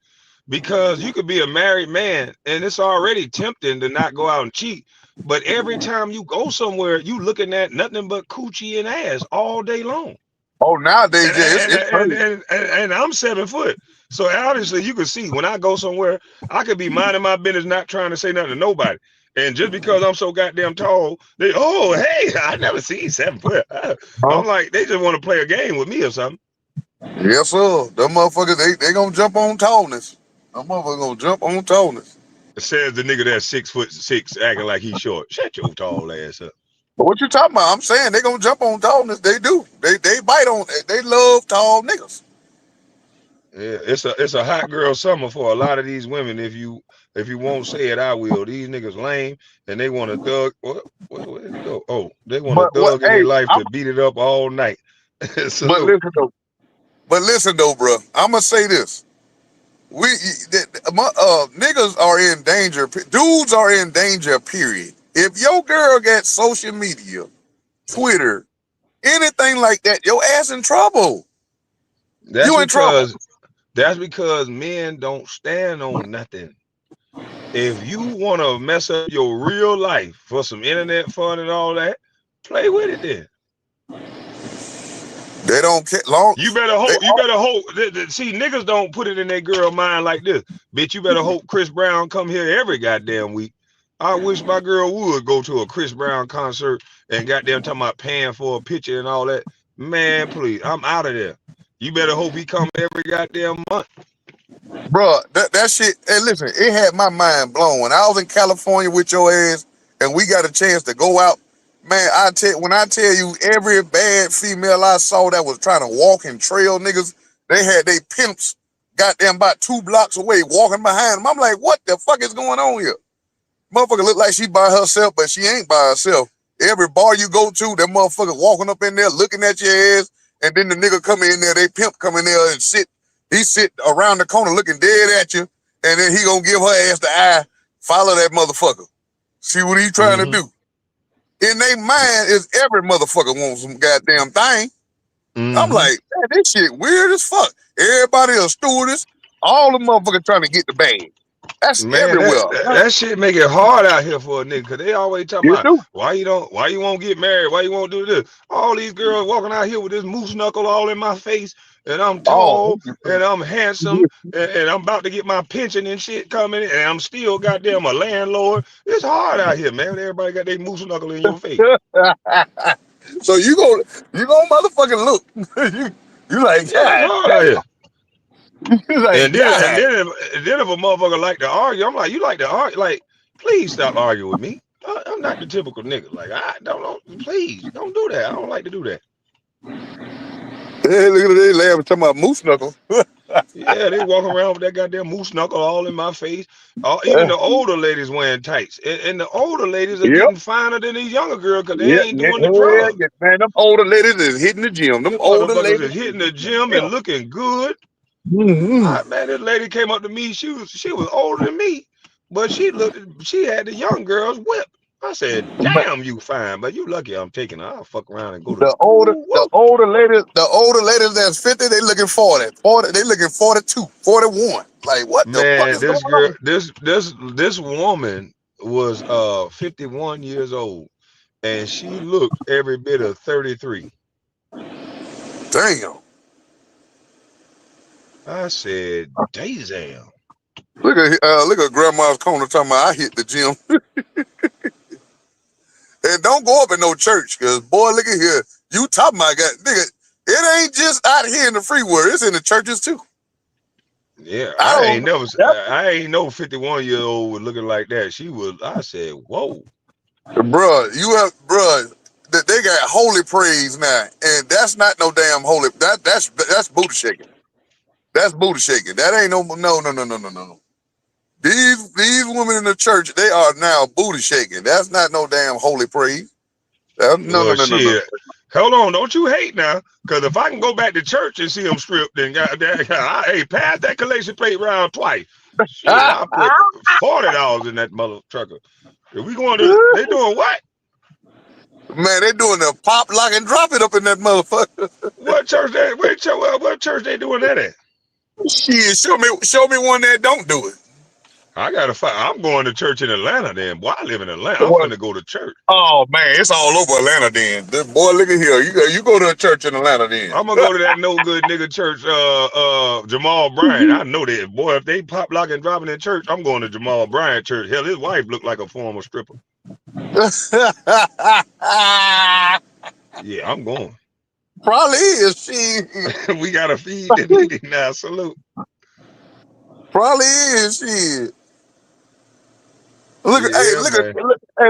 because you could be a married man and it's already tempting to not go out and cheat. But every time you go somewhere, you looking at nothing but coochie and ass all day long. oh, nowadays, And yeah, and, it's and, crazy. and, and I'm 7 foot. So obviously you can see when I go somewhere, I could be minding my business, not trying to say nothing to nobody. And just because I'm so goddamn tall, hey, I never seen 7 foot. Huh? I'm like, they just want to play a game with me or something. Yes, sir. Them motherfuckers, they gonna jump on tallness. Them motherfuckers gonna jump on tallness. Says the nigga that's 6'6", acting like he's short. Shut your tall ass up. But what you talking about? I'm saying they gonna jump on tallness. They do. They bite on. They love tall niggas. Yeah, it's a hot girl summer for a lot of these women. If you If you won't say it, I will. These niggas lame, and they want to thug. Where did he go? Oh, they want to But what? thug in Hey, their life to beat it up all night. but Salute. listen though. But listen though, bro. I'm gonna say this. Niggas are in danger. Dudes are in danger. Period. If your girl got social media, Twitter, anything like that, your ass in trouble. That's You in trouble. because that's because men don't stand on nothing. If you want to mess up your real life for some internet fun and all that, play with it then. They don't care long. You better They hope. You better hope. See, niggas don't put it in their girl mind like this. Bitch, you better hope Chris Brown come here every goddamn week. I wish my girl would go to a Chris Brown concert and goddamn talking about paying for a picture and all that. Man, please, I'm out of there. You better hope he come every goddamn month. Bro, that shit. Hey, listen, it had my mind blown when I was in California with your ass, and we got a chance to go out. Man, when I tell you every bad female I saw that was trying to walk and trail niggas, they had they pimps goddamn about 2 blocks away walking behind them. I'm like, what the fuck is going on here? Motherfucker look like she by herself, but she ain't by herself. Every bar you go to, that motherfucker walking up in there looking at your ass, and then the nigga come in there, they pimp come in there and sit. He sit around the corner looking dead at you, and then he gonna give her ass the eye, follow that motherfucker. See what he trying to Mm-hmm. do. In their mind is every motherfucker wants some goddamn thing. I'm Mm-hmm. like, man, this shit weird as fuck. Everybody a stewardess, all the motherfuckers trying to get the bag. That's Man, everywhere. that shit make it hard out here for a nigga, cause they always talking You about do. why you won't get married, why you won't do this. All these girls walking out here with this moose knuckle all in my face, and I'm Oh, tall and I'm handsome and I'm about to get my pension and shit coming, and I'm still goddamn a landlord. It's hard out here, man. Everybody got their moose knuckle in your face. so you go motherfucking look. you like, Yeah, it's God hard out damn. here. You like, And then God. if a motherfucker like to argue, I'm like, you like to argue? Like, please stop arguing with me. I'm not the typical nigga. Like, I don't please don't do that. I don't like to do that. Hey, look at they laughing talking about moose knuckle. Yeah, they walking around with that goddamn moose knuckle all in my face. Even the older ladies wearing tights, and the older ladies are Yep. getting finer than these younger girls because they Yeah, ain't yeah, doing the yeah, drugs. yeah. Man, them older ladies is hitting the gym. Them Them older motherfuckers ladies is is hitting the hitting the gym and gym. looking good. Mm-hmm. Man, this lady came up to me. She was older than me, but she had the young girl's whip. I said, But "Damn, you fine, but you lucky I'm taking her. I'll fuck around and go to the older, ooh, the whoa." older ladies, the older ladies that's 50, they looking 40. 40, they looking 42, 41. Like, what the fuck Man, is going this girl, on? this woman was 51 years old, and she looked every bit of 33. Damn. I said, "Damn." Look at grandma's corner talking about I hit the gym. And don't go up in no church, cause boy, look at here. You talking about nigga, it ain't just out here in the free world, it's in the churches too. Yeah, I don't know. I ain't no 51-year-old was looking like that. She was. I said, "Whoa." Bruh, they got holy praise now, and that's not no damn holy. That's booty shaking. That's booty shaking. That ain't no. These women in the church, they are now booty shaking. That's not no damn holy praise. Well, No. shit. Hold on, don't you hate now? Because if I can go back to church and see them stripped, then goddamn, hey, pass that collection plate round twice. Shit, I put $40 in that mother trucker. If we going to, they doing what? Man, they doing the pop, lock, and drop it up in that motherfucker. What church they? What church they doing that at? Shit, show me one that don't do it. I gotta find. I'm going to church in Atlanta. Then, boy, I live in Atlanta. I'm What? finna go to church. Oh man, it's all over Atlanta. Then, boy, look at here. You go to a church in Atlanta. Then, I'm gonna go to that no good nigga church, Jamal Bryant. I know that, boy. If they pop lock and dropping in church, I'm going to Jamal Bryant church. Hell, his wife looked like a former stripper. Yeah, I'm going. probably is. She We gotta feed the needy now. Salute. probably is. She look. Yeah, man.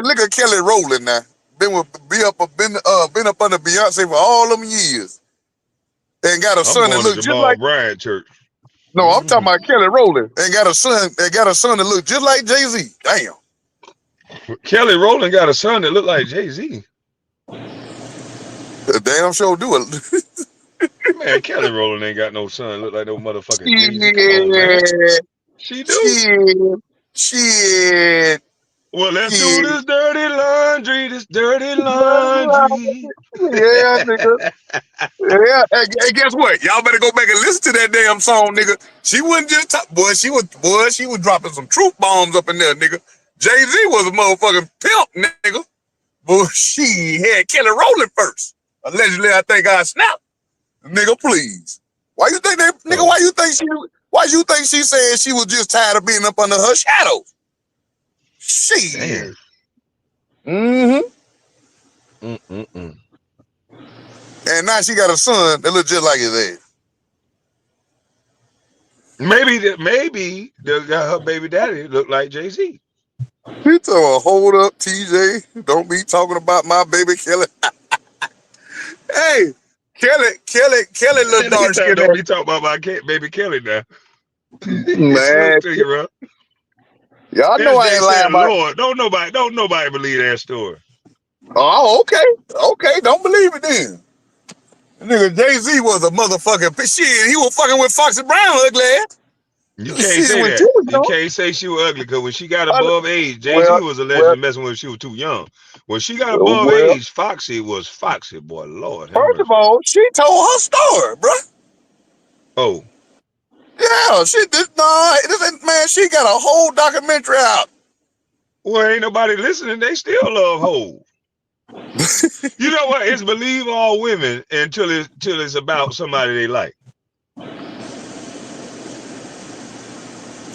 Look at Kelly Rowland now. Been up under Beyonce for all them years, and got a I'm son that going to looks just Jamal like. Bryant church. No, I'm talking about Kelly Rowland and got a son. They got a son that look just like Jay-Z. Damn. Kelly Rowland got a son that look like Jay-Z. The damn show do it. Man, Kelly Rowland ain't got no son look like no motherfucking Jay-Z. Come on, man. She do. Shit. Well, let's do this dirty laundry. This dirty laundry. Yeah, nigga. Yeah. Hey, guess what? Y'all better go back and listen to that damn song, nigga. She wasn't just talk, boy. She was dropping some truth bombs up in there, nigga. Jay-Z was a motherfucking pimp, nigga. But she had Kelly Rowland first. Allegedly, I think I snapped. Nigga, please. Why you think that, nigga? Why you think she said she was just tired of being up under her shadow? Shit. Mm-hmm. And now she got a son that look just like his ass. Maybe her baby daddy look like Jay-Z. He told her, hold up, TJ. Don't be talking about my baby Kelly. Hey, Kelly little dark skin. Don't be talking about my baby Kelly now. Man, to you, bro. Y'all know I ain't lying about Lord, don't nobody believe that story. Oh, okay, don't believe it then. Nigga, Jay-Z was a motherfucking shit. He was fucking with Foxy Brown, ugly ass. You can't say that. You can't say she was ugly because when she got above age, Jay-Z was allegedly messing with her. She was too young. When she got above age, Foxy was Foxy, boy. Lord. First of all, she told her story, bro. Oh. Yeah, man, she got a whole documentary out. Well, ain't nobody listening. They still love Hov. You know what? It's believe all women until it's about somebody they like.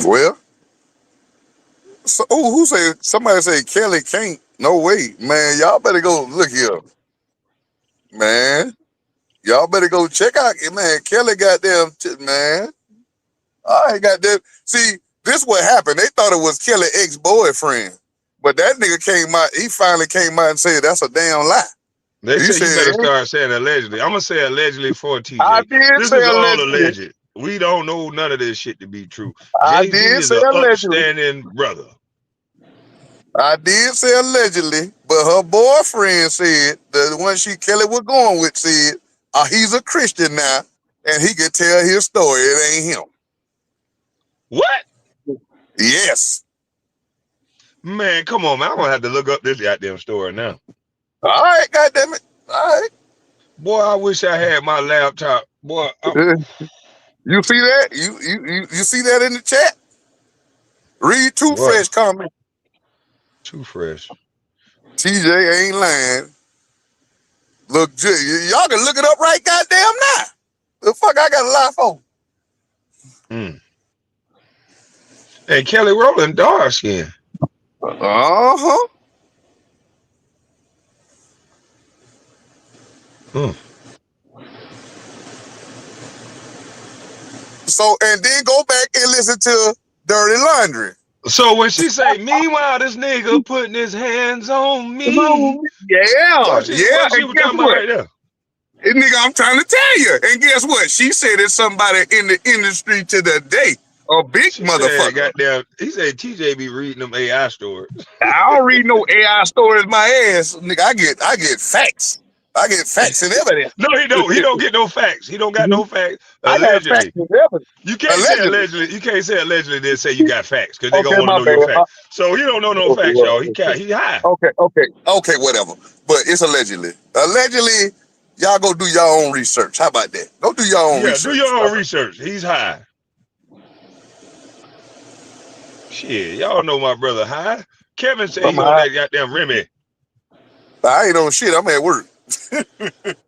Well, so, who say somebody say Kelly can't? No way, man. Y'all better go look here, man. Y'all better go check out, man. Kelly goddamn, man. I ain't got that. See, this what happened. They thought it was Kelly ex-boyfriend, but that nigga came out. He finally came out and said that's a damn lie. They said you better start saying allegedly. I'm gonna say allegedly for TJ. I did this say is allegedly. All alleged. We don't know none of this shit to be true. I Jay-Z did is say an allegedly. upstanding brother. I did say allegedly, but her boyfriend said, the one Kelly was going with said, he's a Christian now, and he can tell his story. It ain't him. What? Yes. Man, come on, man. I'm gonna have to look up this goddamn story now. All right, goddamn it. All right. Boy, I wish I had my laptop. Boy, you see that? You see that in the chat? Read Too Fresh comment. Too Fresh. TJ ain't lying. Look, y'all can look it up right goddamn now. The fuck I got a lie for? Hey, Kelly Rowland, dark skin. Uh-huh. So, and then go back and listen to Dirty Laundry. So when she say, meanwhile, this nigga putting his hands on me. What she was talking about right there? And nigga, I'm trying to tell you. And guess what? She said it's somebody in the industry to the day. A big motherfucker. Goddamn, he said TJ be reading them AI stories. I don't read no AI stories my ass. Nigga, I get facts. I get facts and evidence. No, he don't. He don't get no facts. He don't got no facts. Allegedly. I got facts and evidence. You can't say allegedly. You can't say allegedly then say you got facts because they gonna want to know your facts. So he don't know no facts, y'all. He high. Okay, whatever. But it's allegedly. Allegedly, y'all go do your own research. How about that? Go do your own research. Yeah, do your own research. He's high. Shit, y'all know my brother high. Kevin said he on that goddamn Remy. I ain't on shit. I'm at work.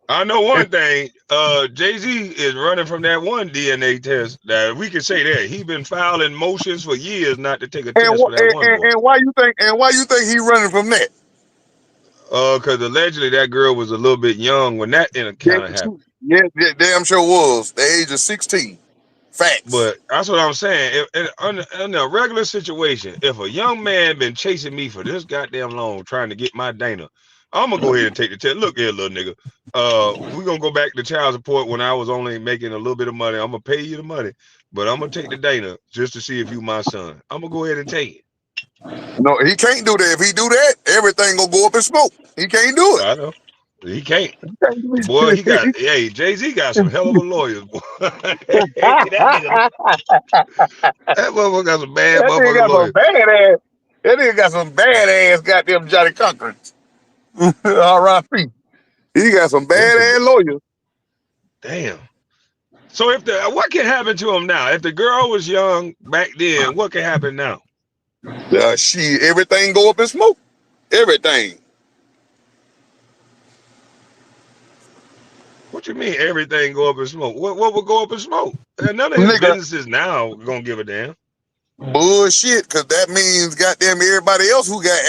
I know one thing. Jay-Z is running from that one DNA test. That we can say that he been filing motions for years not to take a test for that one. And why you think he running from that? Because allegedly that girl was a little bit young when that kind of happened. Yeah, damn sure was. The age of 16. Facts. But that's what I'm saying. In a regular situation, if a young man been chasing me for this goddamn long trying to get my Dana, I'm gonna go ahead and take the test. Look here, little nigga. We're gonna go back to child support when I was only making a little bit of money. I'm gonna pay you the money. but I'm gonna take the Dana just to see if you my son. I'm gonna go ahead and take it. No, he can't do that. If he do that, everything gonna go up in smoke. He can't do it. I know he can't. He can't do Boy, he got it. hey Jay-Z got some hell of a lawyers, boy. that nigga, that motherfucker got some bad That nigga motherfucking got some lawyers. bad ass. That nigga got some bad ass goddamn Johnny Conquerors. R.I.P. He got some Them bad some ass lawyers. damn. So if the what can happen to him now? If the girl was young back then, what can happen now? Shit, everything go up in smoke. Everything. What you mean everything go up in smoke? What would go up in smoke? And none of his Nigga, businesses now gonna give a damn. bullshit, because that means goddamn everybody else who got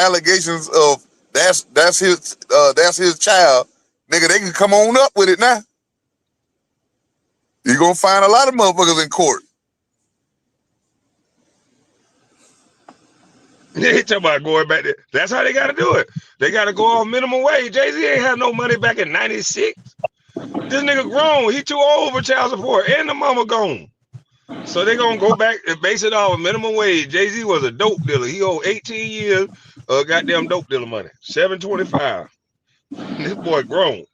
allegations of that's his child. Nigga, they can come on up with it now. You're gonna find a lot of motherfuckers in court. They talking about going back there. That's how they gotta do it. They gotta go off minimum wage. Jay-Z ain't had no money back in '96. This nigga grown. He too old for child support. And the mama gone. So they gonna go back and base it off minimum wage. Jay-Z was a dope dealer. He owed 18 years of goddamn dope dealer money. 725. This boy grown.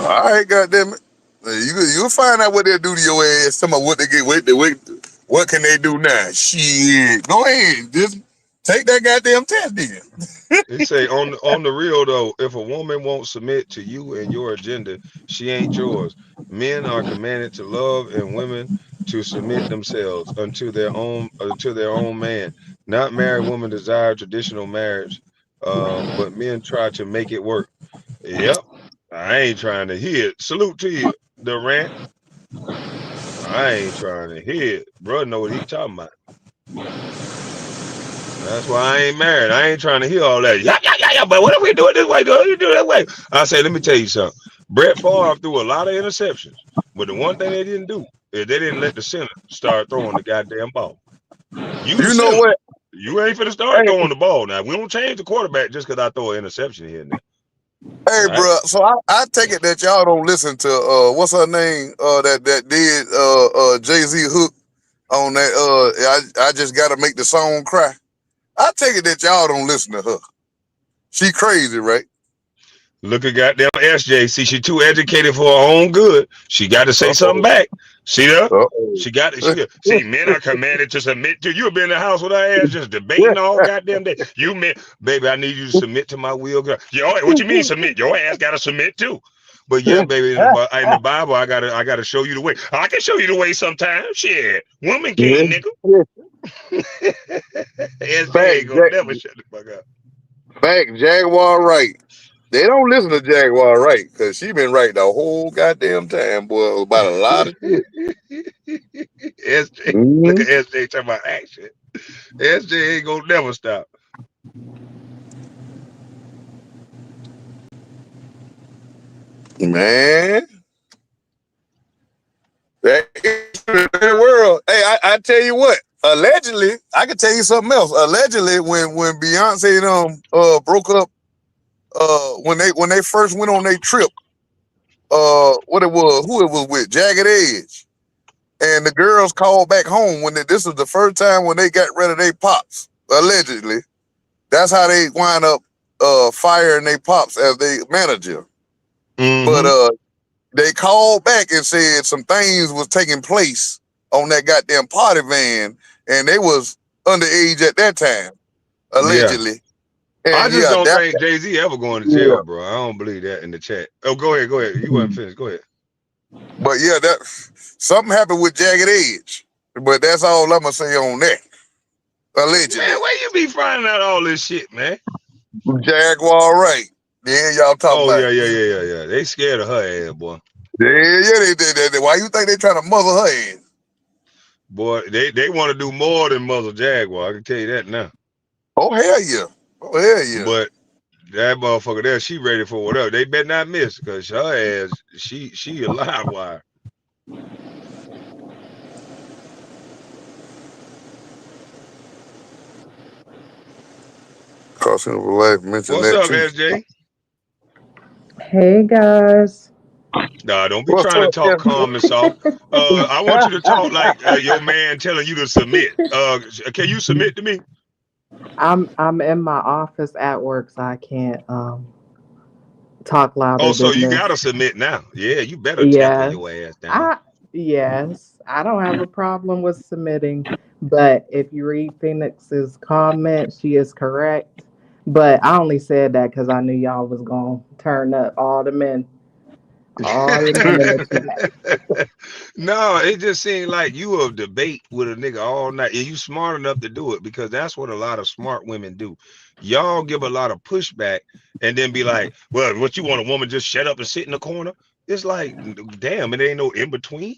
All right, goddamn it. You'll find out what they'll do to your ass. Talking about what they get. What can they do now? Shit. Go ahead. Just take that goddamn test then. It say on the real though, if a woman won't submit to you and your agenda, she ain't yours. Men are commanded to love and women to submit themselves unto their own man. Not married women desire traditional marriage, but men try to make it work. Yep, I ain't trying to hear it. Salute to you, Durant. I ain't trying to hear it. Bro, know what he talking about. That's why I ain't married. I ain't trying to hear all that. Yeah, yeah, yeah, yeah. But what if we do it this way? Do it that way? I say, let me tell you something. Brett Favre threw a lot of interceptions, but the one thing they didn't do is they didn't let the center start throwing the goddamn ball. You the You know center. what? You ain't finna start Hey, throwing the ball now. We don't change the quarterback just because I throw an interception here and there. hey, All right. bro. So I take it that y'all don't listen to what's her name? That did Jay-Z hook on that I just gotta make the song cry. I take it that y'all don't listen to her. She crazy, right? Look at goddamn SJ. See, she too educated for her own good. She got to say something Uh-oh. back. See that? Uh-oh. She got it. See, men are commanded to submit to you. Been in the house with her ass just debating all goddamn day. You men, baby, I need you to submit to my will, girl. Yo, what you mean submit? Your ass got to submit too. But yeah, baby, in the Bible, I gotta show you the way. I can show you the way sometimes. Shit, woman can't, nigga. SJ Back, ain't gonna never shut the fuck up. back, Jaguar right. They don't listen to Jaguar right because she been right the whole goddamn time, boy, about a lot of shit. SJ, look Mhm. at SJ talking about action. SJ ain't gonna never stop. Man, that is the world. Hey, I tell you what. Allegedly, I can tell you something else. Allegedly, when Beyonce and broke up, when they first went on their trip, what it was, who it was with, Jagged Edge, and the girls called back home this was the first time when they got rid of their pops. Allegedly, that's how they wind up firing their pops as their manager. But Mm-hmm. they called back and said some things was taking place on that goddamn party van, and they was underage at that time, Yeah. allegedly. I And just yeah, don't that think Jay-Z ever going to jail, yeah. bro. I don't believe that in the chat. Oh, go ahead, go ahead. You wasn't finished. Go ahead. But yeah, that something happened with Jagged Edge. But that's all I'm gonna say on that. Allegedly, Man, where you be finding out all this shit, man? Jaguar right. Yeah, y'all talking Oh about. yeah, yeah, yeah, yeah, yeah. They scared of her ass, boy. Yeah, yeah, they did. Why you think they trying to muzzle her ass? Boy, they want to do more than muzzle Jaguar. I can tell you that now. Oh hell yeah. Oh hell yeah. But that motherfucker there, she ready for whatever. They better not miss, cause her ass, she a live wire. Crossing over life mentioned What's that up, too. SJ? Hey guys. Nah, don't be What's trying to up, talk calm and Esther? soft. I want you to talk like your man telling you to submit. Can you submit to me? I'm in my office at work, so I can't talk louder Oh, so than you this. gotta submit now. Yeah, you better temper Yes. your ass down. I yes, I don't have a problem with submitting, but if you read Phoenix's comment, she is correct. But I only said that because I knew y'all was gonna turn up all the men in the chat. No, it just seemed like you a debate with a nigga all night. And you smart enough to do it because that's what a lot of smart women do. Y'all give a lot of pushback and then be like, well, what you want a woman just shut up and sit in the corner? It's like, damn, it ain't no in between.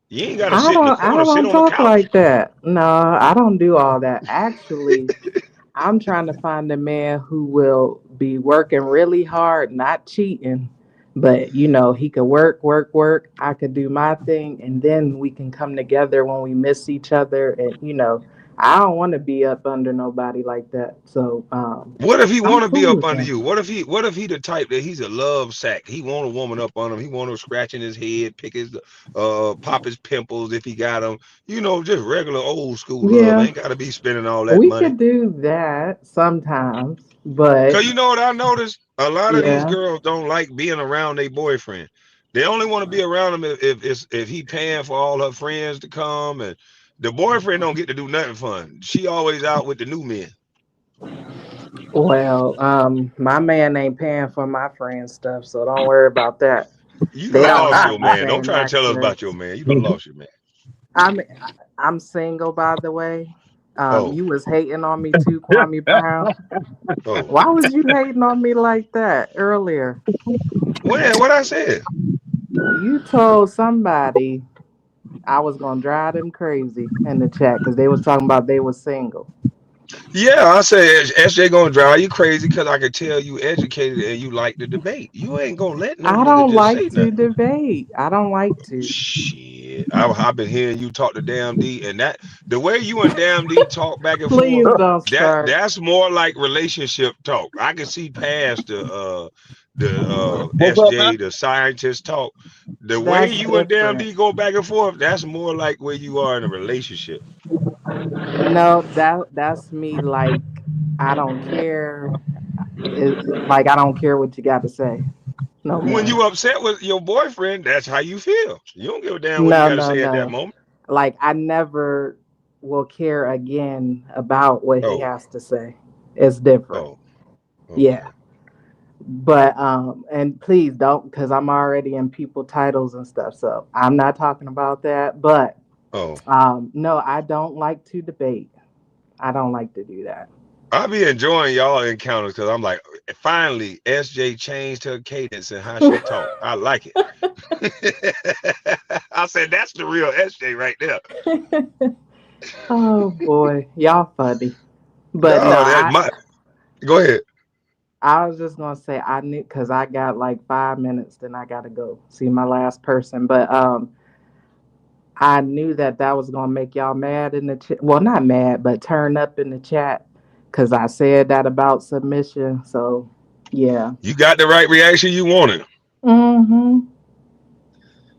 You ain't gotta sit in the I corner, sit don't on the talk couch. like that. No, I don't do all that. Actually, I'm trying to find a man who will be working really hard, not cheating, but he could work, work, work. I could do my thing, and then we can come together when we miss each other. And I don't want to be up under nobody like that. So What if he I'm want to be cool up with under that. you? What if he the type that he's a love sack? He want a woman up on him. He want her scratching his head, pick his pop his pimples if he got them. Just regular old school love. Yeah, Ain't got to be spending all that we money. could do that sometimes, but Cause you know what I noticed? A lot of these yeah. girls don't like being around their boyfriend. They only want to be around him if he paying for all her friends to come, and the boyfriend don't get to do nothing fun. She always out with the new men. Well, my man ain't paying for my friend's stuff, so don't worry about that. You They done don't lost have your the man. Don't same try to tell us about your access. man. You done lost your man. I'm single, by the way. Oh, You was hating on me too, Kwame Brown. oh. Why was you hating on me like that earlier? When? What I said? You told somebody I was gonna drive them crazy in the chat because they was talking about they was single. Yeah, I said SJ gonna drive you crazy because I could tell you educated and you like the debate. You ain't gonna let no I nigga don't just like say to nothing. debate. I don't like to. Shit, I've been hearing you talk to Damn D, and that the way you and Damn D talk back and forth, Please don't that start. that's more like relationship talk. I can see past the What's up, man? SJ, the scientist talk. The way That's you and Damn different. D go back and forth, that's more like where you are in a relationship. No, that's me. Like I don't care. Like I don't care what you got to say no When more. you upset with your boyfriend, that's how you feel. You don't give a damn what he No, got to no, say at that no. moment. Like I never will care again about what he Oh, has to say. It's different. oh, Yeah. okay. But and please don't because I'm already in people titles and stuff. So I'm not talking about that. But Oh, no, I don't like to debate. I don't like to do that. I be enjoying y'all encounters because I'm like, finally, SJ changed her cadence and how she talk. I like it. I said that's the real SJ right there. Oh boy, y'all funny. But no, No, that my. Go ahead. I was just gonna say I knew because I got like 5 minutes, then I gotta go see my last person. But I knew that was gonna make y'all mad in the chat. Well, not mad, but turn up in the chat because I said that about submission. So yeah. You got the right reaction you wanted. Mm-hmm.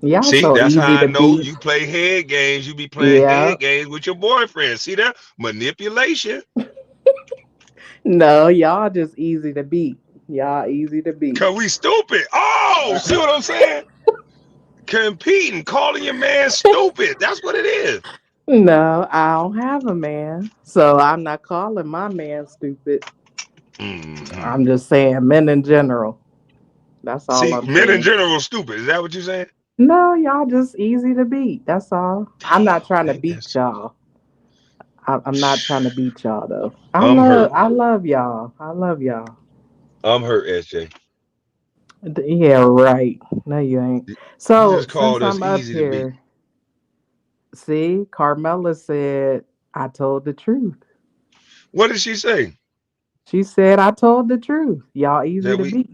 Y'all See, so that's how easy I to know beat. you play head games. You be playing Yeah. head games with your boyfriend. See that manipulation? No, y'all just easy to beat. Y'all easy to beat. Cause we stupid. Oh, see what I'm saying? Competing, calling your man stupid. That's what it is. No, I don't have a man, so I'm not calling my man stupid. Hmm. I'm just saying men in general. That's all See, I'm men in saying. general are stupid. Is that what you're saying? No, y'all just easy to beat. That's all. I'm not trying to Ain't beat that y'all. I'm not trying to beat y'all though. I'm hurt. I love y'all. I love y'all. I'm hurt, SJ. Yeah, right. No, you ain't. You So just since called us I'm up easy to beat. here, see, Carmela said I told the truth. What did she say? She said I told the truth. Y'all easy That to we beat.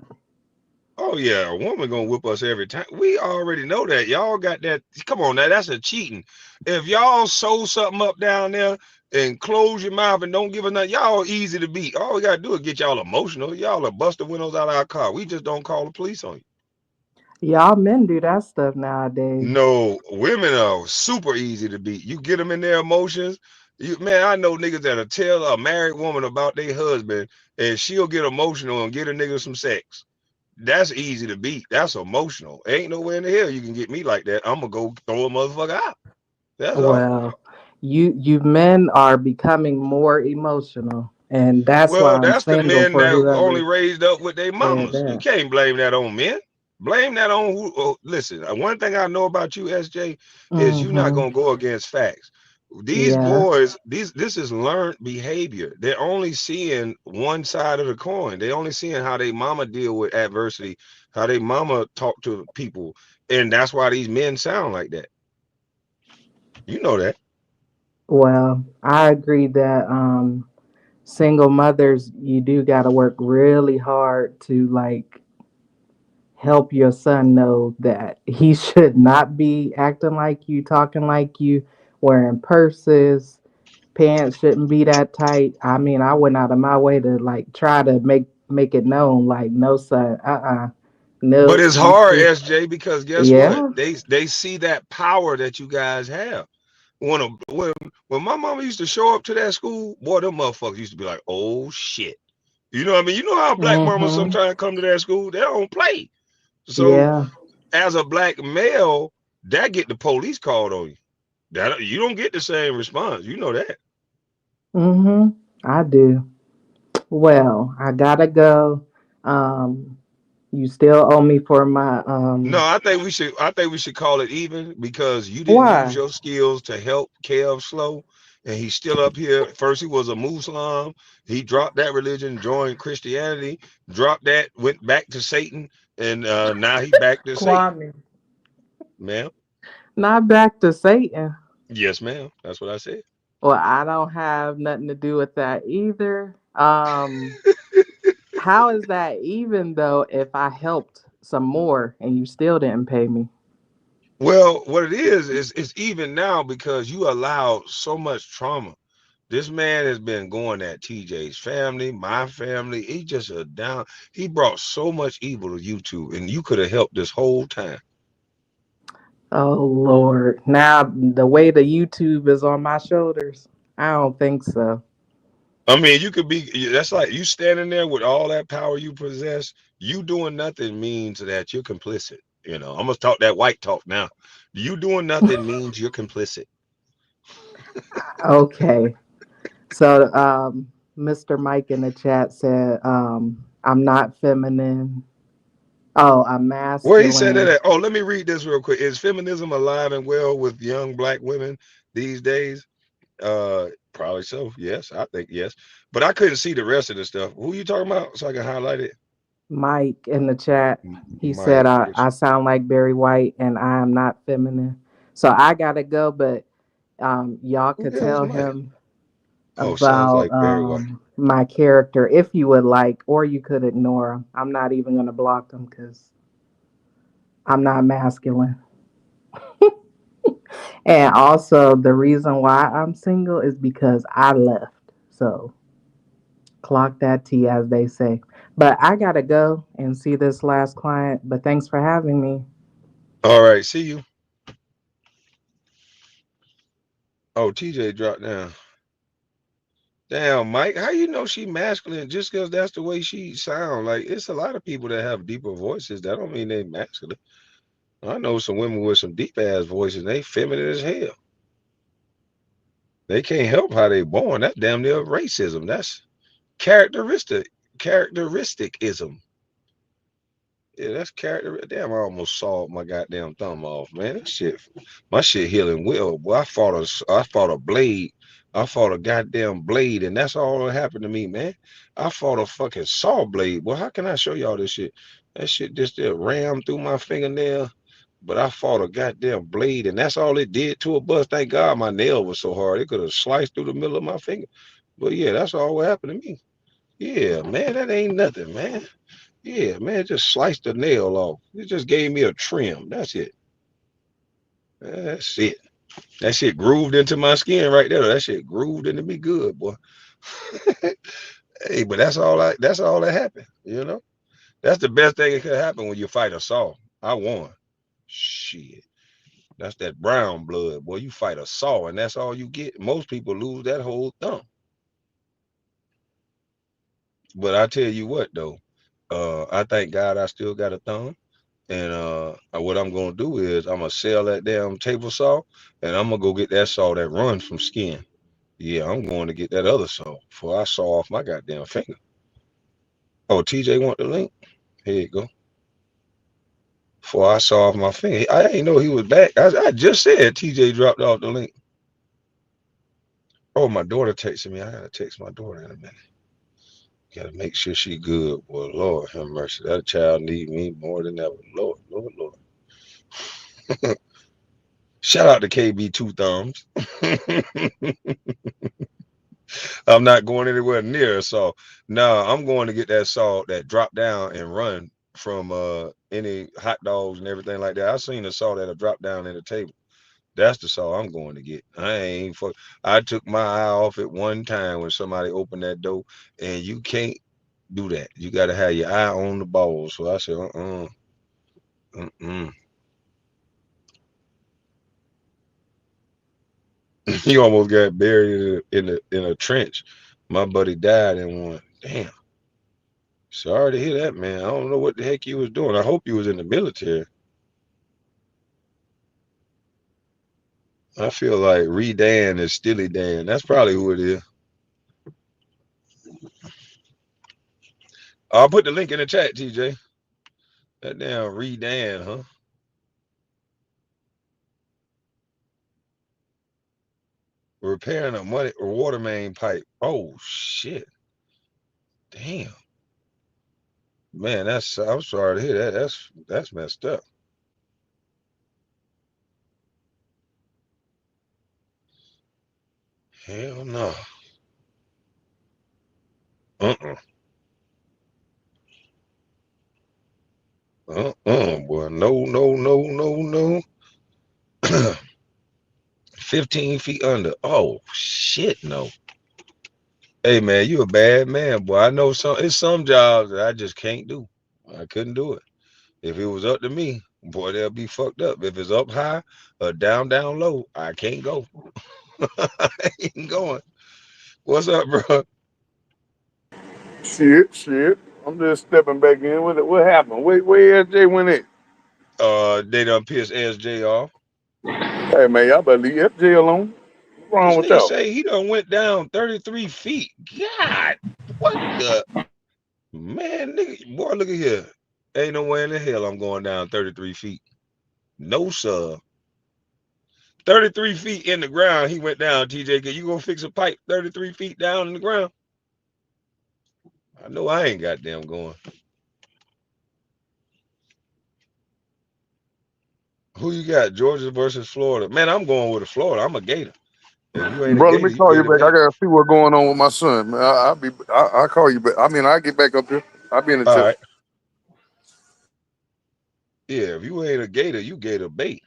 oh yeah, a woman gonna whip us every time. We already know that. Y'all got that. Come on now, that's a cheating. If y'all sew something up down there and close your mouth and don't give us nothing, y'all easy to beat. All we gotta do is get y'all emotional. Y'all will bust the windows out of our car. We just don't call the police on you. Y'all men do that stuff nowadays. No, women are super easy to beat. You get them in their emotions. Man, I know niggas that'll tell a married woman about their husband, and she'll get emotional and get a nigga some sex. That's easy to beat. That's emotional. Ain't nowhere in the hell you can get me like that. I'm gonna go throw a motherfucker out. That's all. Well, you men are becoming more emotional, and that's why Well, I'm that's the single men for that only whoever raised up with their said mamas. You that. can't blame that on men. Blame that on who. Oh, listen, one thing I know about you, SJ, is you not Mm-hmm. gonna go against facts. These Yeah. boys, this is learned behavior. They're only seeing one side of the coin. They only seeing how they mama deal with adversity, how they mama talk to people, and that's why these men sound like that. You know that. Well, I agree that single mothers, you do got to work really hard to like help your son know that he should not be acting like you, talking like you, wearing purses, pants shouldn't be that tight. I mean, I went out of my way to like try to make it known, like, no, son, But no, it's you hard, should. SJ, because guess what? Yeah. They see that power that you guys have. When my mama used to show up to that school, boy, them motherfuckers used to be like, oh shit. You know what I mean? You know how black mamas Mm-hmm. sometimes come to that school? They don't play. So Yeah. as a black male, that get the police called on you. That you don't get the same response. You know that. Mm-hmm. I do. Well, I gotta go. Um, you still owe me for my No, I think we should call it even because you didn't use why? your skills to help Kev Slow, and he's still up here. First he was a Muslim. He dropped that religion, joined Christianity, dropped that, went back to Satan, and now he back to Satan. Kwame. Ma'am. Not back to Satan. Yes, ma'am. That's what I said. Well, I don't have nothing to do with that either. How is that even though if I helped some more and you still didn't pay me? Well, what it is it's even now because you allowed so much trauma. This man has been going at TJ's family, my family. He just a down. He brought so much evil to YouTube, and you could have helped this whole time. Oh Lord. Now the weight of YouTube is on my shoulders. I don't think so. I mean, you could be. That's like you standing there with all that power you possess. You doing nothing means that you're complicit. I'm gonna talk that white talk now. You doing nothing means you're complicit. Okay. So Mr. Mike in the chat said, I'm not feminine. Oh, I'm Where he said that masculine. at? Oh, let me read this real quick. Is feminism alive and well with young black women these days? Probably so. Yes, I think yes. But I couldn't see the rest of the stuff. Who you talking about? So I can highlight it. Mike in the chat, he said, Mike, I sound like Barry White and I am not feminine. So I got to go, but y'all who could the hell is tell Mike? him Oh, sounds about like Barry White. my character if you would like, or you could ignore him. I'm not even going to block him because I'm not masculine. And also, the reason why I'm single is because I left. So clock that T, as they say. But I got to go and see this last client. But thanks for having me. All right, see you. Oh, TJ dropped down. Damn, Mike, how you know she masculine just because that's the way she sound? Like it's a lot of people that have deeper voices. That don't mean they masculine. I know some women with some deep ass voices. They feminine as hell. They can't help how they born. That's damn near racism. That's characteristicism. Yeah, that's character. Damn, I almost sawed my goddamn thumb off, man. That shit, my shit healing well. Boy, I fought a blade. I fought a goddamn blade, and that's all that happened to me, man. I fought a fucking saw blade. Well, how can I show y'all this shit? That shit just there rammed through my fingernail. But I fought a goddamn blade, and that's all it did to a bust. Thank God my nail was so hard it could have sliced through the middle of my finger. But yeah, that's all what happened to me. Yeah, man, that ain't nothing, man. Yeah, man, just sliced the nail off. It just gave me a trim. That's it. That's it. That shit grooved into my skin right there. That shit grooved into me good, boy. Hey, but that's all that happened. That's the best thing that could happen when you fight a saw. I won. Shit. That's that brown blood. Boy, you fight a saw and that's all you get. Most people lose that whole thumb. But I tell you what though, I thank God I still got a thumb. And what I'm gonna do is I'm gonna sell that damn table saw and I'm gonna go get that saw that runs from skin. Yeah, I'm going to get that other saw before I saw off my goddamn finger. Oh, TJ want the link? Here you go. Before I saw off my finger. I didn't know he was back. I just said TJ dropped off the link. Oh, my daughter texted me. I gotta text my daughter in a minute. Gotta make sure she good. Boy, Lord have mercy. That child need me more than ever. Lord, Lord, Lord. Shout out to KB Two Thumbs. I'm not going anywhere near. So no, I'm going to get that saw that drop down and run from any hot dogs and everything like that. I seen a saw that'll drop down in the table. That's the saw I'm going to get. I ain't fuck. I took my eye off it one time when somebody opened that door, and you can't do that. You got to have your eye on the ball. So I said, uh. He almost got buried in a trench. My buddy died in one. Damn. Sorry to hear that, man. I don't know what the heck you was doing. I hope you was in the military. I feel like Redan is Stilly Dan. That's probably who it is. I'll put the link in the chat, TJ. That damn Redan, huh? Repairing a money or water main pipe. Oh shit. Damn. Man, I'm sorry to hear that. That's messed up. Hell no. Uh-uh. Boy. No, no, no, no, no. 15 feet under. Oh shit, no. Hey man, you a bad man, boy. I know some jobs that I just can't do. I couldn't do it. If it was up to me, boy, they'll be fucked up. If it's up high or down low, I can't go. I ain't going. What's up, bro? Shit. I'm just stepping back in with it. What happened? Where SJ went at? They done pissed SJ off. Hey man, y'all better leave FJ alone. What's wrong This with nigga y'all? say he done went down 33 feet. God, what the man, nigga? Boy, look at here. Ain't no way in the hell I'm going down 33 feet. No, sir. 33 feet in the ground, he went down, TJ. Can you go fix a pipe 33 feet down in the ground? I know I ain't goddamn going. Who you got? Georgia versus Florida. Man, I'm going with the Florida. I'm a Gator. If you ain't a Bro, let me Gator, you call you Gator back. I bait. gotta see what's going on with my son. Man, I'll call you back. I mean, I'll get back up here. I'll be in the All chat. right. Yeah, if you ain't a Gator, you Gator bait.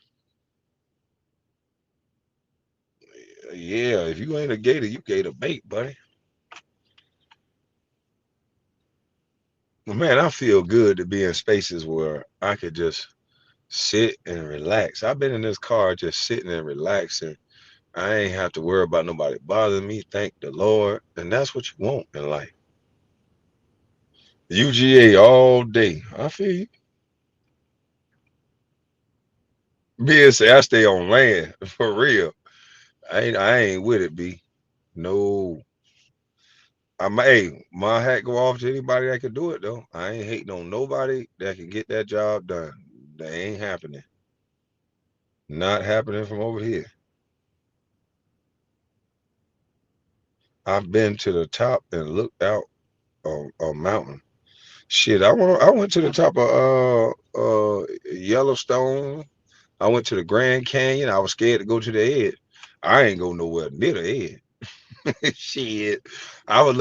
Yeah, if you ain't a Gator, you Gator bait, buddy. Well, man, I feel good to be in spaces where I could just sit and relax. I've been in this car just sitting and relaxing. I ain't have to worry about nobody bothering me. Thank the Lord. And that's what you want in life. UGA all day. I feel you. Being say I stay on land for real. I ain't with it, B. No. Hey, my hat go off to anybody that can do it though. I ain't hating on nobody that can get that job done. That ain't happening. Not happening from over here. I've been to the top and looked out on a mountain. Shit, I went to the top of Yellowstone. I went to the Grand Canyon. I was scared to go to the edge. I ain't go nowhere near the edge. Shit. I was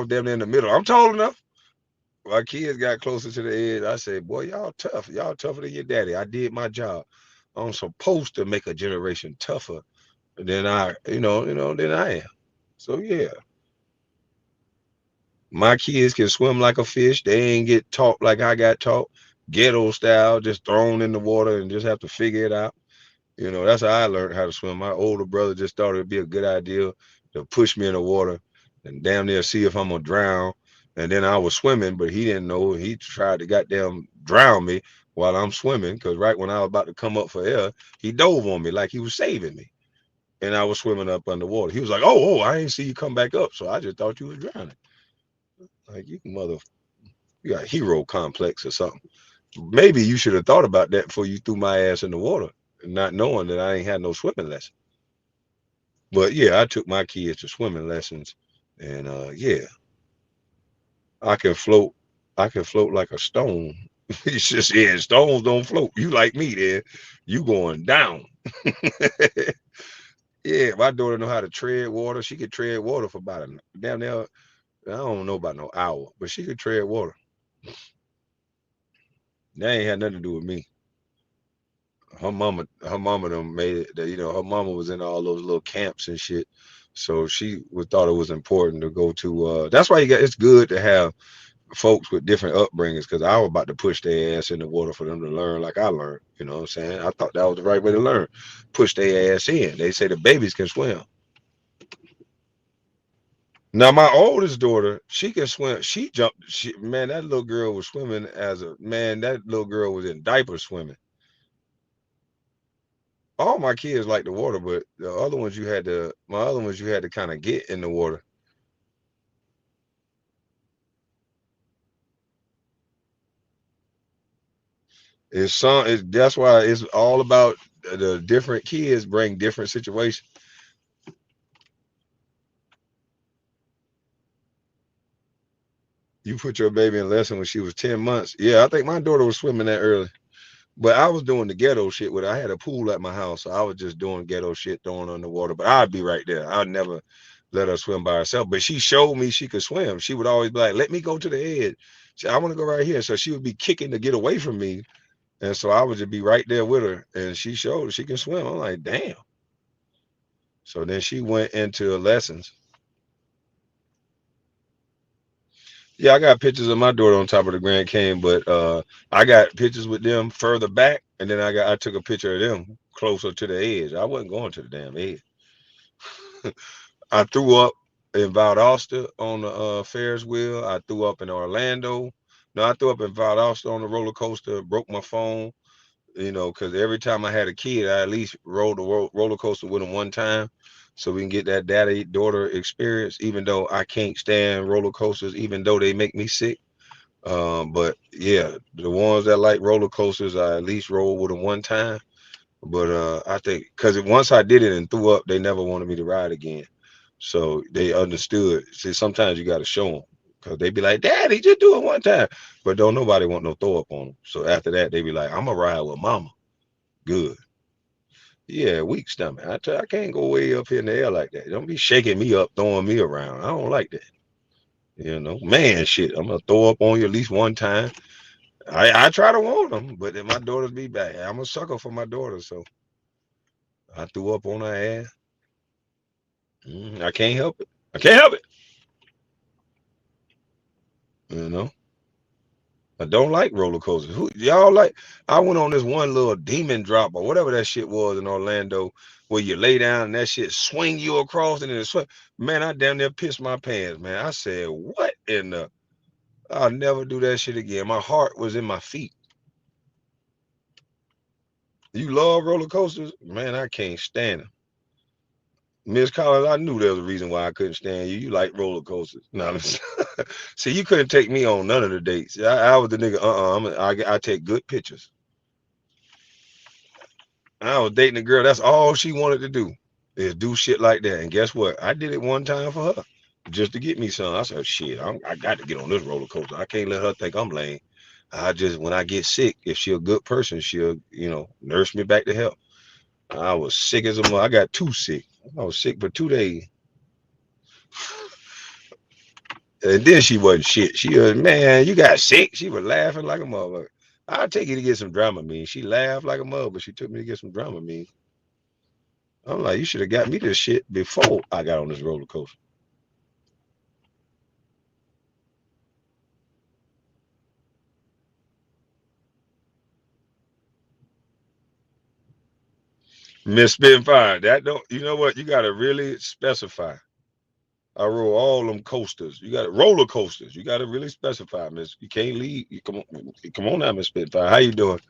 damn near in the middle. I'm tall enough. My kids got closer to the edge. I said, boy, y'all tough. Y'all tougher than your daddy. I did my job. I'm supposed to make a generation tougher than than I am. So yeah, my kids can swim like a fish. They ain't get taught like I got taught. ghetto style, just thrown in the water and just have to figure it out. That's how I learned how to swim. My older brother just thought it'd be a good idea to push me in the water and damn near see if I'm gonna drown. And then I was swimming, but he didn't know. He tried to goddamn drown me while I'm swimming, because right when I was about to come up for air, he dove on me like he was saving me. And I was swimming up underwater. He was like, "Oh, I ain't see you come back up, so I just thought you was drowning." Like, you got hero complex or something. Maybe you should have thought about that before you threw my ass in the water, not knowing that I ain't had no swimming lesson. But yeah, I took my kids to swimming lessons, and yeah, I can float. I can float like a stone. It's just, yeah, stones don't float. You like me, then you going down. Yeah, my daughter know how to tread water. She could tread water for about a damn near. I don't know about no hour, but she could tread water. That ain't had nothing to do with me. Her mama done made it. Her mama was in all those little camps and shit. So she would thought it was important to go to. That's why it's good to have folks with different upbringings, because I was about to push their ass in the water for them to learn like I learned. You know what I'm saying? I thought that was the right way to learn. Push their ass in. They say the babies can swim. Now my oldest daughter, she can swim. She jumped. Man, that little girl was swimming as a man. That little girl was in diapers swimming. All my kids like the water, but my other ones you had to kind of get in the water. That's why it's all about the different kids bring different situations. You put your baby in lesson when she was 10 months. Yeah, I think my daughter was swimming that early. But I was doing the ghetto shit with her. I had a pool at my house, so I was just doing ghetto shit, throwing her in the water. But I'd be right there. I'd never let her swim by herself. But she showed me she could swim. She would always be like, "Let me go to the edge. I want to go right here." So she would be kicking to get away from me. And so I would just be right there with her. And she showed she can swim. I'm like, damn. So then she went into lessons. Yeah, I got pictures of my daughter on top of the Grand Canyon, but I got pictures with them further back, and then I took a picture of them closer to the edge. I wasn't going to the damn edge. I threw up in Valdosta on the Ferris wheel. I threw up in Orlando. No, I threw up in Valdosta on the roller coaster. Broke my phone. Because every time I had a kid, I at least rode the roller coaster with them one time, so we can get that daddy daughter experience. Even though I can't stand roller coasters, even though they make me sick. But yeah, the ones that like roller coasters, I at least rode with them one time. But I think because once I did it and threw up, they never wanted me to ride again. So they understood. See, sometimes you got to show them, because they be like, "Daddy, just do it one time," but don't nobody want no throw up on them. So after that, they be like, "I'm gonna ride with Mama." Good. Yeah, weak stomach. I can't go way up here in the air like that. Don't be shaking me up, throwing me around. I don't like that. Man, shit. I'm gonna throw up on you at least one time. I try to warn them, but then my daughters be back. I'm a sucker for my daughter, so I threw up on her ass. I can't help it. I can't help it. You know. I don't like roller coasters. Who y'all like? I went on this one little demon drop or whatever that shit was in Orlando, where you lay down and that shit swing you across and then it swing. Man, I damn near pissed my pants, man. I said, "What in the?" I'll never do that shit again. My heart was in my feet. You love roller coasters, man? I can't stand them. Miss Collins, I knew there was a reason why I couldn't stand you. You like roller coasters. No, see, you couldn't take me on none of the dates. I was the nigga. I take good pictures. I was dating a girl. That's all she wanted to do is do shit like that. And guess what? I did it one time for her, just to get me some. I said, "Shit, I got to get on this roller coaster. I can't let her think I'm lame." I just, when I get sick, if she a good person, she'll, nurse me back to health. I was sick as a mother. I got too sick. I was sick for 2 days. And then she wasn't shit. She was, "Man, you got sick." She was laughing like a mother. I'll take you to get some Dramamine. She laughed like a mother, but she took me to get some Dramamine. I'm like, you should have got me this shit before I got on this roller coaster. Miss Spitfire. That don't. You know what? You gotta really specify. I roll all them coasters. You got to roller coasters. You got to really specify, Miss. You can't leave. You come on now, Miss Spitfire. How you doing?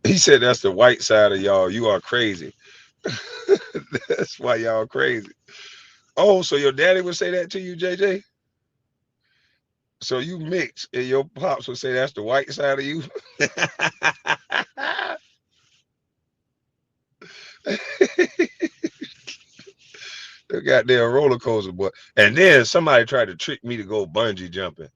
He said that's the white side of y'all. You are crazy. That's why y'all crazy. Oh, so your daddy would say that to you, JJ? So you mix, and your pops would say that's the white side of you. The goddamn roller coaster, boy. And then somebody tried to trick me to go bungee jumping.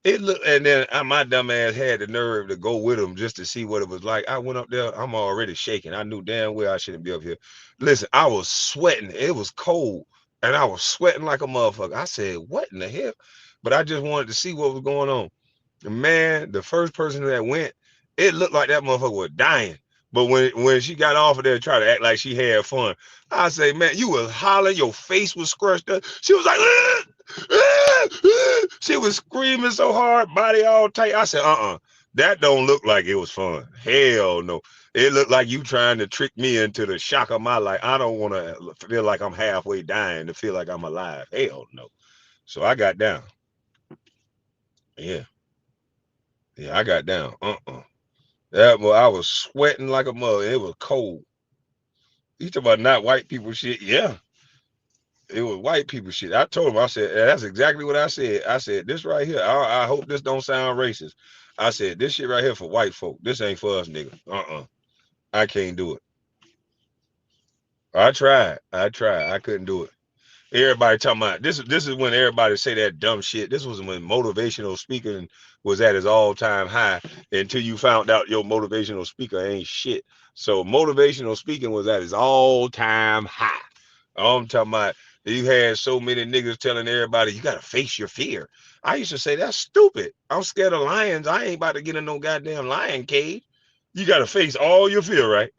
It looked, and then my dumb ass had the nerve to go with him just to see what it was like. I went up there. I'm already shaking. I knew damn well I shouldn't be up here. Listen, I was sweating. It was cold, and I was sweating like a motherfucker. I said, "What in the hell?" But I just wanted to see what was going on. Man, the first person that went, it looked like that motherfucker was dying. But when she got off of there and tried to act like she had fun, I say, man, you was hollering, your face was scrushed up. She was like, she was screaming so hard, body all tight. I said, that don't look like it was fun. Hell no. It looked like you trying to trick me into the shock of my life. I don't want to feel like I'm halfway dying to feel like I'm alive. Hell no. So I got down. Yeah. Yeah, I got down. That well, I was sweating like a mother. It was cold. You talking about not white people shit? Yeah, it was white people shit. I told him, I said, that's exactly what I said. I said, this right here, I hope this don't sound racist. I said, this shit right here for white folk. This ain't for us, nigga. I can't do it. I tried. I couldn't do it. Everybody talking about this is when everybody say that dumb shit. This was when motivational speaking was at its all-time high until you found out your motivational speaker ain't shit. So motivational speaking was at its all-time high. I'm talking about you had so many niggas telling everybody you gotta face your fear. I used to say that's stupid. I'm scared of lions. I ain't about to get in no goddamn lion cage. You gotta face all your fear, right?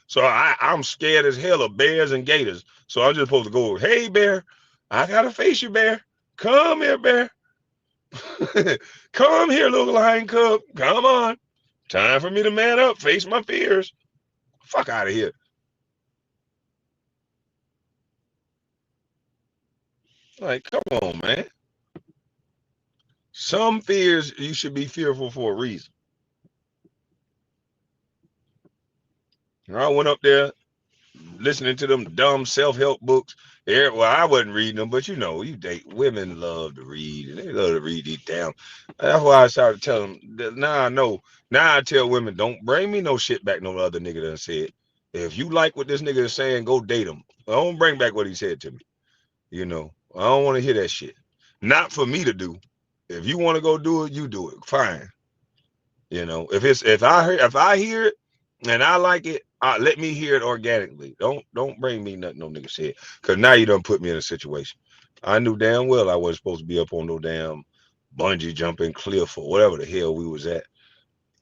So I'm scared as hell of bears and gators. So I'm just supposed to go, hey bear, I gotta face you, bear. Come here, bear. Come here, little lion cub. Come on. Time for me to man up, face my fears. Fuck out of here. Like, come on, man. Some fears you should be fearful for a reason. I went up there listening to them dumb self-help books. Well, I wasn't reading them, but you know, you date women love to read, and they love to read these damn. That's why I started telling them. Now I know. Now I tell women, don't bring me no shit back. No other nigga done said. If you like what this nigga is saying, go date him. I don't bring back what he said to me. You know, I don't want to hear that shit. Not for me to do. If you want to go do it, you do it. Fine. You know, if I hear it and I like it, let me hear it organically. Don't bring me nothing no nigga said, cause now you done put me in a situation. I knew damn well I wasn't supposed to be up on no damn bungee jumping cliff or whatever the hell we was at.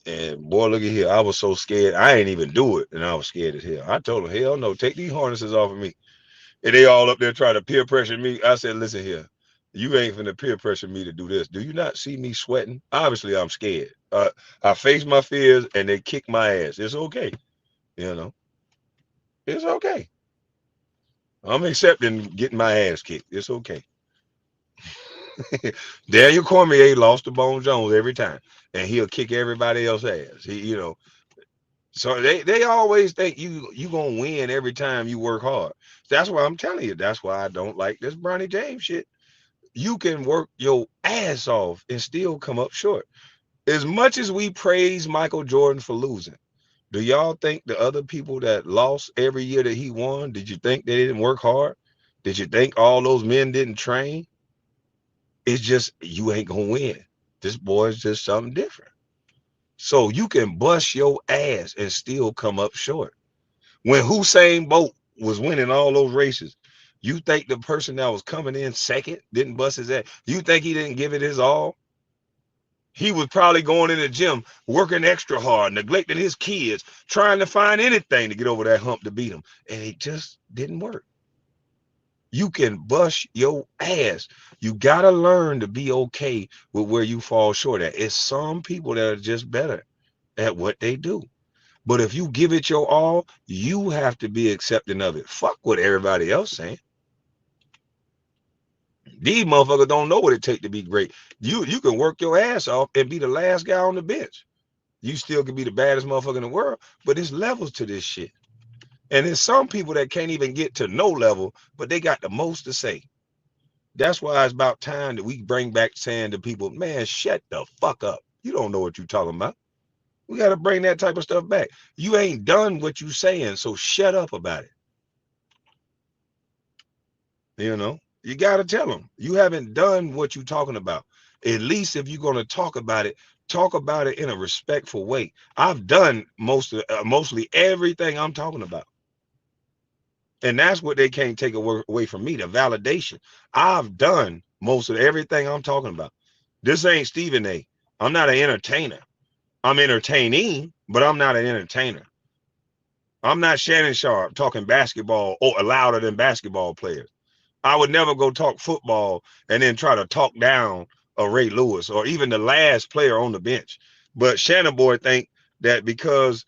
And boy, look at here, I was so scared. I ain't even do it, and I was scared as hell. I told them, hell no, take these harnesses off of me. And they all up there trying to peer pressure me. I said, listen here, you ain't finna peer pressure me to do this. Do you not see me sweating? Obviously, I'm scared. I face my fears and they kick my ass. It's okay. You know, it's okay. I'm accepting getting my ass kicked. It's okay. Daniel Cormier lost to Bone Jones every time, and he'll kick everybody else's ass. So they always think you gonna win every time you work hard. That's why I'm telling you. That's why I don't like this Bronny James shit. You can work your ass off and still come up short. As much as we praise Michael Jordan for losing, do y'all think the other people that lost every year that he won, did you think they didn't work hard? Did you think all those men didn't train? It's just you ain't gonna win. This boy's just something different. So you can bust your ass and still come up short. When Hussein Bolt was winning all those races, you think the person that was coming in second didn't bust his ass? You think he didn't give it his all? He was probably going in the gym, working extra hard, neglecting his kids, trying to find anything to get over that hump to beat him. And it just didn't work. You can bust your ass. You gotta learn to be okay with where you fall short at. It's some people that are just better at what they do. But if you give it your all, you have to be accepting of it. Fuck what everybody else saying. These motherfuckers don't know what it takes to be great. You can work your ass off and be the last guy on the bench. You still can be the baddest motherfucker in the world, but there's levels to this shit. And there's some people that can't even get to no level, but they got the most to say. That's why it's about time that we bring back saying to people, man, shut the fuck up. You don't know what you're talking about. We got to bring that type of stuff back. You ain't done what you saying, so shut up about it. You got to tell them you haven't done what you're talking about. At least if you're going to talk about it in a respectful way. I've done mostly everything I'm talking about. And that's what they can't take away from me, the validation. I've done most of everything I'm talking about. This ain't Stephen A. I'm not an entertainer. I'm entertaining, but I'm not an entertainer. I'm not Shannon Sharp talking basketball or louder than basketball players. I would never go talk football and then try to talk down a Ray Lewis or even the last player on the bench. But Shannon Boy think that because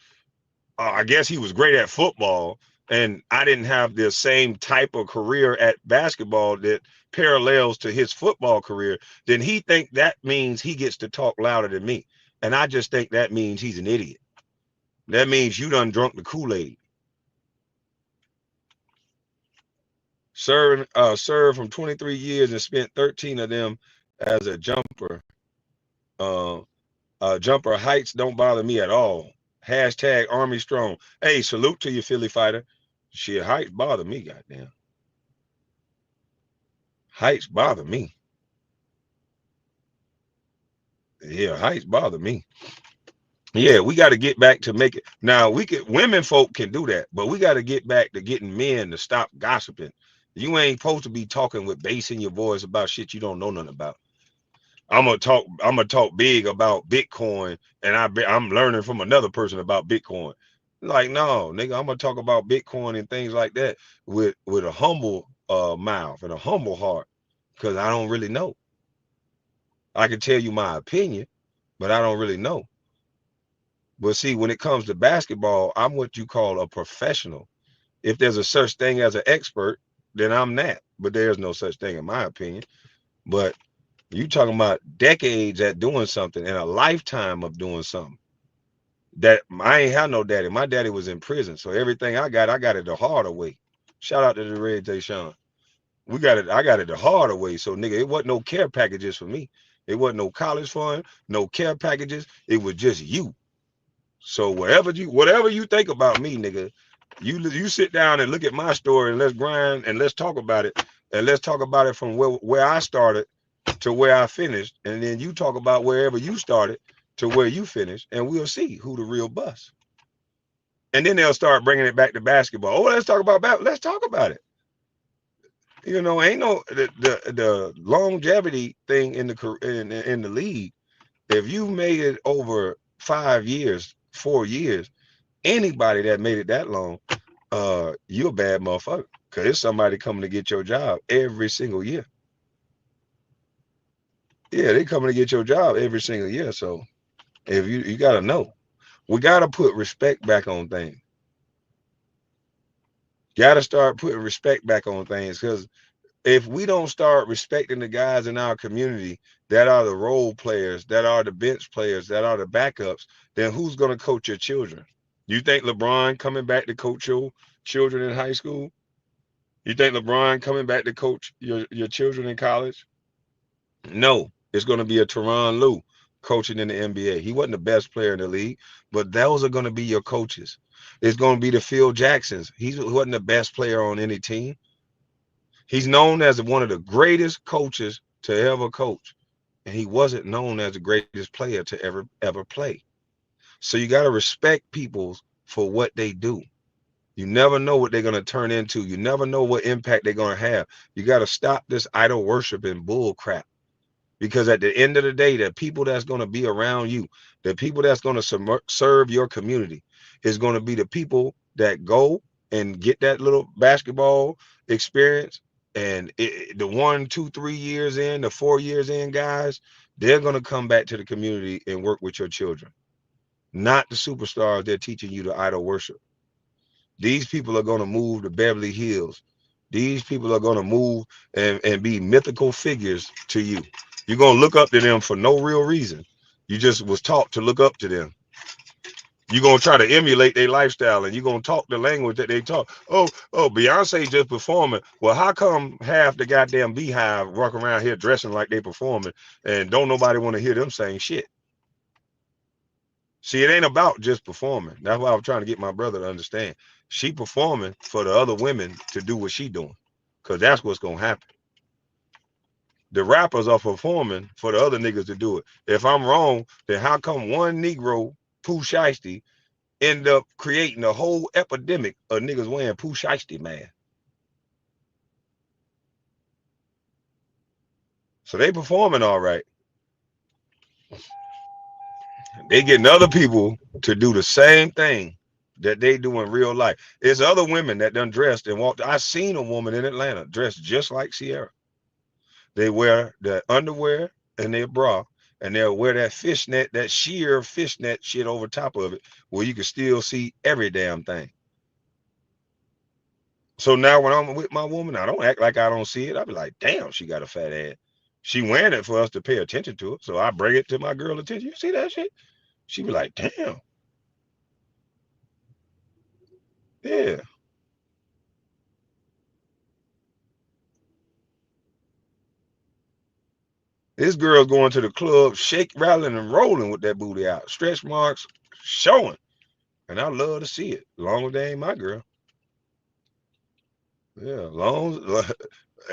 I guess he was great at football and I didn't have the same type of career at basketball that parallels to his football career, then he think that means he gets to talk louder than me. And I just think that means he's an idiot. That means you done drunk the Kool-Aid. Served from 23 years and spent 13 of them as a jumper. Uh, Jumper heights don't bother me at all. Hashtag Army Strong. Hey, salute to you, Philly fighter. Shit, heights bother me, goddamn. Heights bother me. Yeah, heights bother me. Yeah, we got to get back to make it. Now, women folk can do that, but we got to get back to getting men to stop gossiping. You ain't supposed to be talking with bass in your voice about shit you don't know nothing about. I'm gonna talk big about Bitcoin, and I'm learning from another person about Bitcoin. Like, no, nigga, I'm gonna talk about Bitcoin and things like that with a humble mouth and a humble heart, because I don't really know. I can tell you my opinion, but I don't really know. But see, when it comes to basketball, I'm what you call a professional. If there's a such thing as an expert, then I'm that. But there's no such thing in my opinion. But you talking about decades at doing something and a lifetime of doing something. That I ain't have no daddy. My daddy was in prison. So everything I got it the harder way. Shout out to the Red Deshaun. I got it the harder way. So nigga, it wasn't no care packages for me. It wasn't no college fund, no care packages. It was just you. So whatever you think about me, nigga, you sit down and look at my story and let's grind and let's talk about it. And let's talk about it from where I started to where I finished. And then you talk about wherever you started to where you finished. And we'll see who the real bust. And then they'll start bringing it back to basketball. Oh, let's talk about let's talk about it. Ain't no the longevity thing in the league. If you made it over 5 years, 4 years, anybody that made it that long, you're a bad motherfucker. Cause it's somebody coming to get your job every single year. Yeah, they coming to get your job every single year. So if you gotta know, we gotta put respect back on things. Gotta start putting respect back on things. Cause if we don't start respecting the guys in our community that are the role players, that are the bench players, that are the backups, then who's gonna coach your children? You think LeBron coming back to coach your children in high school? You think LeBron coming back to coach your children in college? No, it's going to be a Tyronn Lue coaching in the NBA. He wasn't the best player in the league, but those are going to be your coaches. It's going to be the Phil Jacksons. He wasn't the best player on any team. He's known as one of the greatest coaches to ever coach, and he wasn't known as the greatest player to ever play. So you got to respect people for what they do. You never know what they're going to turn into. You never know what impact they're going to have. You got to stop this idol worship and bull crap. Because at the end of the day, the people that's going to be around you, the people that's going to serve your community is going to be the people that go and get that little basketball experience And the 1, 2, 3 years in, the 4 years in, guys, they're gonna come back to the community and work with your children, not the superstars they're teaching you to idol worship. These people are gonna move to Beverly Hills. These people are gonna move and be mythical figures to you. You're gonna look up to them for no real reason. You just was taught to look up to them. You're gonna try to emulate their lifestyle and you're gonna talk the language that they talk. Oh, Beyonce just performing. Well, how come half the goddamn beehive walk around here dressing like they performing and don't nobody want to hear them saying shit? See, it ain't about just performing. That's why I'm trying to get my brother to understand. She performing for the other women to do what she doing. Cause that's what's gonna happen. The rappers are performing for the other niggas to do it. If I'm wrong, then how come one Negro, Pooh Shiesty, end up creating a whole epidemic of niggas wearing Pooh Shiesty, man? So they performing all right. They getting other people to do the same thing that they do in real life. There's other women that done dressed and walked. I seen a woman in Atlanta dressed just like Sierra. They wear the underwear and their bra, and they'll wear that fishnet, that sheer fishnet shit over top of it, where you can still see every damn thing. So now when I'm with my woman, I don't act like I don't see it. I be like, damn, she got a fat ass. She wearing it for us to pay attention to it. So I bring it to my girl attention. You see that shit? She be like, damn, yeah. This girl's going to the club, shake, rattling, and rolling with that booty out. Stretch marks showing. And I love to see it. Long as they ain't my girl. Yeah, long as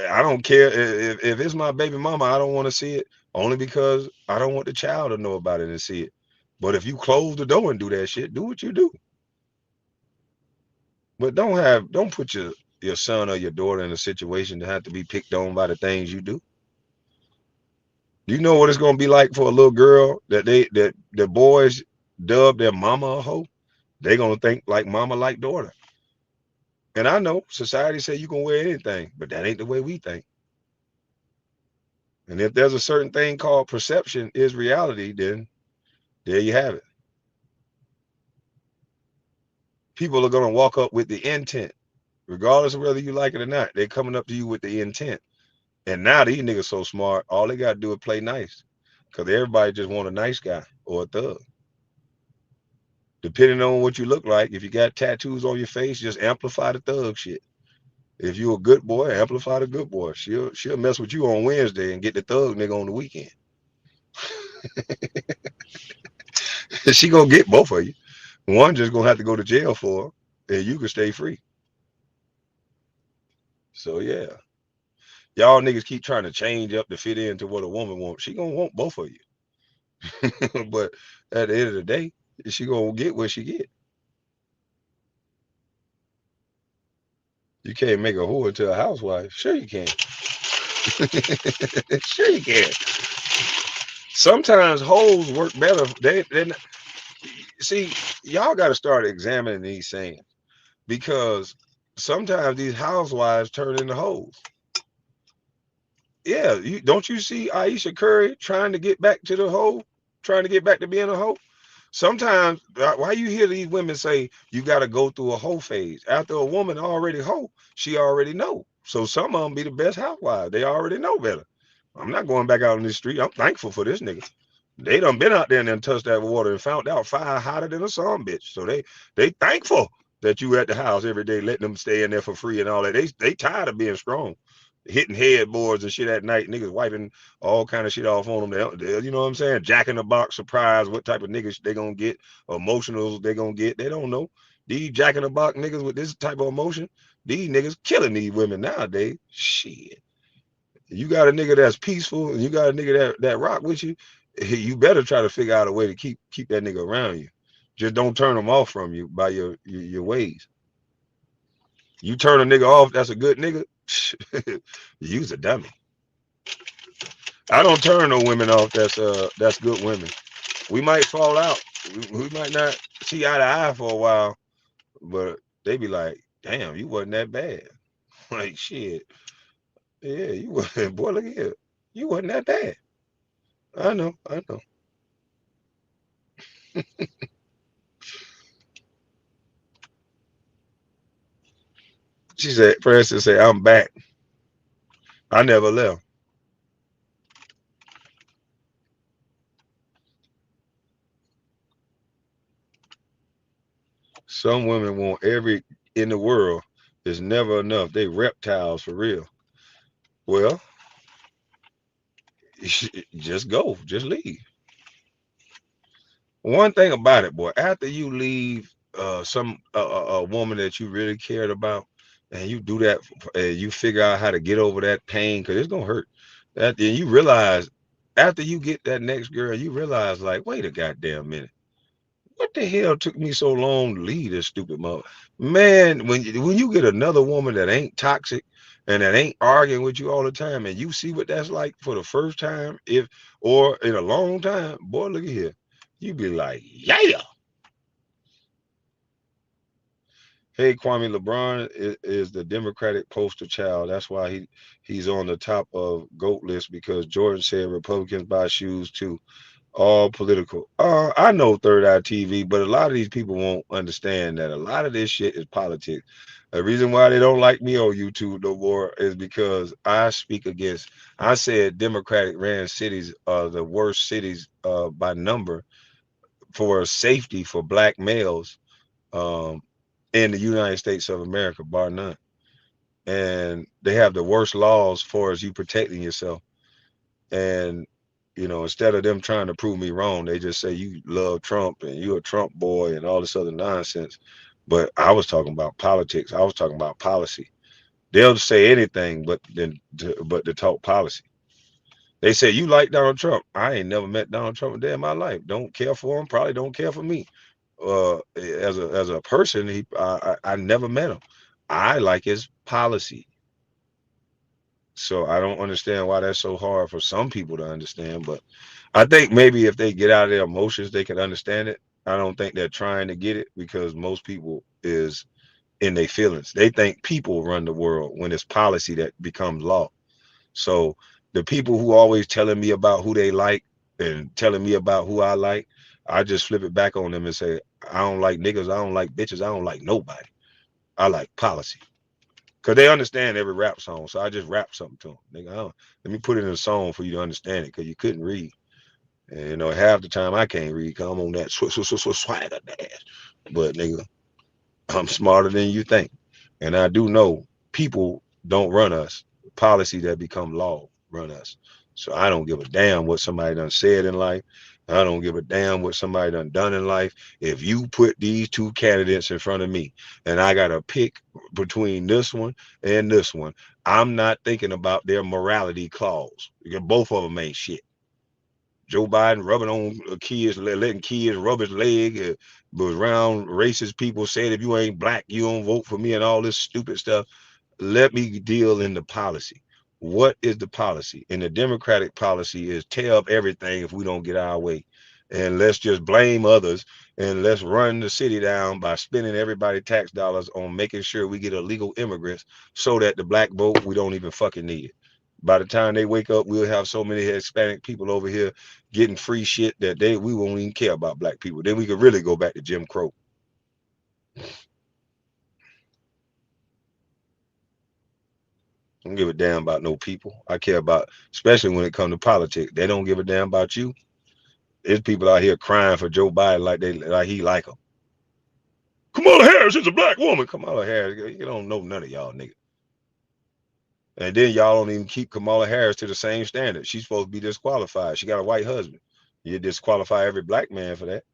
I don't care if it's my baby mama, I don't want to see it only because I don't want the child to know about it and see it. But if you close the door and do that shit, do what you do. But don't put your son or your daughter in a situation to have to be picked on by the things you do. You know what it's gonna be like for a little girl that the boys dub their mama a hoe? They gonna think like mama like daughter. And I know society say you can wear anything, but that ain't the way we think. And if there's a certain thing called perception is reality, then there you have it. People are gonna walk up with the intent, regardless of whether you like it or not. They're coming up to you with the intent. And now these niggas so smart, all they gotta do is play nice. Cause everybody just want a nice guy or a thug. Depending on what you look like, if you got tattoos on your face, just amplify the thug shit. If you a good boy, amplify the good boy. She'll mess with you on Wednesday and get the thug nigga on the weekend. She gonna get both of you. One just gonna have to go to jail for her, and you can stay free. So yeah, y'all niggas keep trying to change up to fit into what a woman wants. She gonna want both of you. But at the end of the day, she gonna get what she get. You can't make a whore into a housewife. Sure you can. Sure you can. Sometimes hoes work better. They see, y'all got to start examining these things because sometimes these housewives turn into hoes. Yeah, don't you see Aisha Curry trying to get back to the hoe, trying to get back to being a hoe? Sometimes, why you hear these women say you got to go through a hoe phase? After a woman already hoe, she already know. So some of them be the best housewives. They already know better. I'm not going back out in the street. I'm thankful for this nigga. They done been out there and then touched that water and found out fire hotter than a sun bitch. So they thankful that you at the house every day, letting them stay in there for free and all that. They tired of being strong, hitting headboards and shit at night. Niggas wiping all kind of shit off on them. You know what I'm saying? Jack in the box surprise. What type of niggas they gonna get? Emotionals they gonna get? They don't know. These Jack in the box niggas with this type of emotion. These niggas killing these women nowadays. Shit. You got a nigga that's peaceful and you got a nigga that rock with you, you better try to figure out a way to keep that nigga around you. Just don't turn him off from you by your ways. You turn a nigga off that's a good nigga, you's a dummy. I don't turn no women off that's good women. We might fall out. We might not see eye to eye for a while, but they be like, damn, you wasn't that bad. Like shit. Yeah, you wasn't. Boy, look at here. You wasn't that bad. I know. I know. She said, Francis said, I'm back. I never left. Some women want every in the world. It's never enough. They reptiles for real. Well, just go. Just leave. One thing about it, boy, after you leave some a woman that you really cared about, and you do that, and you figure out how to get over that pain, because it's gonna hurt. That then you realize after you get that next girl, you realize like, wait a goddamn minute, what the hell took me so long to leave this stupid mother? Man, when you get another woman that ain't toxic and that ain't arguing with you all the time, and you see what that's like for the first time, if or in a long time, boy, look at here. You be like, yeah. Hey, Kwame LeBron is the Democratic poster child. That's why he's on the top of GOAT list because Jordan said Republicans buy shoes too. All political. I know Third Eye TV, but a lot of these people won't understand that a lot of this shit is politics. The reason why they don't like me on YouTube no more is because I speak against. I said Democratic ran cities are the worst cities by number for safety for black males um, in the United States of America, bar none. And they have the worst laws for as you protecting yourself. And instead of them trying to prove me wrong, they just say you love Trump and you're a Trump boy and all this other nonsense. But I was talking about politics. I was talking about policy. They'll say anything but to talk policy. They say you like Donald Trump. I ain't never met Donald Trump a day in my life. Don't care for him. Probably don't care for me. As a person, I never met him. I like his policy. So I don't understand why that's so hard for some people to understand. But I think maybe if they get out of their emotions, they can understand it. I don't think they're trying to get it because most people is in their feelings. They think people run the world when it's policy that becomes law. So the people who always telling me about who they like and telling me about who I like, I just flip it back on them and say, I don't like niggas, I don't like bitches, I don't like nobody. I like policy. Cause they understand every rap song, so I just rap something to them. Nigga, let me put it in a song for you to understand it, cause you couldn't read. And half the time I can't read, cause I'm on that swagger dash. But nigga, I'm smarter than you think, and I do know people don't run us. Policy that become law run us. So I don't give a damn what somebody done said in life. I don't give a damn what somebody done in life. If you put these two candidates in front of me and I got to pick between this one and this one, I'm not thinking about their morality clause. Because both of them ain't shit. Joe Biden rubbing on kids, letting kids rub his leg, but around racist people saying if you ain't black, you don't vote for me and all this stupid stuff. Let me deal in the policy. What is the policy? And the Democratic policy is tear up everything if we don't get our way. And let's just blame others and let's run the city down by spending everybody tax dollars on making sure we get illegal immigrants so that the black vote, we don't even fucking need it. By the time they wake up, we'll have so many Hispanic people over here getting free shit that we won't even care about black people. Then we could really go back to Jim Crow. I don't give a damn about no people. I care about, especially when it comes to politics. They don't give a damn about you. There's people out here crying for Joe Biden like he like them. Kamala Harris is a black woman. Kamala Harris, you don't know none of y'all niggas. And then y'all don't even keep Kamala Harris to the same standard. She's supposed to be disqualified. She got a white husband. You disqualify every black man for that.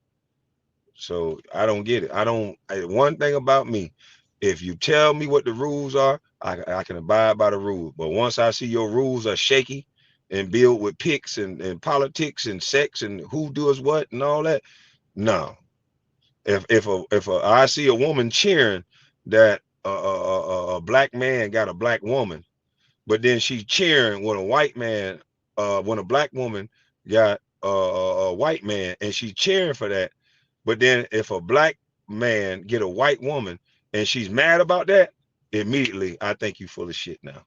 So I don't get it. One thing about me, if you tell me what the rules are, I can abide by the rules. But once I see your rules are shaky and built with picks and politics and sex and who does what and all that, no. If I see a woman cheering that a black man got a black woman, but then she's cheering when a white man, when a black woman got a white man, and she's cheering for that. But then if a black man get a white woman and she's mad about that, immediately I think you full of shit now.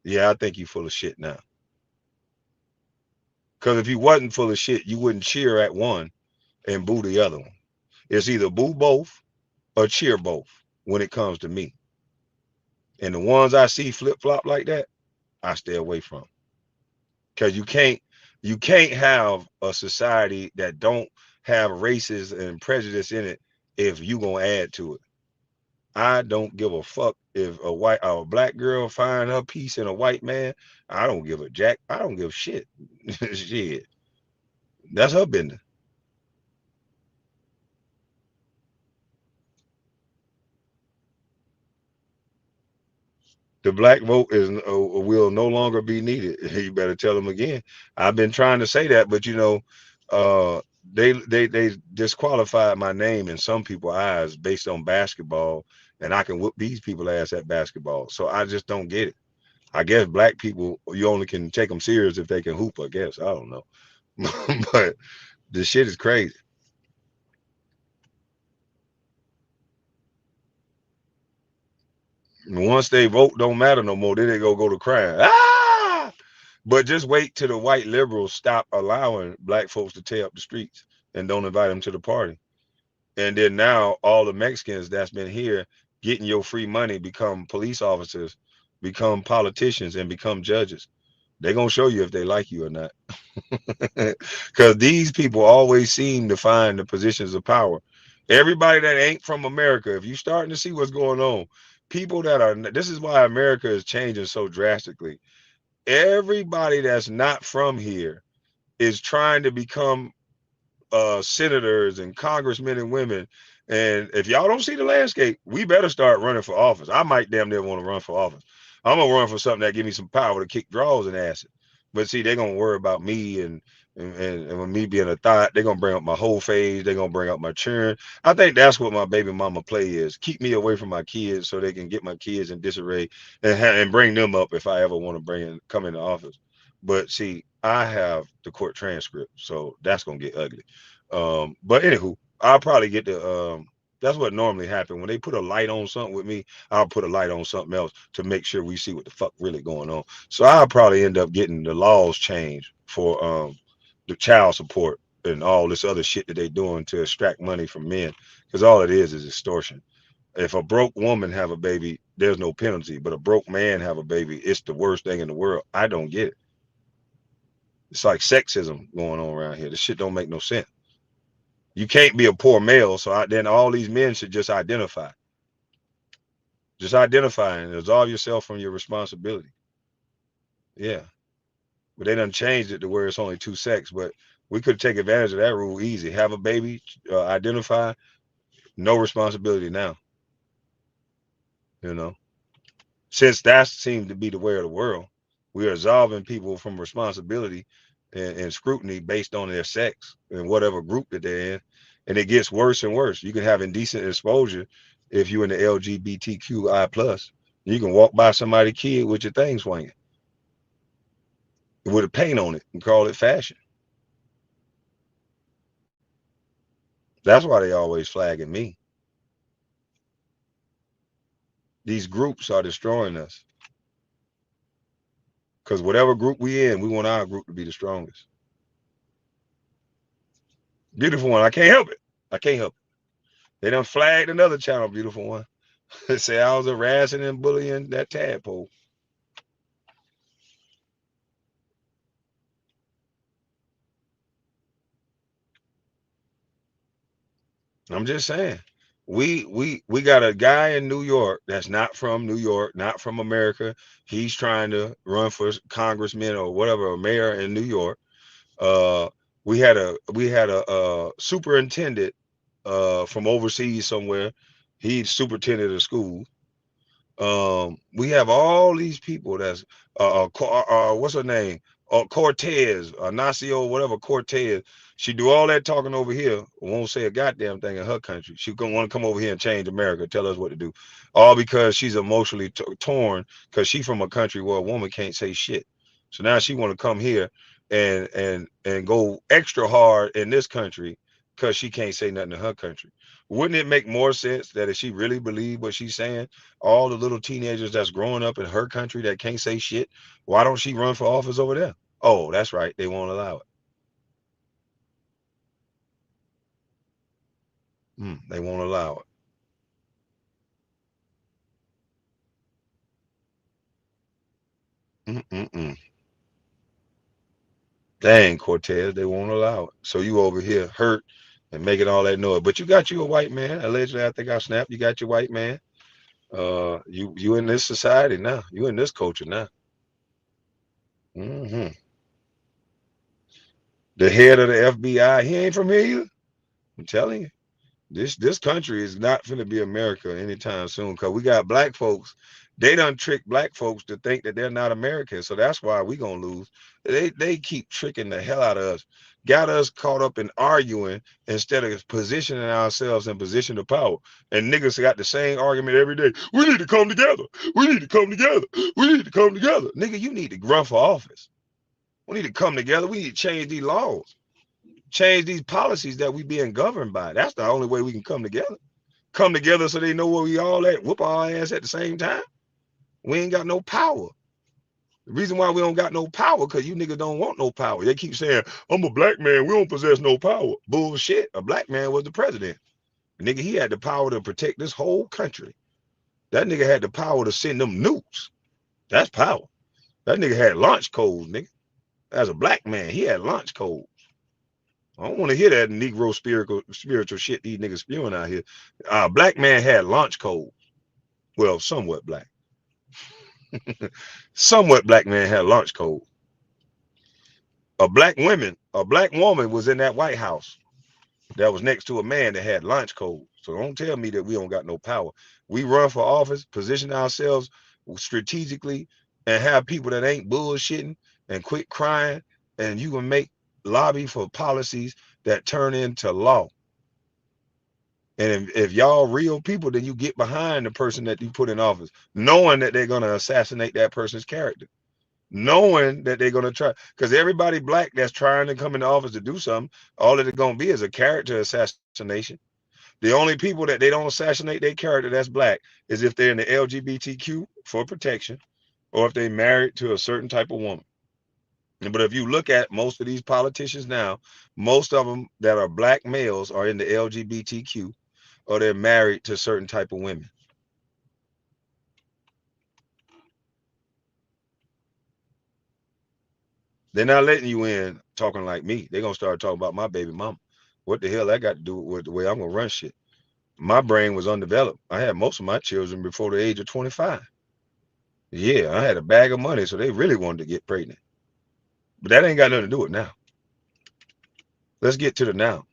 Yeah, I think you full of shit now. Because if you wasn't full of shit, you wouldn't cheer at one and boo the other one. It's either boo both or cheer both when it comes to me. And the ones I see flip flop like that, I stay away from. Because you can't have a society that don't have races and prejudice in it if you gonna add to it. I don't give a fuck if a black girl find her peace in a white man. I don't give a jack. I don't give shit. Shit. That's her business. The black vote will no longer be needed. You better tell them again. I've been trying to say that, but uh, they disqualified my name in some people's eyes based on basketball, and I can whoop these people ass at basketball. So I just don't get it. I guess black people, you only can take them serious if they can hoop. I guess I don't know, but the shit is crazy. Once they vote, don't matter no more. Then they go to crime. Ah! But just wait till the white liberals stop allowing black folks to tear up the streets and don't invite them to the party. And then now all the Mexicans that's been here getting your free money become police officers, become politicians, and become judges. They're gonna show you if they like you or not. Because these people always seem to find the positions of power. Everybody that ain't from America, if you starting to see what's going on, people that are this is why America is changing so drastically. Everybody that's not from here is trying to become senators and congressmen and women. And if y'all don't see the landscape, we better start running for office. I might damn near want to run for office. I'm gonna run for something that give me some power to kick draws and acid. But see, they're gonna worry about me and with me being a thought, they're gonna bring up my whole phase, they're gonna bring up my children. I think that's what my baby mama play is. Keep me away from my kids so they can get my kids in disarray and bring them up if I ever want to come into office. But see, I have the court transcript, so that's gonna get ugly. But anywho, I'll probably get the that's what normally happen when they put a light on something with me. I'll put a light on something else to make sure we see what the fuck really going on. So I'll probably end up getting the laws changed for the child support and all this other shit that they doing to extract money from men, because all it is extortion. If a broke woman have a baby, there's no penalty, but a broke man have a baby, it's the worst thing in the world. I don't get it. It's like sexism going on around here. This shit don't make no sense. You can't be a poor male, so then all these men should just identify and absolve yourself from your responsibility. Yeah, but they done changed it to where it's only two sex. But we could take advantage of that rule easy. Have a baby, identify, no responsibility now. You know, since that seems to be the way of the world, we are absolving people from responsibility and scrutiny based on their sex and whatever group that they're in. And it gets worse and worse. You can have indecent exposure if you're in the LGBTQI plus. You can walk by somebody's kid with your thing swinging with a paint on it and call it fashion. That's why they always flagging me. These groups are destroying us because whatever group we in, we want our group to be the strongest. Beautiful one, I can't help it. I can't help it. They done flagged another channel, beautiful one. They say I was harassing and bullying that tadpole. I'm just saying. We got a guy in New York that's not from New York, not from America. He's trying to run for congressman or whatever, a mayor in New York. Uh, we had a superintendent from overseas somewhere. He's superintendent of school. We have all these people that's what's her name, Cortez, Nacio, whatever Cortez. She do all that talking over here, won't say a goddamn thing in her country. She gonna want to come over here and change America, tell us what to do, all because she's emotionally torn because she from a country where a woman can't say shit. So now she want to come here and go extra hard in this country because she can't say nothing in her country. Wouldn't it make more sense that if she really believed what she's saying, all the little teenagers that's growing up in her country that can't say shit, why don't she run for office over there? Oh, that's right. They won't allow it. They won't allow it. Mm-mm-mm. Dang, Cortez, they won't allow it. So you over here hurt and making all that noise. But you got you a white man. Allegedly, I think I snapped. You got your white man. You in this society now. You in this culture now. hmm The head of the FBI, he ain't from here either. I'm telling you. This country is not going to be America anytime soon because we got black folks. They done trick black folks to think that they're not American. So that's why we gonna lose. They keep tricking the hell out of us. Got us caught up in arguing instead of positioning ourselves in position of power. And niggas got the same argument every day. We need to come together. We need to come together. We need to come together. Nigga, you need to run for office. We need to come together. We need to change these laws, change these policies that we being governed by. That's the only way we can come together. Come together so they know where we all at. Whoop our ass at the same time. We ain't got no power. The reason why we don't got no power, because you niggas don't want no power. They keep saying, I'm a black man. We don't possess no power. Bullshit. A black man was the president. Nigga, he had the power to protect this whole country. That nigga had the power to send them nukes. That's power. That nigga had launch codes, nigga. As a black man, he had launch codes. I don't want to hear that Negro spiritual shit these niggas spewing out here. Black man had launch codes. Well, somewhat black. Somewhat black man had launch code. A black woman was in that White House that was next to a man that had launch code. So don't tell me that we don't got no power. We run for office, position ourselves strategically, and have people that ain't bullshitting and quit crying, and you can make lobby for policies that turn into law. And if y'all real people, then you get behind the person that you put in office, knowing that they're gonna assassinate that person's character, knowing that they're gonna try. Because everybody black that's trying to come into office to do something, all that it's gonna be is a character assassination. The only people that they don't assassinate their character that's black is if they're in the LGBTQ for protection, or if they married to a certain type of woman. But if you look at most of these politicians now, most of them that are black males are in the LGBTQ, or they're married to certain type of women. They're not letting you in talking like me. They're gonna start talking about my baby mama. What the hell that got to do with the way I'm gonna run shit? My brain was undeveloped. I had most of my children before the age of 25. Yeah, I had a bag of money, so they really wanted to get pregnant. But that ain't got nothing to do with now. Let's get to the now.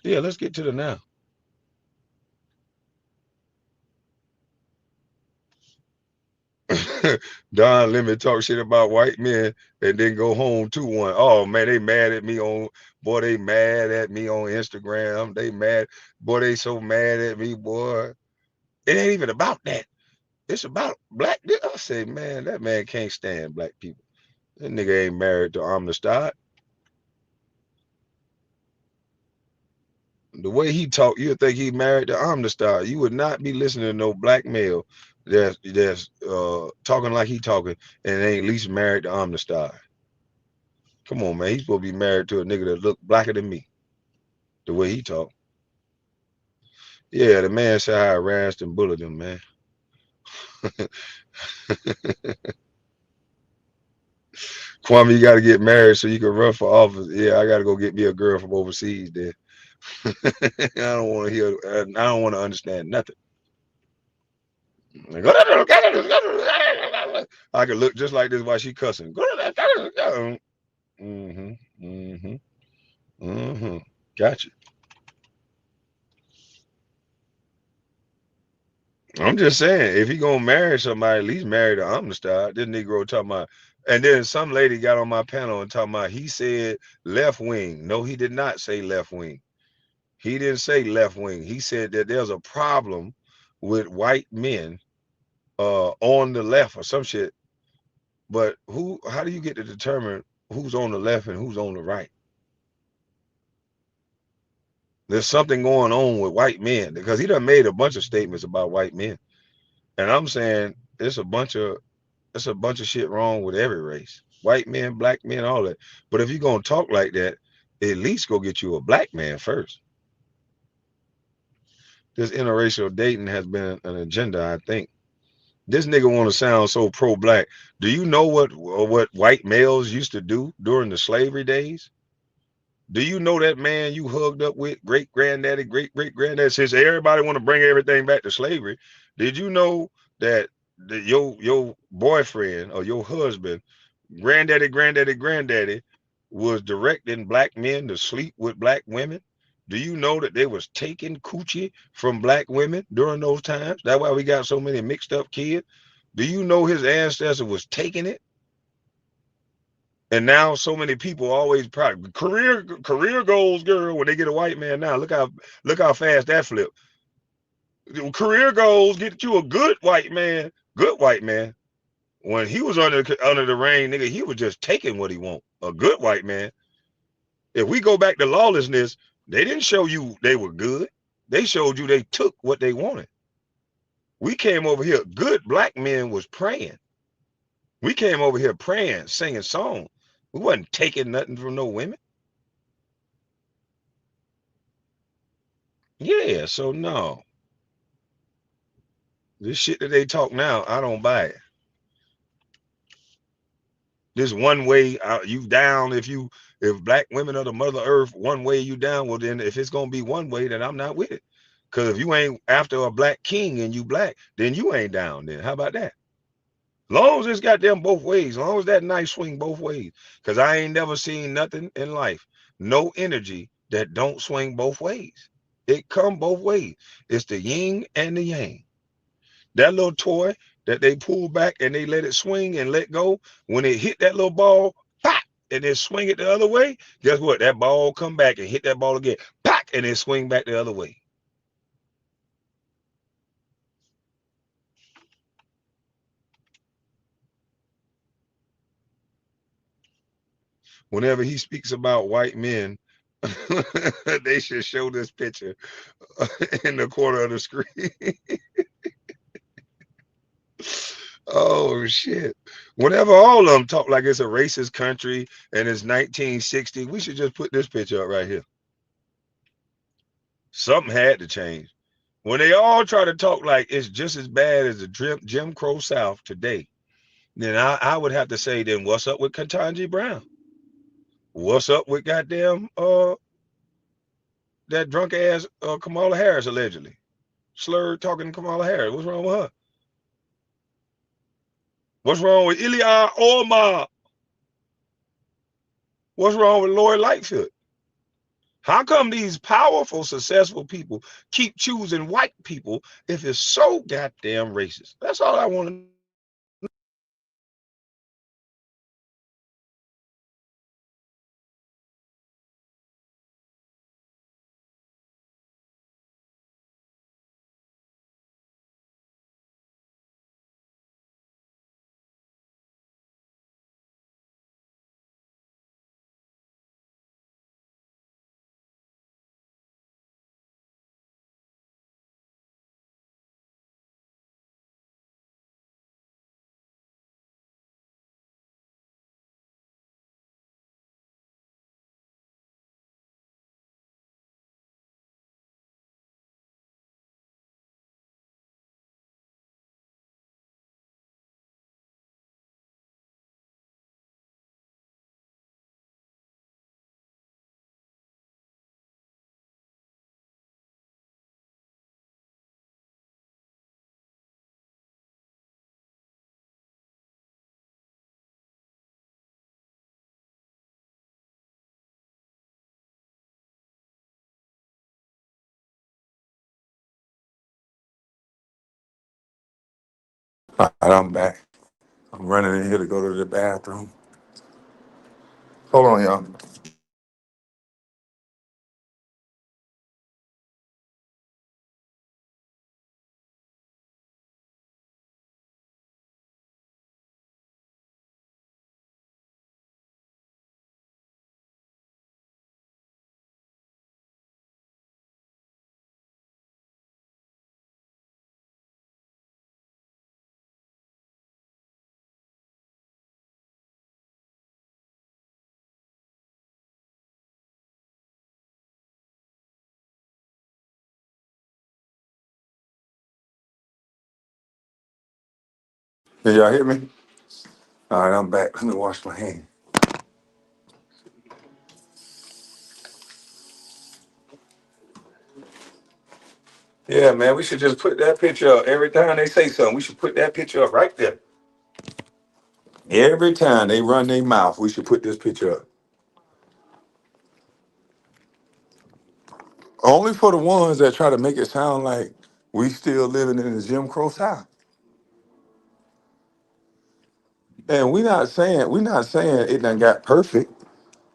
Yeah, let's get to the now. Don Lemon talk shit about white men and then go home to one. Oh man, they mad at me on boy, they mad at me on Instagram. They mad, boy, they so mad at me, boy. It ain't even about that. It's about black. I say, man, that man can't stand black people. That nigga ain't married to Amistad. The way he talk, you'd think he married to Amistad. You would not be listening to no black male that's talking like he talking and ain't at least married to Amistad. Come on, man. He's supposed to be married to a nigga that look blacker than me. The way he talk. Yeah, the man said I harassed and bullied him, man. Kwame, you got to get married so you can run for office. Yeah, I got to go get me a girl from overseas then. I don't want to hear. I don't want to understand nothing. I could look just like this while she cussing. Mm-hmm. Mm-hmm. Mm-hmm. Gotcha. I'm just saying, if he gonna marry somebody, at least marry the Amistad. This Negro talking about, and then some lady got on my panel and talking about he said left wing. No, he did not say left wing. He didn't say left wing. He said that there's a problem with white men on the left or some shit. But who? How do you get to determine who's on the left and who's on the right? There's something going on with white men because he done made a bunch of statements about white men, and I'm saying it's a bunch of shit wrong with every race, white men, black men, all that. But if you're gonna talk like that, at least go get you a black man first. This interracial dating has been an agenda, I think. This nigga want to sound so pro-black. Do you know what white males used to do during the slavery days? Do you know that man you hugged up with, great granddaddy, great great granddaddy? Since everybody want to bring everything back to slavery, did you know that your boyfriend or your husband, granddaddy, was directing black men to sleep with black women? Do you know that they was taking coochie from black women during those times? That's why we got so many mixed up kids. Do you know his ancestor was taking it? And now so many people always proud career goals, girl. When they get a white man now, look how fast that flip. Career goals, get you a good white man. Good white man. When he was under the rain, nigga, he was just taking what he want. A good white man. If we go back to lawlessness, they didn't show you they were good. They showed you they took what they wanted. We came over here. Good black men was praying. We came over here praying, singing songs. We wasn't taking nothing from no women. Yeah, so no. This shit that they talk now, I don't buy it. This one way you down if black women are the mother earth, one way you down. Well, then if it's gonna be one way, then I'm not with it. Cause if you ain't after a black king and you black, then you ain't down. Then how about that? Long as it's got them both ways, long as that knife swing both ways. Cause I ain't never seen nothing in life, no energy that don't swing both ways. It come both ways. It's the yin and the yang. That little toy that they pull back and they let it swing and let go, when it hit that little ball, pop, and then swing it the other way, guess what? That ball come back and hit that ball again, pop, and then swing back the other way. Whenever he speaks about white men, they should show this picture in the corner of the screen. Oh shit. Whenever all of them talk like it's a racist country and it's 1960, we should just put this picture up right here. Something had to change. When they all try to talk like it's just as bad as the Jim Crow South today, then I would have to say, then what's up with Ketanji Brown? What's up with goddamn that drunk ass Kamala Harris allegedly slurred talking to Kamala Harris? What's wrong with her? What's wrong with Ilya Omar? What's wrong with Lori Lightfoot? How come these powerful, successful people keep choosing white people if it's so goddamn racist? That's all I want to know. All right, I'm back. I'm running in here to go to the bathroom. Hold on, y'all. Can y'all hear me? All right, I'm back. Let me wash my hands. Yeah, man, we should just put that picture up every time they say something. We should put that picture up right there. Every time they run their mouth, we should put this picture up. Only for the ones that try to make it sound like we still living in the Jim Crow South. And we not saying it done got perfect.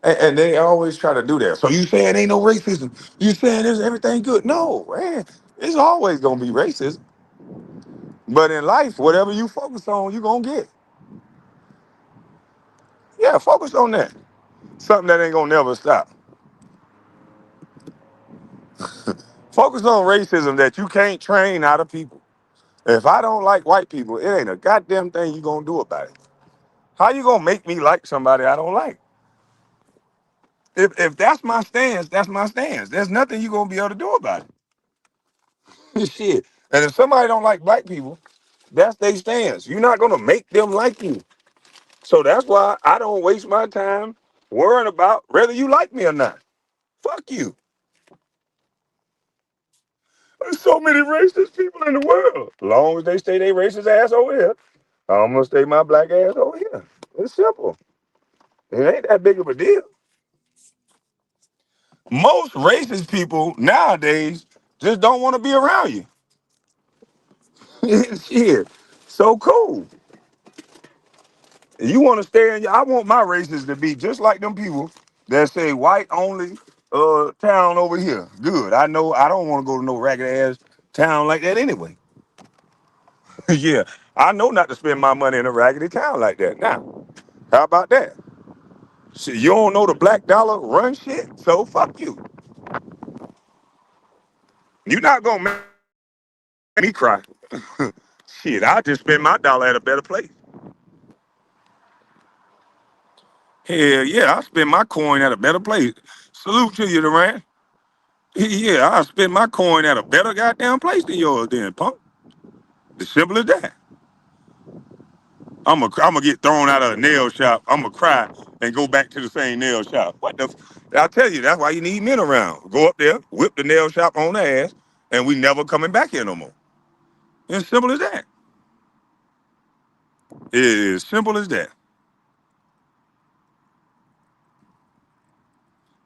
And they always try to do that. So you saying ain't no racism? You saying there's everything good? No, man. It's always gonna be racism. But in life, whatever you focus on, you gonna get. Yeah, focus on that. Something that ain't gonna never stop. Focus on racism that you can't train out of people. If I don't like white people, it ain't a goddamn thing you gonna do about it. How you gonna make me like somebody I don't like? If that's my stance, that's my stance. There's nothing you gonna be able to do about it. Shit. And if somebody don't like black people, that's their stance. You're not gonna make them like you. So that's why I don't waste my time worrying about whether you like me or not. Fuck you. There's so many racist people in the world. As long as they stay their racist ass over here, I'm gonna stay my black ass over here. It's simple. It ain't that big of a deal. Most racist people nowadays just don't want to be around you. Shit. So cool. You want to stay in your, I want my races to be just like them people that say white only town over here. Good. I know I don't want to go to no ragged ass town like that anyway. Yeah. I know not to spend my money in a raggedy town like that. Now, how about that? Shit, you don't know the black dollar run shit? So fuck you. You're not gonna make me cry. Shit, I just spend my dollar at a better place. Hell yeah, I spend my coin at a better place. Salute to you, Duran. Yeah, I spend my coin at a better goddamn place than yours, then, punk. As simple as that. I'm gonna get thrown out of a nail shop. I'm gonna cry and go back to the same nail shop. What the? I tell you, that's why you need men around. Go up there, whip the nail shop on the ass, and we never coming back here no more. It's simple as that. It is simple as that.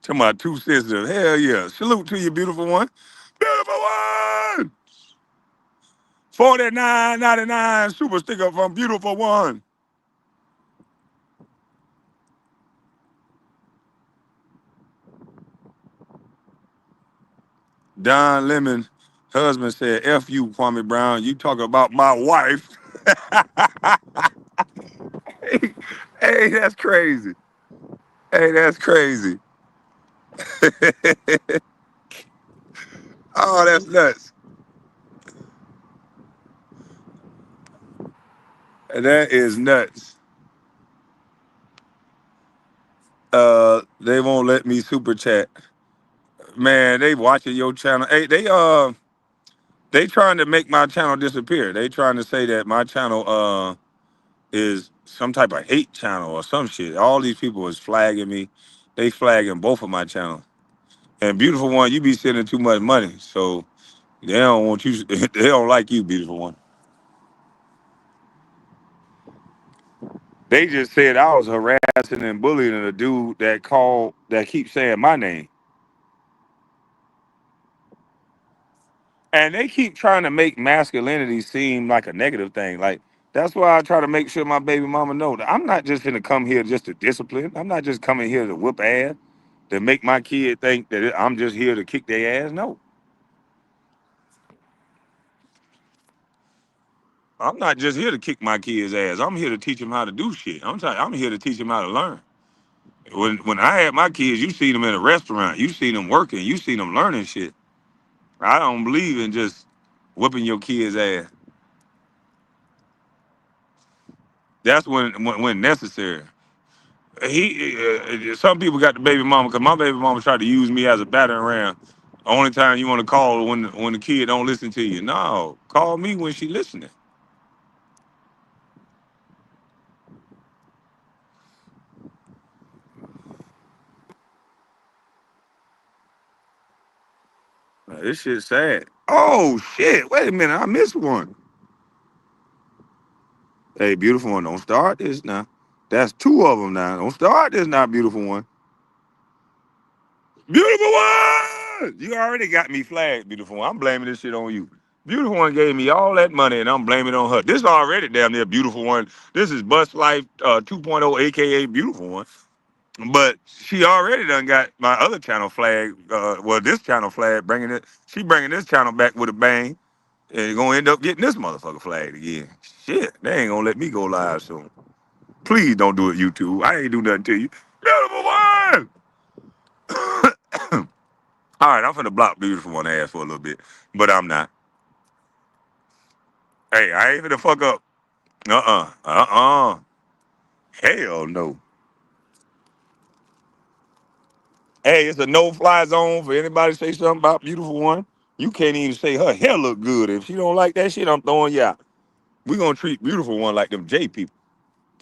To my two sisters, hell yeah. Salute to you, beautiful one. Beautiful one! 49.99 super sticker from beautiful one. Don Lemon husband said, F you, Kwame Brown. You talk about my wife. Hey, that's crazy. Hey, that's crazy. Oh, that's nuts. That is nuts. They won't let me super chat. Man, they watching your channel. Hey, they trying to make my channel disappear. They trying to say that my channel is some type of hate channel or some shit. All these people is flagging me. They flagging both of my channels. And beautiful one, you be sending too much money, so they don't want you. They don't like you, beautiful one. They just said I was harassing and bullying a dude that keeps saying my name, and they keep trying to make masculinity seem like a negative thing. Like that's why I try to make sure my baby mama know that I'm not just gonna come here just to discipline. I'm not just coming here to whoop ass to make my kid think that I'm just here to kick their ass. No, I'm not just here to kick my kids' ass. I'm here to teach them how to do shit. I'm here to teach them how to learn. When I had my kids, you see them in a restaurant, you see them working, you see them learning shit. I don't believe in just whooping your kids' ass. That's when necessary. Some people got the baby mama because my baby mama tried to use me as a battering ram. Only time you want to call when the kid don't listen to you. No, call me when she listening. This shit's sad. Oh shit! Wait a minute, I missed one. Hey, beautiful one, don't start this now. That's two of them now. Don't start this now, beautiful one. Beautiful one! You already got me flagged, beautiful one. I'm blaming this shit on you. Beautiful one gave me all that money and I'm blaming it on her. This already damn near beautiful one. This is Bustlife 2.0, aka beautiful one. But she already done got my other channel flag. Well, this channel flag bringing it. She bringing this channel back with a bang, and you're gonna end up getting this motherfucker flagged again. Shit, they ain't gonna let me go live soon. Please don't do it, YouTube. I ain't do nothing to you. Beautiful one. All right, I'm finna block beautiful one ass for a little bit, but I'm not. Hey, I ain't finna fuck up. Hell no. Hey, it's a no-fly zone for anybody to say something about beautiful one. You can't even say her hair look good. If she don't like that shit, I'm throwing you out. We gonna treat beautiful one like them J people.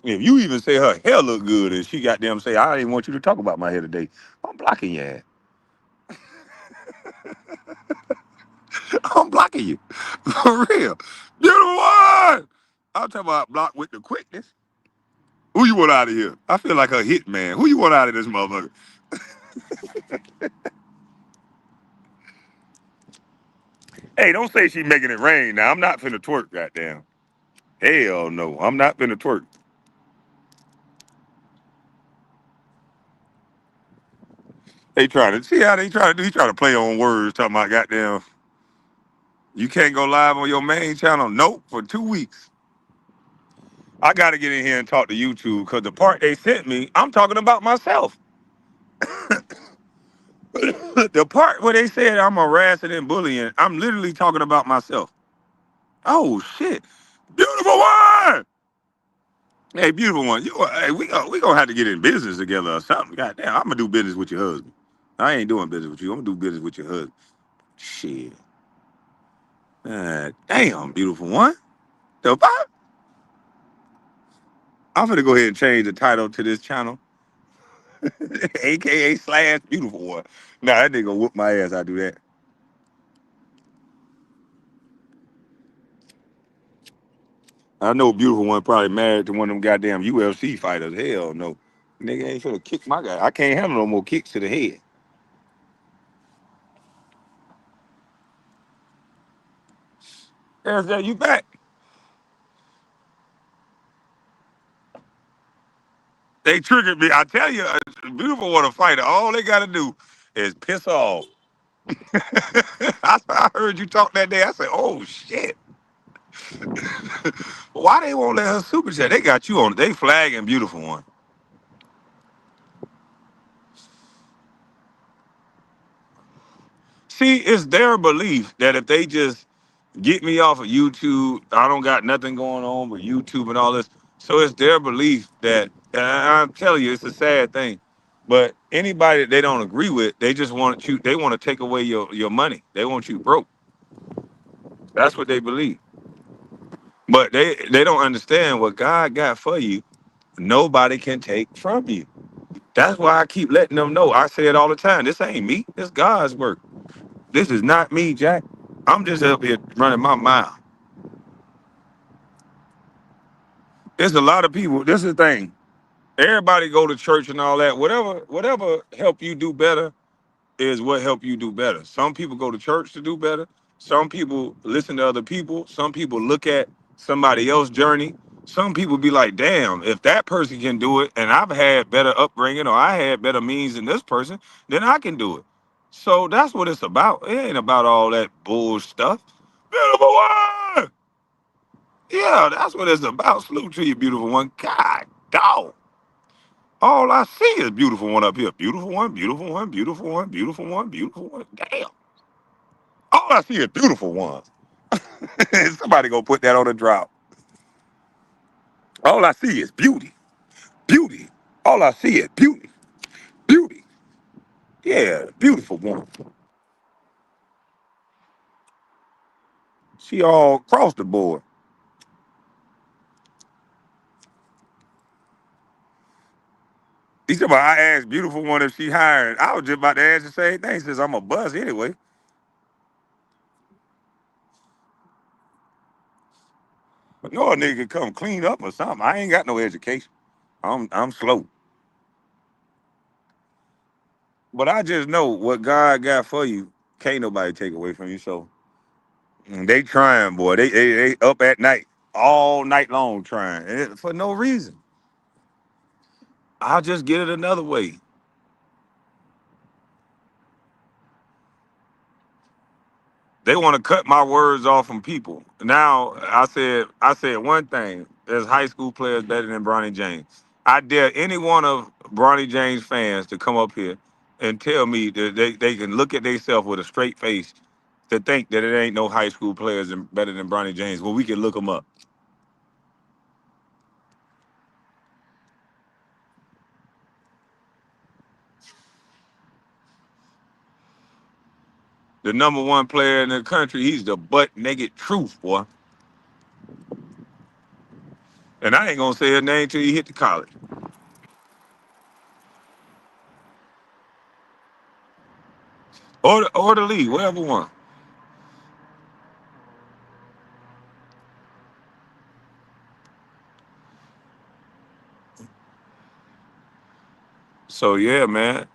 If you even say her hair look good and she got them say, I didn't want you to talk about my hair today, I'm blocking your ass. I'm blocking you. For real. Beautiful one! I'm talking about block with the quickness. Who you want out of here? I feel like a hit man. Who you want out of this motherfucker? Hey, don't say she making it rain now. I'm not finna twerk, goddamn. Hell no. I'm not finna twerk. They trying to see how they try to do. He trying to play on words, talking about goddamn. You can't go live on your main channel. Nope, for 2 weeks. I got to get in here and talk to YouTube because the part they sent me, I'm talking about myself. The part where they said I'm harassing and bullying, I'm literally talking about myself. Oh shit, beautiful one. Hey, beautiful one. Hey, we gonna have to get in business together or something. Goddamn, I'm gonna do business with your husband. I ain't doing business with you. I'm gonna do business with your husband. Shit. Damn, beautiful one. The fuck? I'm gonna go ahead and change the title to this channel, aka slash beautiful one. Nah, that nigga whoop my ass. I do that. I know beautiful one probably married to one of them goddamn UFC fighters. Hell no, nigga ain't finna kick my guy. I can't handle no more kicks to the head. There's that you back. They triggered me. I tell you, a beautiful one a fighter. All they gotta do is piss off. I heard you talk that day. I said, oh shit. Why they won't let her super chat? They got you on. They flagging beautiful one. See, it's their belief that if they just get me off of YouTube, I don't got nothing going on with YouTube and all this. So it's their belief that, and I'm telling you, it's a sad thing. But anybody that they don't agree with, they just want you. They want to take away your money. They want you broke. That's what they believe. But they don't understand what God got for you. Nobody can take from you. That's why I keep letting them know. I say it all the time. This ain't me. This God's work. This is not me, Jack. I'm just up here running my mouth. There's a lot of people. This is the thing. Everybody go to church and all that. Whatever help you do better is what help you do better. Some people go to church to do better. Some people listen to other people. Some people look at somebody else's journey. Some people be like, damn, if that person can do it and I've had better upbringing or I had better means than this person, then I can do it. So that's what it's about. It ain't about all that bull stuff. Beautiful one! Yeah, that's what it's about. Salute to you, beautiful one. God, dog. All I see is beautiful one up here. Beautiful one, beautiful one, beautiful one, beautiful one, beautiful one. Damn. All I see is beautiful ones. Somebody go put that on the drop. All I see is beauty. Beauty. All I see is beauty. Beauty. Yeah, beautiful one. She all across the board. He said, well, I asked beautiful one if she hired. I was just about to ask the same thing since I'm a buzz anyway. But no, a nigga could come clean up or something. I ain't got no education. I'm slow. But I just know what God got for you can't nobody take away from you. So they trying, boy. They up at night all night long trying for no reason. I'll just get it another way. They want to cut my words off from people. Now I said one thing: there's high school players better than Bronny James. I dare any one of Bronny James fans to come up here and tell me that they can look at themselves with a straight face to think that it ain't no high school players better than Bronny James. Well, we can look them up. The number one player in the country, he's the butt naked truth, boy. And I ain't gonna say his name till he hit the college or the league, whatever one. So yeah, man.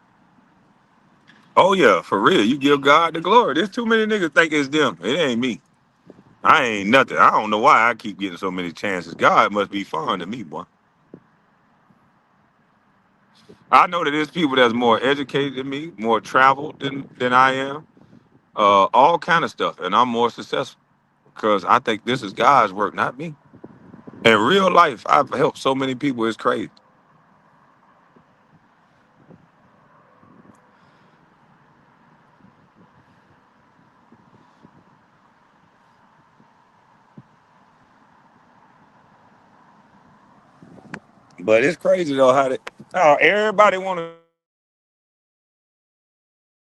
Oh yeah, for real. You give God the glory. There's too many niggas think it's them. It ain't me. I ain't nothing. I don't know why I keep getting so many chances. God must be fond of me, boy. I know that there's people that's more educated than me, more traveled than I am, all kind of stuff, and I'm more successful because I think this is God's work, not me. In real life, I've helped so many people. It's crazy. But it's crazy though how everybody want to say that they know what they know,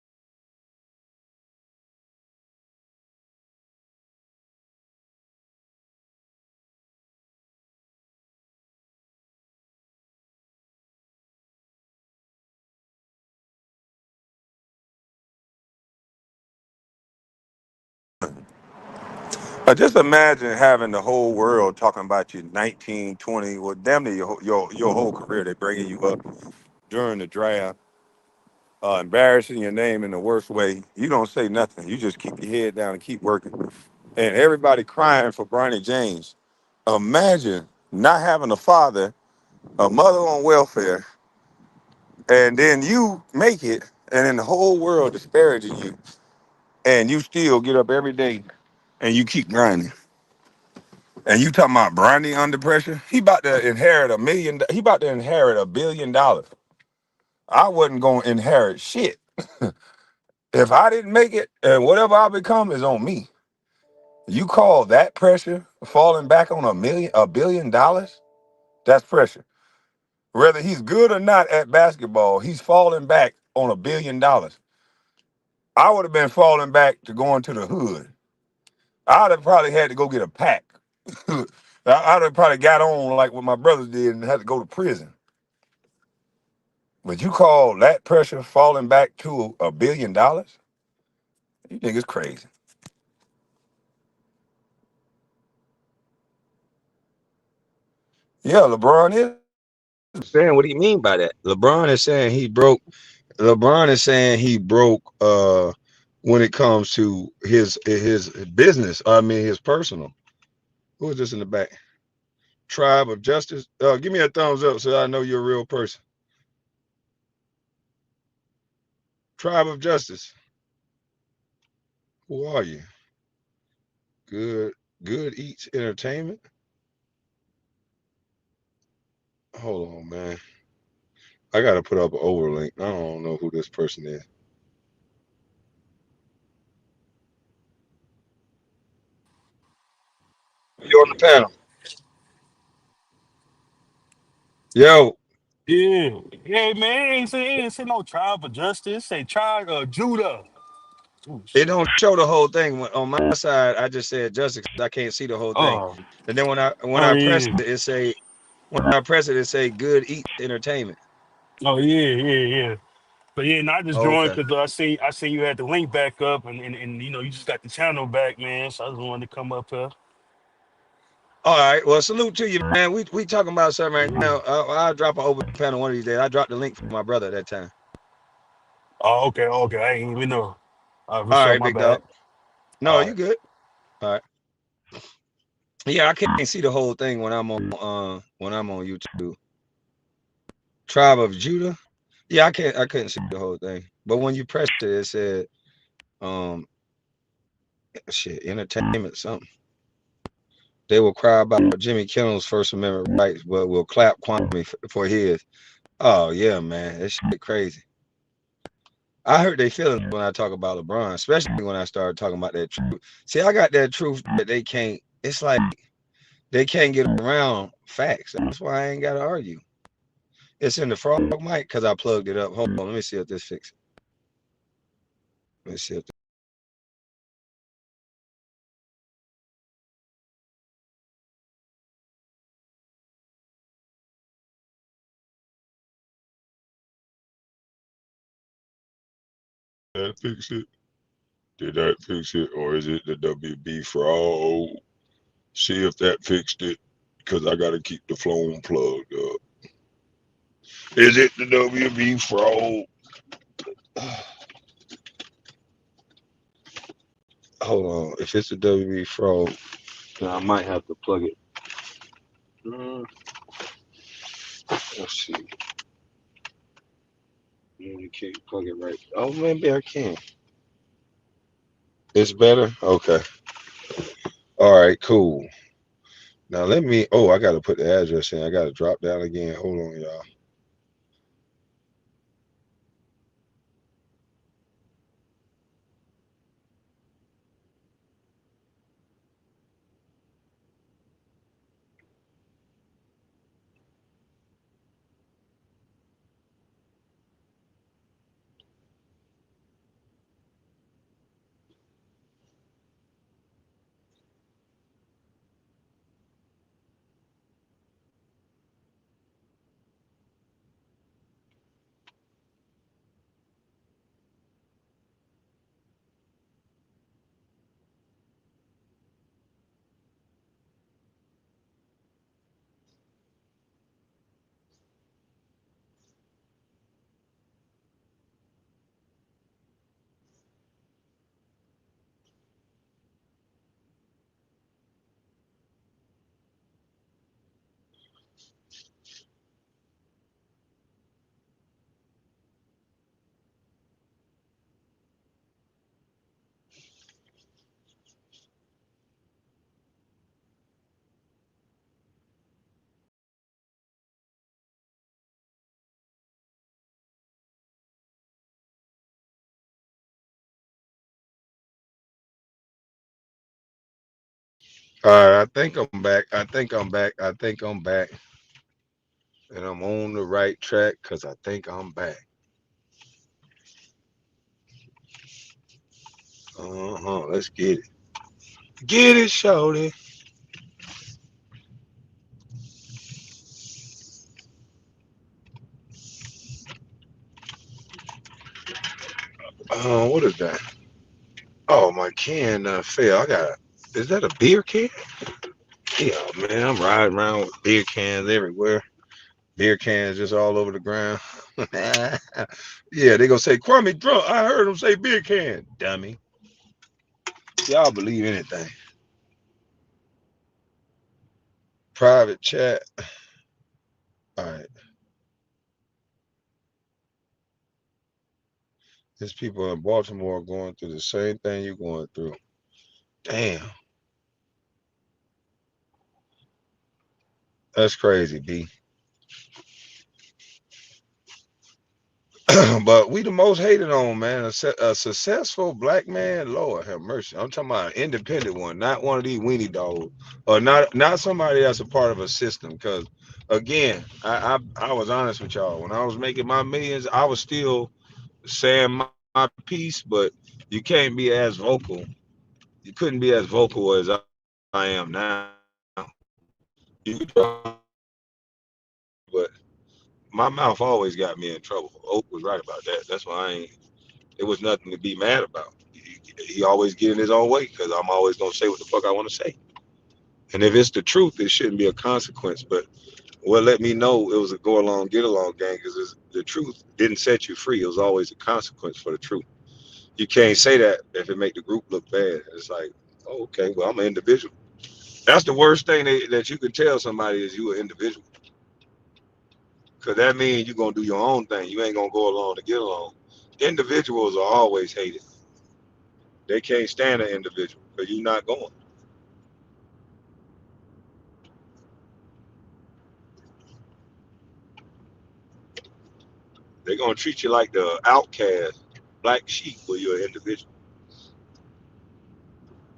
just imagine having the whole world talking about you 19, 20, well, damn near your whole career. They bringing you up during the draft, embarrassing your name in the worst way. You don't say nothing. You just keep your head down and keep working. And everybody crying for Bronny James. Imagine not having a father, a mother on welfare, and then you make it, and then the whole world disparaging you, and you still get up every day and you keep grinding. And you talking about Bronny under pressure? He about to inherit a million. He about to inherit $1 billion. I wasn't gonna inherit shit. If I didn't make it, and whatever I become is on me. You call that pressure falling back on $1 billion? That's pressure. Whether he's good or not at basketball, he's falling back on $1 billion. I would have been falling back to going to the hood. I'd have probably had to go get a pack. I'd have probably got on like what my brothers did and had to go to prison. But you call that pressure falling back to $1 billion? You think it's crazy. Yeah, LeBron is saying what he mean by that. LeBron is saying he broke when it comes to his business. I mean his personal. Who is this in the back? Tribe of Justice. Give me a thumbs up so I know you're a real person. Tribe of Justice. Who are you? Good Good Eats Entertainment. Hold on, man. I gotta put up an overlink. I don't know who this person is. You on the panel? Yo, Yeah, yeah, man. Ain't say no trial for justice. Say trial Judah. Oh it shit. don't show the whole thing. On my side, I just said justice 'cause I can't see the whole thing. Oh, And then when oh I press yeah. it, it say Good Eats Entertainment. Oh yeah, yeah, yeah. But yeah, not just Oh, joined okay. because I seen you had the link back up and you know you just got the channel back, man. So I just wanted to come up here. All right. Well, salute to you, man. We talking about something right now. I'll drop an open panel one of these days. I dropped the link for my brother at that time. Oh, okay, okay. I ain't even know. For All sure, right, my big dog. bad. No, All you right. good. All right. Yeah, I can't see the whole thing when I'm on YouTube. Tribe of Judah. Yeah, I couldn't see the whole thing. But when you pressed it, it said um shit, entertainment something. They will cry about Jimmy Kimmel's First Amendment rights, but will clap Kwame for his. Oh yeah, man. That shit crazy. I hurt their feelings when I talk about LeBron, especially when I started talking about that truth. See, I got that truth that they can't. It's like they can't get around facts. That's why I ain't got to argue. It's in the frog mic because I plugged it up. Hold on, let me see if this fixes it. Let me see if that fix it. Did that fix it, or is it the WB frog? See if that fixed it, because I got to keep the phone plugged up. Is it the WB frog? Hold on. If it's the WB frog, then I might have to plug it. Mm, let's see. You can't plug it right. Oh, maybe I can. It's better? Okay. All right, cool. Now let me. Oh, I got to put the address in. I got to drop down again. Hold on, y'all. All right, I think I'm back. I think I'm back. I think I'm back. And I'm on the right track because I think I'm back. Let's get it. Get it, shorty. What is that? Oh, my can fell. I got. Is that a beer can? Yeah, man. I'm riding around with beer cans everywhere. Beer cans just all over the ground. Yeah, they gonna say Kwame drunk. I heard them say beer can. Dummy. Y'all believe anything? Private chat. All right. There's people in Baltimore going through the same thing you're going through. Damn, that's crazy, B. But we the most hated on, man. A successful black man, Lord have mercy. I'm talking about an independent one, not one of these weenie dogs, or not somebody that's a part of a system. Because again, I was honest with y'all. When I was making my millions, I was still saying my piece, but you can't be as vocal. You couldn't be as vocal as I am now. You could drop a bomb on me, but my mouth always got me in trouble. Oak was right about that. That's why I ain't. It was nothing to be mad about. He always get in his own way because I'm always gonna say what the fuck I want to say. And if it's the truth, it shouldn't be a consequence. But what let me know it was a go along, get along gang because the truth didn't set you free. It was always a consequence for the truth. You can't say that if it make the group look bad. It's like, oh, okay, well, I'm an individual. That's the worst thing that you can tell somebody is you an individual. Because that means you're going to do your own thing. You ain't going to go along to get along. Individuals are always hated. They can't stand an individual because you're not going. They're going to treat you like the outcast, black sheep when you're an individual.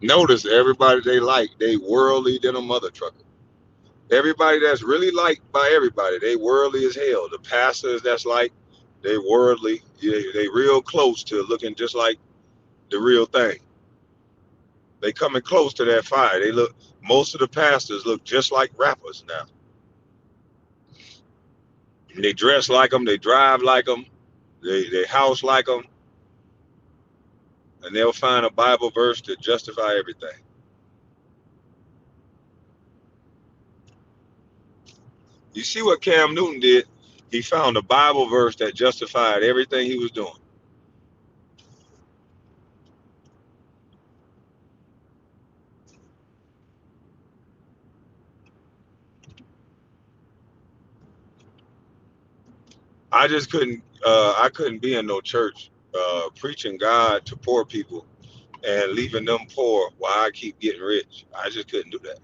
Notice everybody they like, they worldly than a mother trucker. Everybody that's really liked by everybody, they worldly as hell. The pastors that's like, they worldly, they real close to looking just like the real thing. They coming close to that fire. They look, most of the pastors look just like rappers now. They dress like them, they drive like them, they house like them, and they'll find a Bible verse to justify everything. You see what Cam Newton did? He found a Bible verse that justified everything he was doing. I couldn't be in no church preaching God to poor people and leaving them poor while I keep getting rich. I just couldn't do that.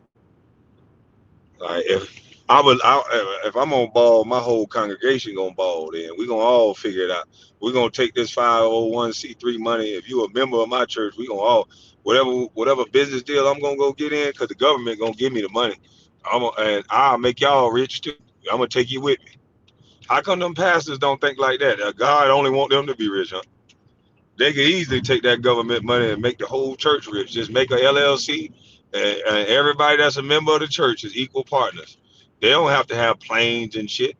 Like if I'm on ball, my whole congregation gonna ball. Then we gonna all figure it out. We're gonna take this 501c3 money. If you a member of my church, we gonna all whatever business deal I'm gonna go get in, because the government gonna give me the money. And I'll make y'all rich too. I'm gonna take you with me. How come them pastors don't think like that? God only want them to be rich, huh? They could easily take that government money and make the whole church rich. Just make a LLC, and everybody that's a member of the church is equal partners. They don't have to have planes and shit.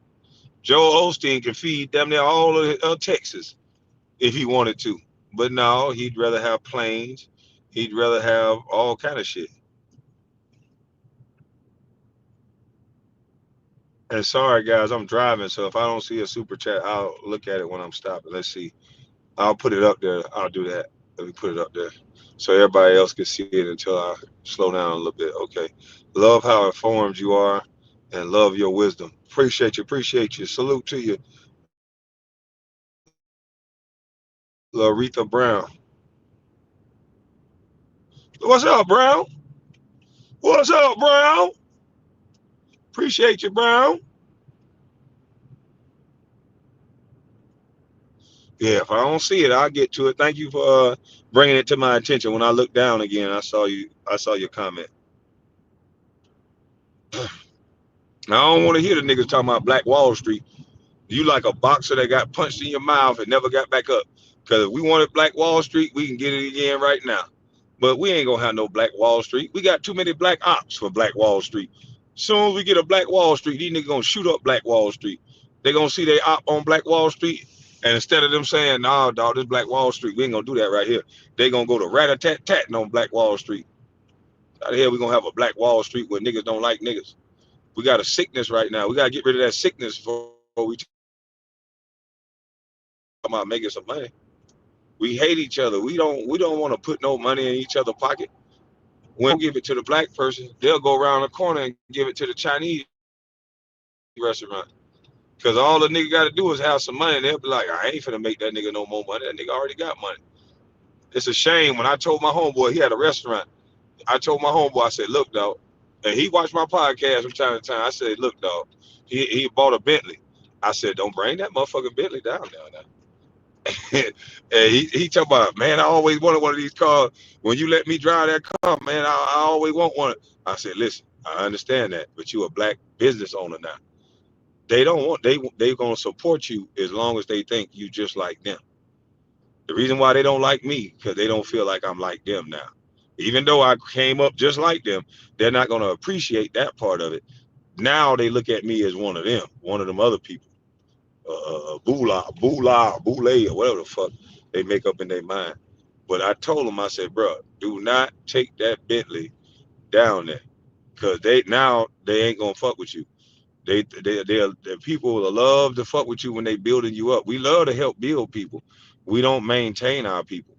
Joel Osteen can feed them there all of Texas if he wanted to, but no, he'd rather have planes. He'd rather have all kind of shit. And sorry guys, I'm driving, so if I don't see a super chat, I'll look at it when I'm stopping. Let's see. I'll put it up there. I'll do that. Let me put it up there so everybody else can see it until I slow down a little bit. Okay. Love how informed you are and love your wisdom. Appreciate you. Appreciate you. Salute to you, Laretha Brown. What's up, Brown? What's up, Brown? Appreciate you, Brown. Yeah, if I don't see it, I'll get to it. Thank you for bringing it to my attention. When I looked down again, I saw you. I saw your comment. Now, I don't want to hear the niggas talking about Black Wall Street. You like a boxer that got punched in your mouth and never got back up. Because if we wanted Black Wall Street, we can get it again right now. But we ain't gonna have no Black Wall Street. We got too many black ops for Black Wall Street. Soon as we get a Black Wall Street, these niggas gonna shoot up Black Wall Street. They gonna see they op on Black Wall Street, and instead of them saying, "Nah, dog, this Black Wall Street, we ain't gonna do that right here," they gonna go to rat-a-tat-tat on Black Wall Street. How the hell we gonna have a Black Wall Street where niggas don't like niggas? We got a sickness right now. We gotta get rid of that sickness before we talk about making some money. We hate each other. We don't want to put no money in each other's pocket. When we give it to the black person, they'll go around the corner and give it to the Chinese restaurant. Cause all the nigga got to do is have some money, and they'll be like, I ain't finna make that nigga no more money. That nigga already got money. It's a shame. When I told my homeboy he had a restaurant, I told my homeboy, I said, look, dog, and he watched my podcast from time to time. I said, look, dog, he bought a Bentley. I said, don't bring that motherfucking Bentley down now. And he talking about, man, I always wanted one of these cars. When you let me drive that car, man, I always want one. I said, listen, I understand that, but you a black business owner now. They don't want they gonna support you as long as they think you just like them. The reason why they don't like me because they don't feel like I'm like them now. Even though I came up just like them, they're not gonna appreciate that part of it. Now they look at me as one of them, one of them other people. Boulay, or whatever the fuck they make up in their mind. But I told them, I said, bro, do not take that Bentley down there. Cause they ain't gonna fuck with you. The people will love to fuck with you when they building you up. We love to help build people. We don't maintain our people.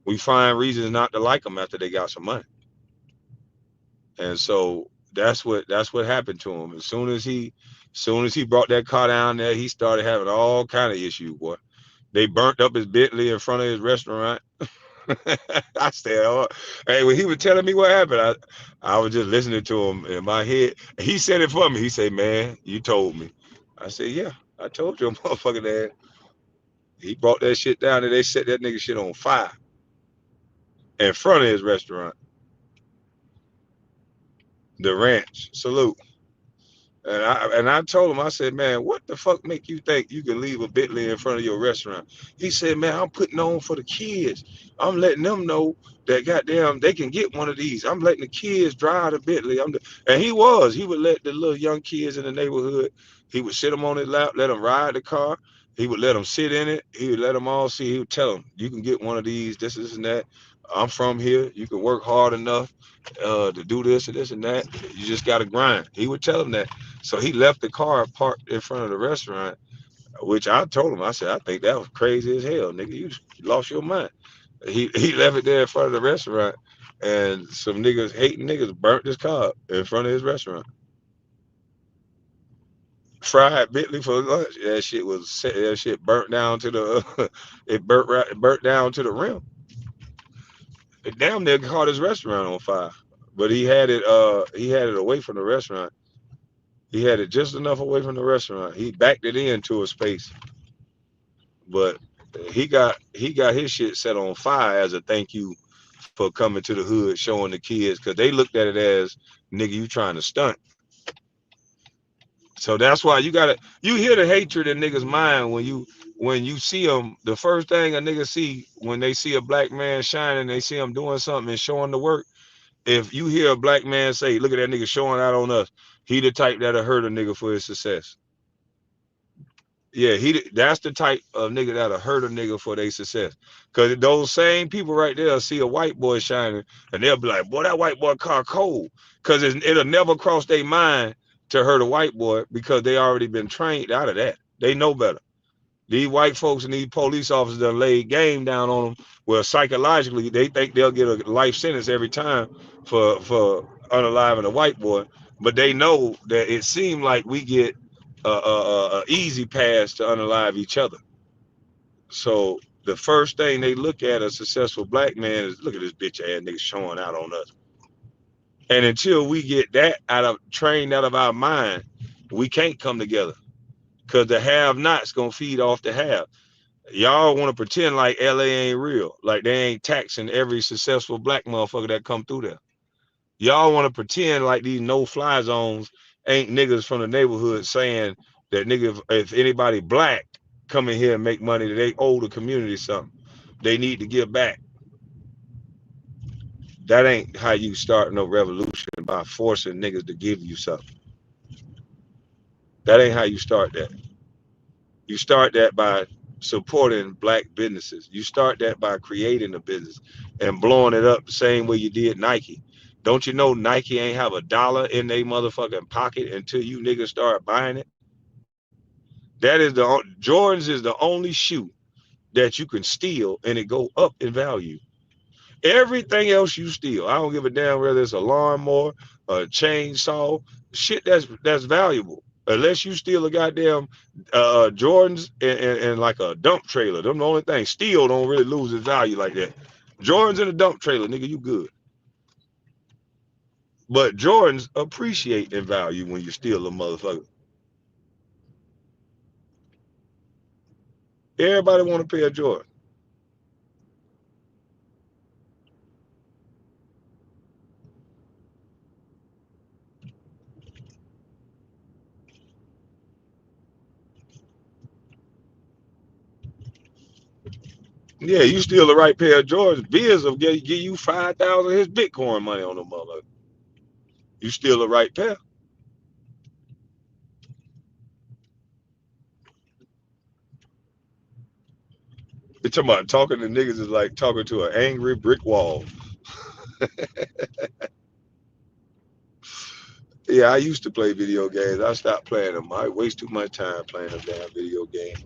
We find reasons not to like them after they got some money. And so that's what happened to him. As soon as he brought that car down there, he started having all kind of issues, boy. They burnt up his Bentley in front of his restaurant. I said, oh, hey, when he was telling me what happened, I was just listening to him in my head. He said it for me. He said, man, you told me. I said, yeah, I told you, motherfucker, that he brought that shit down and they set that nigga shit on fire in front of his restaurant, the ranch. Salute. And I told him, I said, man, what the fuck make you think you can leave a Bentley in front of your restaurant? He said, man, I'm putting on for the kids. I'm letting them know that goddamn they can get one of these. I'm letting the kids drive the Bentley. And he would let the little young kids in the neighborhood, he would sit them on his lap, let them ride the car. He would let them sit in it. He would let them all see. He would tell them, you can get one of these, this and that. I'm from here. You can work hard enough to do this and this and that. You just got to grind. He would tell them that. So he left the car parked in front of the restaurant, which I told him, I said, I think that was crazy as hell, nigga. You lost your mind. He left it there in front of the restaurant, and some niggas, hating niggas, burnt his car up in front of his restaurant. Fried Bentley for lunch. That shit burnt down to the it burnt down to the rim. It damn near caught his restaurant on fire. But he had it away from the restaurant. He had it just enough away from the restaurant. He backed it into a space, but he got his shit set on fire as a thank you for coming to the hood showing the kids, because they looked at it as, nigga, you trying to stunt. So that's why you hear the hatred in niggas mind when you see them. The first thing a nigga see when they see a black man shining, they see him doing something and showing the work. If you hear a black man say, look at that nigga showing out on us, he the type that'll hurt a nigga for his success. Yeah, that's the type of nigga that'll hurt a nigga for their success. Cause those same people right there see a white boy shining and they'll be like, boy, that white boy car cold. Cause it'll never cross their mind to hurt a white boy because they already been trained out of that. They know better. These white folks and these police officers done laid game down on them. Well, psychologically, they think they'll get a life sentence every time for unaliving a white boy, but they know that it seemed like we get a easy pass to unalive each other. So the first thing they look at a successful black man is, look at this bitch ass nigga showing out on us. And until we get that trained out of our mind, we can't come together. Cause the have nots gonna feed off the have. Y'all want to pretend like LA ain't real, like they ain't taxing every successful black motherfucker that come through there. Y'all want to pretend like these no-fly zones ain't niggas from the neighborhood saying that nigga, if anybody black come in here and make money, that they owe the community something. They need to give back. That ain't how you start no revolution, by forcing niggas to give you something. That ain't how you start that. You start that by supporting black businesses. You start that by creating a business and blowing it up the same way you did Nike. Don't you know Nike ain't have a dollar in their motherfucking pocket until you niggas start buying it? That is Jordans is the only shoe that you can steal and it go up in value. Everything else you steal, I don't give a damn whether it's a lawnmower, a chainsaw, shit that's valuable. Unless you steal a goddamn Jordans and like a dump trailer, them the only thing. Steel don't really lose its value like that. Jordans in a dump trailer, nigga, you good. But Jordans appreciate in value when you steal a motherfucker. Everybody want to pay a Jordan. Yeah, you steal the right pair of Jordans, Biz will give you 5,000 of his Bitcoin money on the motherfucker. You steal the right pair. They talking about talking to niggas is like talking to an angry brick wall. Yeah, I used to play video games. I stopped playing them. I waste too much time playing them damn video games.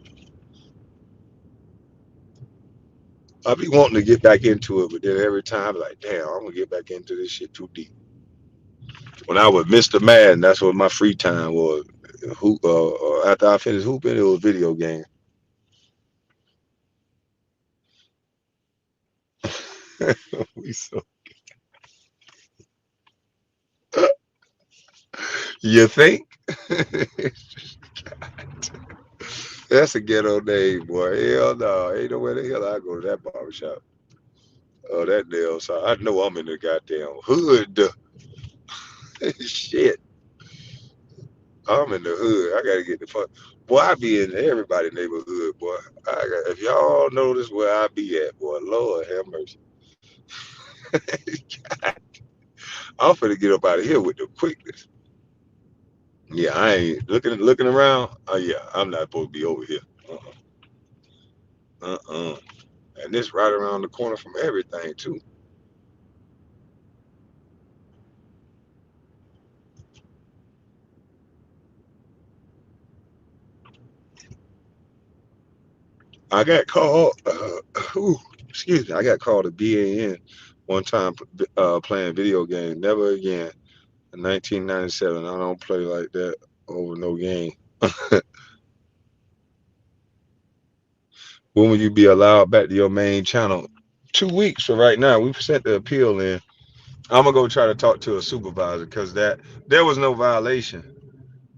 I be wanting to get back into it, but then every time I'm like, damn, I'm gonna get back into this shit too deep. When I was Mr. Madden, that's what my free time was. Hoop, after I finished hooping, it was video game. We so you think? That's a ghetto name, boy. Hell no, ain't no way the hell I go to that barbershop. Oh, that nail. So I know I'm in the goddamn hood. Shit, I'm in the hood. I gotta get the fuck. Boy, I be in everybody's neighborhood, boy. If y'all notice where I be at, boy, Lord have mercy. I'm finna get up out of here with the quickness. Yeah, I ain't looking around. Oh yeah, I'm not supposed to be over here. Uh-uh. And this right around the corner from everything too. I got called. Excuse me. I got called a BAN one time playing video game. Never again. In 1997, I don't play like that over no game. When will you be allowed back to your main channel? 2 weeks for right now. We've sent the appeal in. I'm gonna go try to talk to a supervisor because that there was no violation.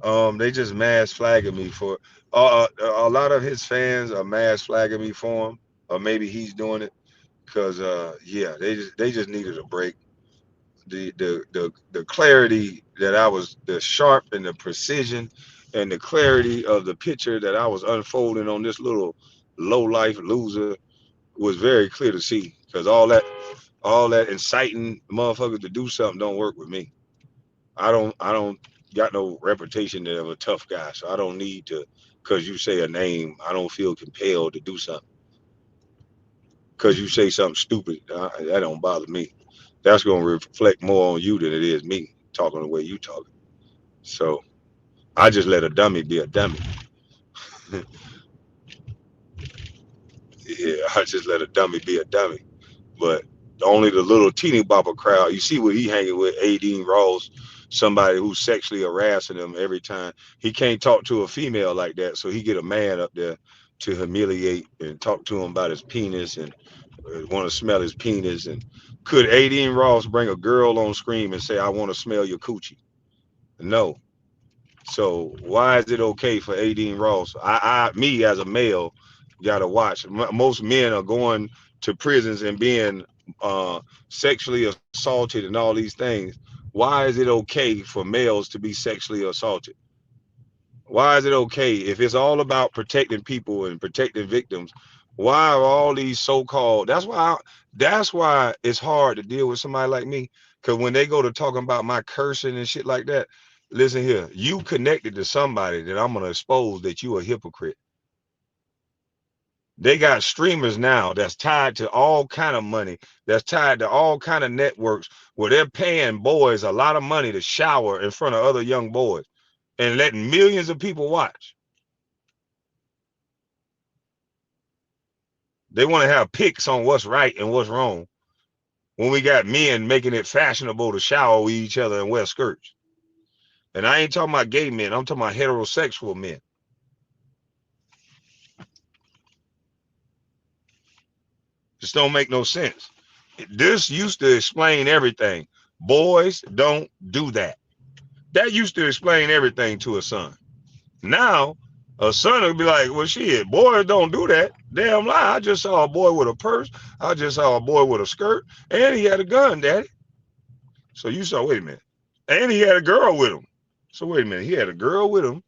They just mass flagging me for a lot of his fans are mass flagging me for him, or maybe he's doing it because yeah, they just needed a break. The clarity that I was the sharp and the precision and the clarity of the picture that I was unfolding on this little low life loser was very clear to see because all that inciting motherfuckers to do something don't work with me. I don't got no reputation of a tough guy, so I don't need to because you say a name, I don't feel compelled to do something. Because you say something stupid, that don't bother me. That's gonna reflect more on you than it is me talking the way you talking. So I just let a dummy be a dummy. Yeah, I just let a dummy be a dummy. But only the little teeny bopper crowd. You see what he hanging with, Adine Ross, somebody who's sexually harassing him every time. He can't talk to a female like that, so he get a man up there to humiliate and talk to him about his penis and want to smell his penis. And could Adine Ross bring a girl on screen and say, "I want to smell your coochie"? No. So why is it okay for Adine Ross? Me as a male, gotta watch. Most men are going to prisons and being uh, sexually assaulted and all these things. Why is it okay for males to be sexually assaulted? Why is it okay if it's all about protecting people and protecting victims? Why are all these so-called? That's why it's hard to deal with somebody like me. Because when they go to talking about my cursing and shit like that, listen here, you connected to somebody that I'm gonna expose that you a hypocrite. They got streamers now that's tied to all kind of money, that's tied to all kind of networks where they're paying boys a lot of money to shower in front of other young boys and letting millions of people watch. They want to have picks on what's right and what's wrong when we got men making it fashionable to shower with each other and wear skirts. And I ain't talking about gay men, I'm talking about heterosexual men. This don't make no sense. This used to explain everything. Boys don't do that. That used to explain everything to a son. Now, a son will be like, well, shit, boys don't do that. Damn lie. I just saw a boy with a purse. I just saw a boy with a skirt. And he had a gun, daddy. So you saw, wait a minute. And he had a girl with him. So wait a minute. He had a girl with him,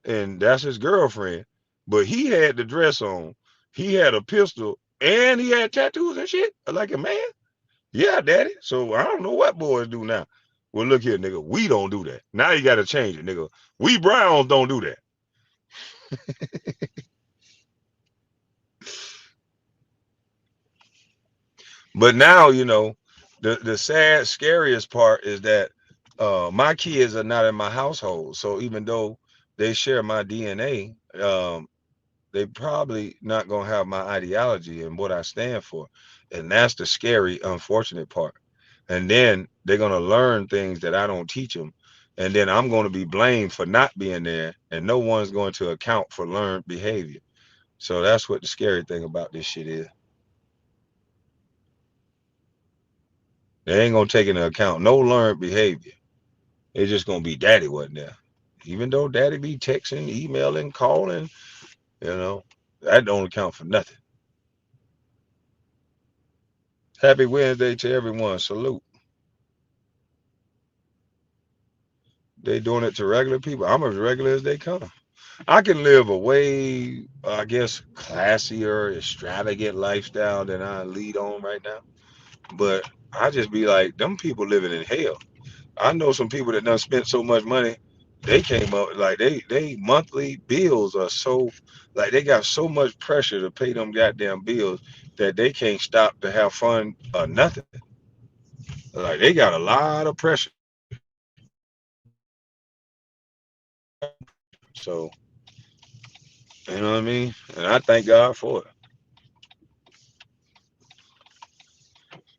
and that's his girlfriend. But he had the dress on. He had a pistol, and he had tattoos and shit like a man. Yeah, daddy. So I don't know what boys do now. Well, look here, nigga. We don't do that. Now you got to change it, nigga. We Browns don't do that. But now, the sad, scariest part is that My kids are not in my household, so even though they share my DNA, they probably not gonna have my ideology and what I stand for, and that's the scary, unfortunate part. And then they're gonna learn things that I don't teach them, and then I'm gonna be blamed for not being there, and no one's going to account for learned behavior. So that's what the scary thing about this shit is. They ain't gonna take into account no learned behavior. It's just gonna be daddy wasn't there. Even though daddy be texting, emailing, calling, you know, that don't account for nothing. Happy Wednesday to everyone. Salute. They doing it to regular people. I'm as regular as they come. I can live a way, I guess, classier, extravagant lifestyle than I lead on right now. But I just be like, them people living in hell. I know some people that done spent so much money, they came up like they monthly bills are so like they got so much pressure to pay them goddamn bills that they can't stop to have fun or nothing. Like they got a lot of pressure. So you know what I mean? And I thank God for it.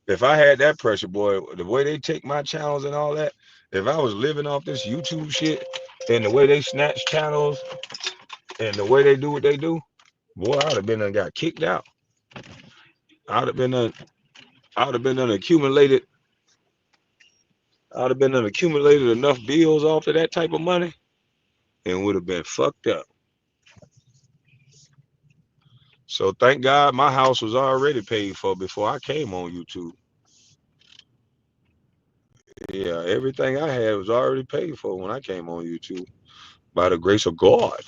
If I had that pressure, boy, the way they take my channels and all that, if I was living off this YouTube shit and the way they snatch channels and the way they do what they do, boy, I'd have been done got kicked out. I'd have been done, I'd have been done accumulated, I'd have been done accumulated enough bills off of that type of money and would have been fucked up. So thank God my house was already paid for before I came on YouTube. Yeah, everything I had was already paid for when I came on YouTube by the grace of God.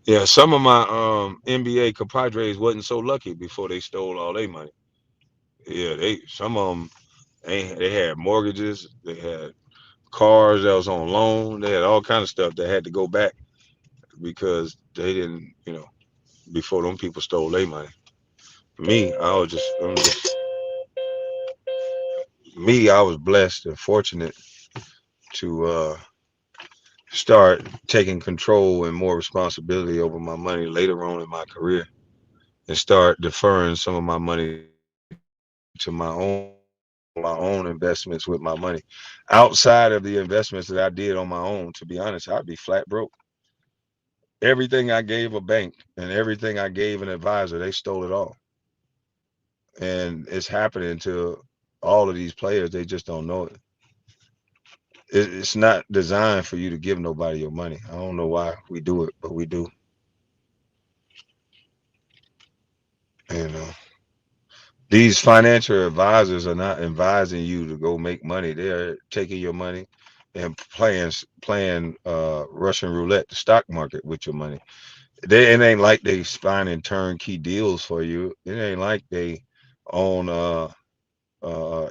Yeah, some of my NBA compadres wasn't so lucky before they stole all their money. Yeah, they some of them they had mortgages, they had cars that was on loan, they had all kind of stuff that had to go back because they didn't, before them people stole their money. Me, I'm just me. I was blessed and fortunate to start taking control and more responsibility over my money later on in my career and start deferring some of my money to my own investments with my money. Outside of the investments that I did on my own, to be honest, I'd be flat broke. Everything I gave a bank and everything I gave an advisor, they stole it all. And it's happening to all of these players. They just don't know it. It's not designed for you to give nobody your money. I don't know why we do it, but we do. You know, these financial advisors are not advising you to go make money. They're taking your money and playing Russian roulette, the stock market with your money. It ain't like they finding turnkey deals for you. It ain't like they own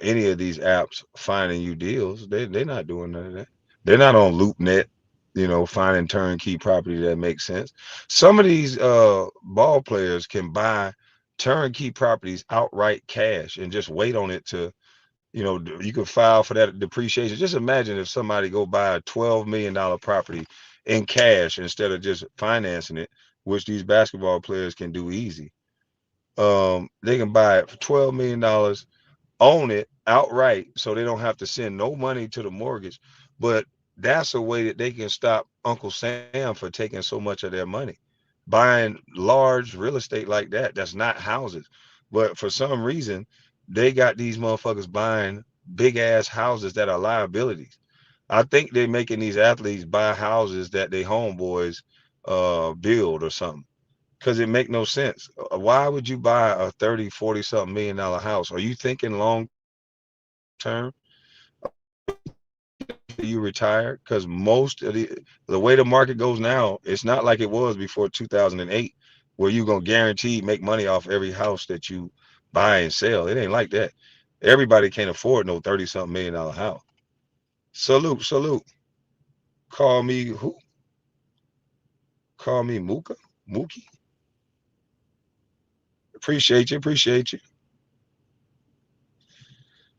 any of these apps finding you deals. They're not doing none of that. They're not on LoopNet, finding turnkey property that makes sense. Some of these ball players can buy turnkey properties outright cash and just wait on it to, you could file for that depreciation. Just imagine if somebody go buy a $12 million property in cash instead of just financing it, which these basketball players can do easy. They can buy it for $12 million, own it outright so they don't have to send no money to the mortgage. But that's a way that they can stop Uncle Sam for taking so much of their money. Buying large real estate like that, that's not houses. But for some reason, they got these motherfuckers buying big ass houses that are liabilities. I think they're making these athletes buy houses that they homeboys build or something because it make no sense. Why would you buy a 30, 40 something $1 million house? Are you thinking long term? Are you thinking after you retire? Because most of the way the market goes now, it's not like it was before 2008, where you gonna guarantee make money off every house that you buy and sell. It ain't like that. Everybody can't afford no 30 something $1 million house. Salute, salute. Call me who? Call me Mooka? Mookie? Appreciate you. Appreciate you.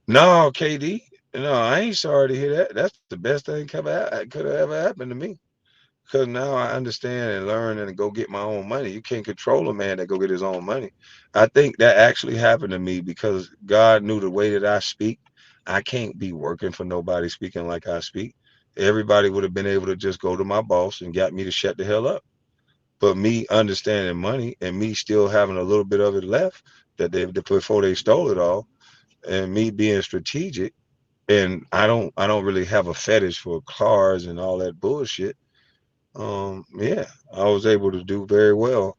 No, KD. No, I ain't sorry to hear that. That's the best thing could have ever happened to me. Because now I understand and learn and go get my own money. You can't control a man that go get his own money. I think that actually happened to me because God knew the way that I speak. I can't be working for nobody speaking like I speak. Everybody would have been able to just go to my boss and got me to shut the hell up. But me understanding money and me still having a little bit of it left before they stole it all, and me being strategic, and I don't really have a fetish for cars and all that bullshit. Yeah, I was able to do very well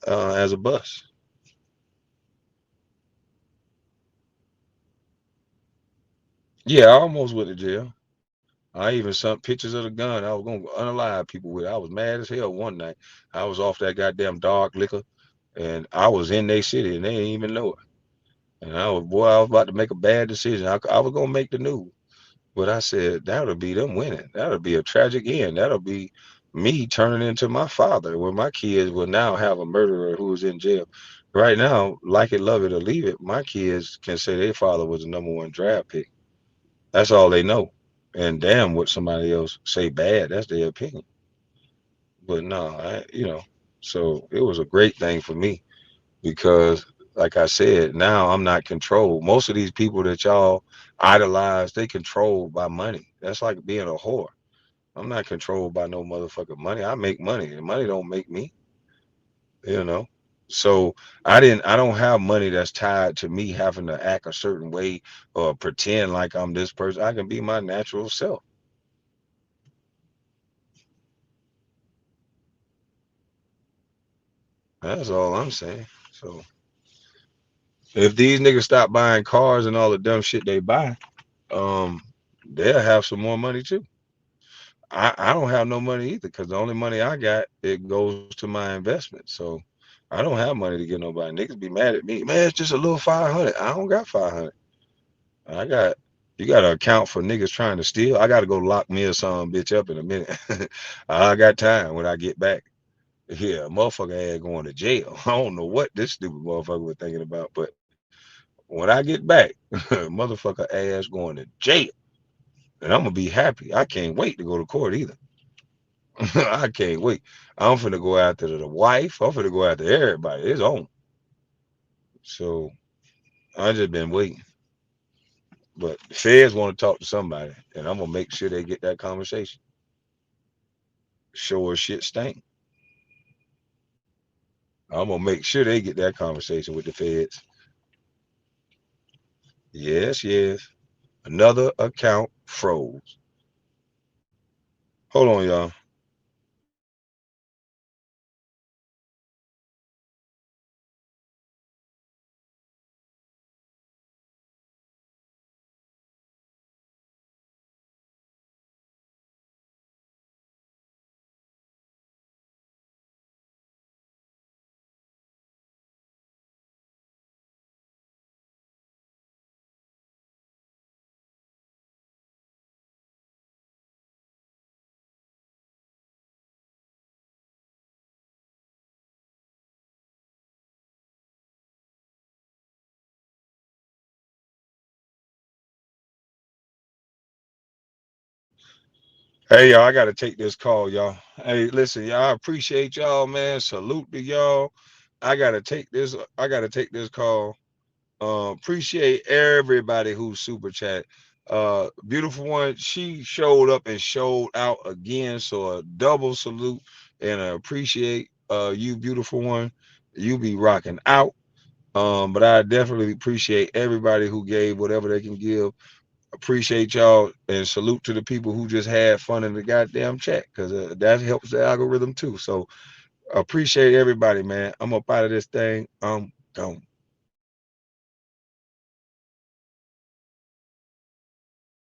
as a bus. Yeah, I almost went to jail. I even sent pictures of the gun I was gonna unalive people with. I was mad as hell one night. I was off that goddamn dark liquor, and I was in their city, and they didn't even know it. And I was about to make a bad decision. I was gonna make the news, but I said that'll be them winning. That'll be a tragic end. That'll be me turning into my father, where my kids will now have a murderer who is in jail. Right now, like it, love it, or leave it, my kids can say their father was the number one draft pick. That's all they know. And damn what somebody else say bad, that's their opinion. But no, so it was a great thing for me because like I said, now I'm not controlled. Most of these people that y'all idolize, they controlled by money. That's like being a whore. I'm not controlled by no motherfucking money. I make money, and money don't make me, you know. So I don't have money that's tied to me having to act a certain way or pretend like I'm this person. I can be my natural self. That's all I'm saying. So if these niggas stop buying cars and all the dumb shit they buy, um, they'll have some more money too. I don't have no money either because the only money I got it goes to my investment. So I don't have money to give nobody. Niggas be mad at me, man. It's just a little 500. I don't got 500. I got you got to account for niggas trying to steal. I got to go lock me or some bitch up in a minute. I got time when I get back. Yeah, motherfucker ass going to jail. I don't know what this stupid motherfucker was thinking about, but when I get back, motherfucker ass going to jail, and I'm gonna be happy. I can't wait to go to court either. I can't wait. I'm finna go after the wife. I'm finna go after everybody. It's on. So I just been waiting. But the feds want to talk to somebody, and I'm gonna make sure they get that conversation. Sure as shit stink. I'm gonna make sure they get that conversation with the feds. Yes, yes. Another account froze. Hold on, y'all. Hey, y'all, I gotta take this call, y'all. Hey, listen, y'all, I appreciate y'all, man. Salute to y'all. I gotta take this. I gotta take this call. Appreciate everybody who super chat. Beautiful one, she showed up and showed out again. So a double salute and I appreciate you, beautiful one. You be rocking out. But I definitely appreciate everybody who gave whatever they can give. Appreciate y'all and salute to the people who just had fun in the goddamn chat because that helps the algorithm too. So appreciate everybody, man. I'm up out of this thing. I'm gone.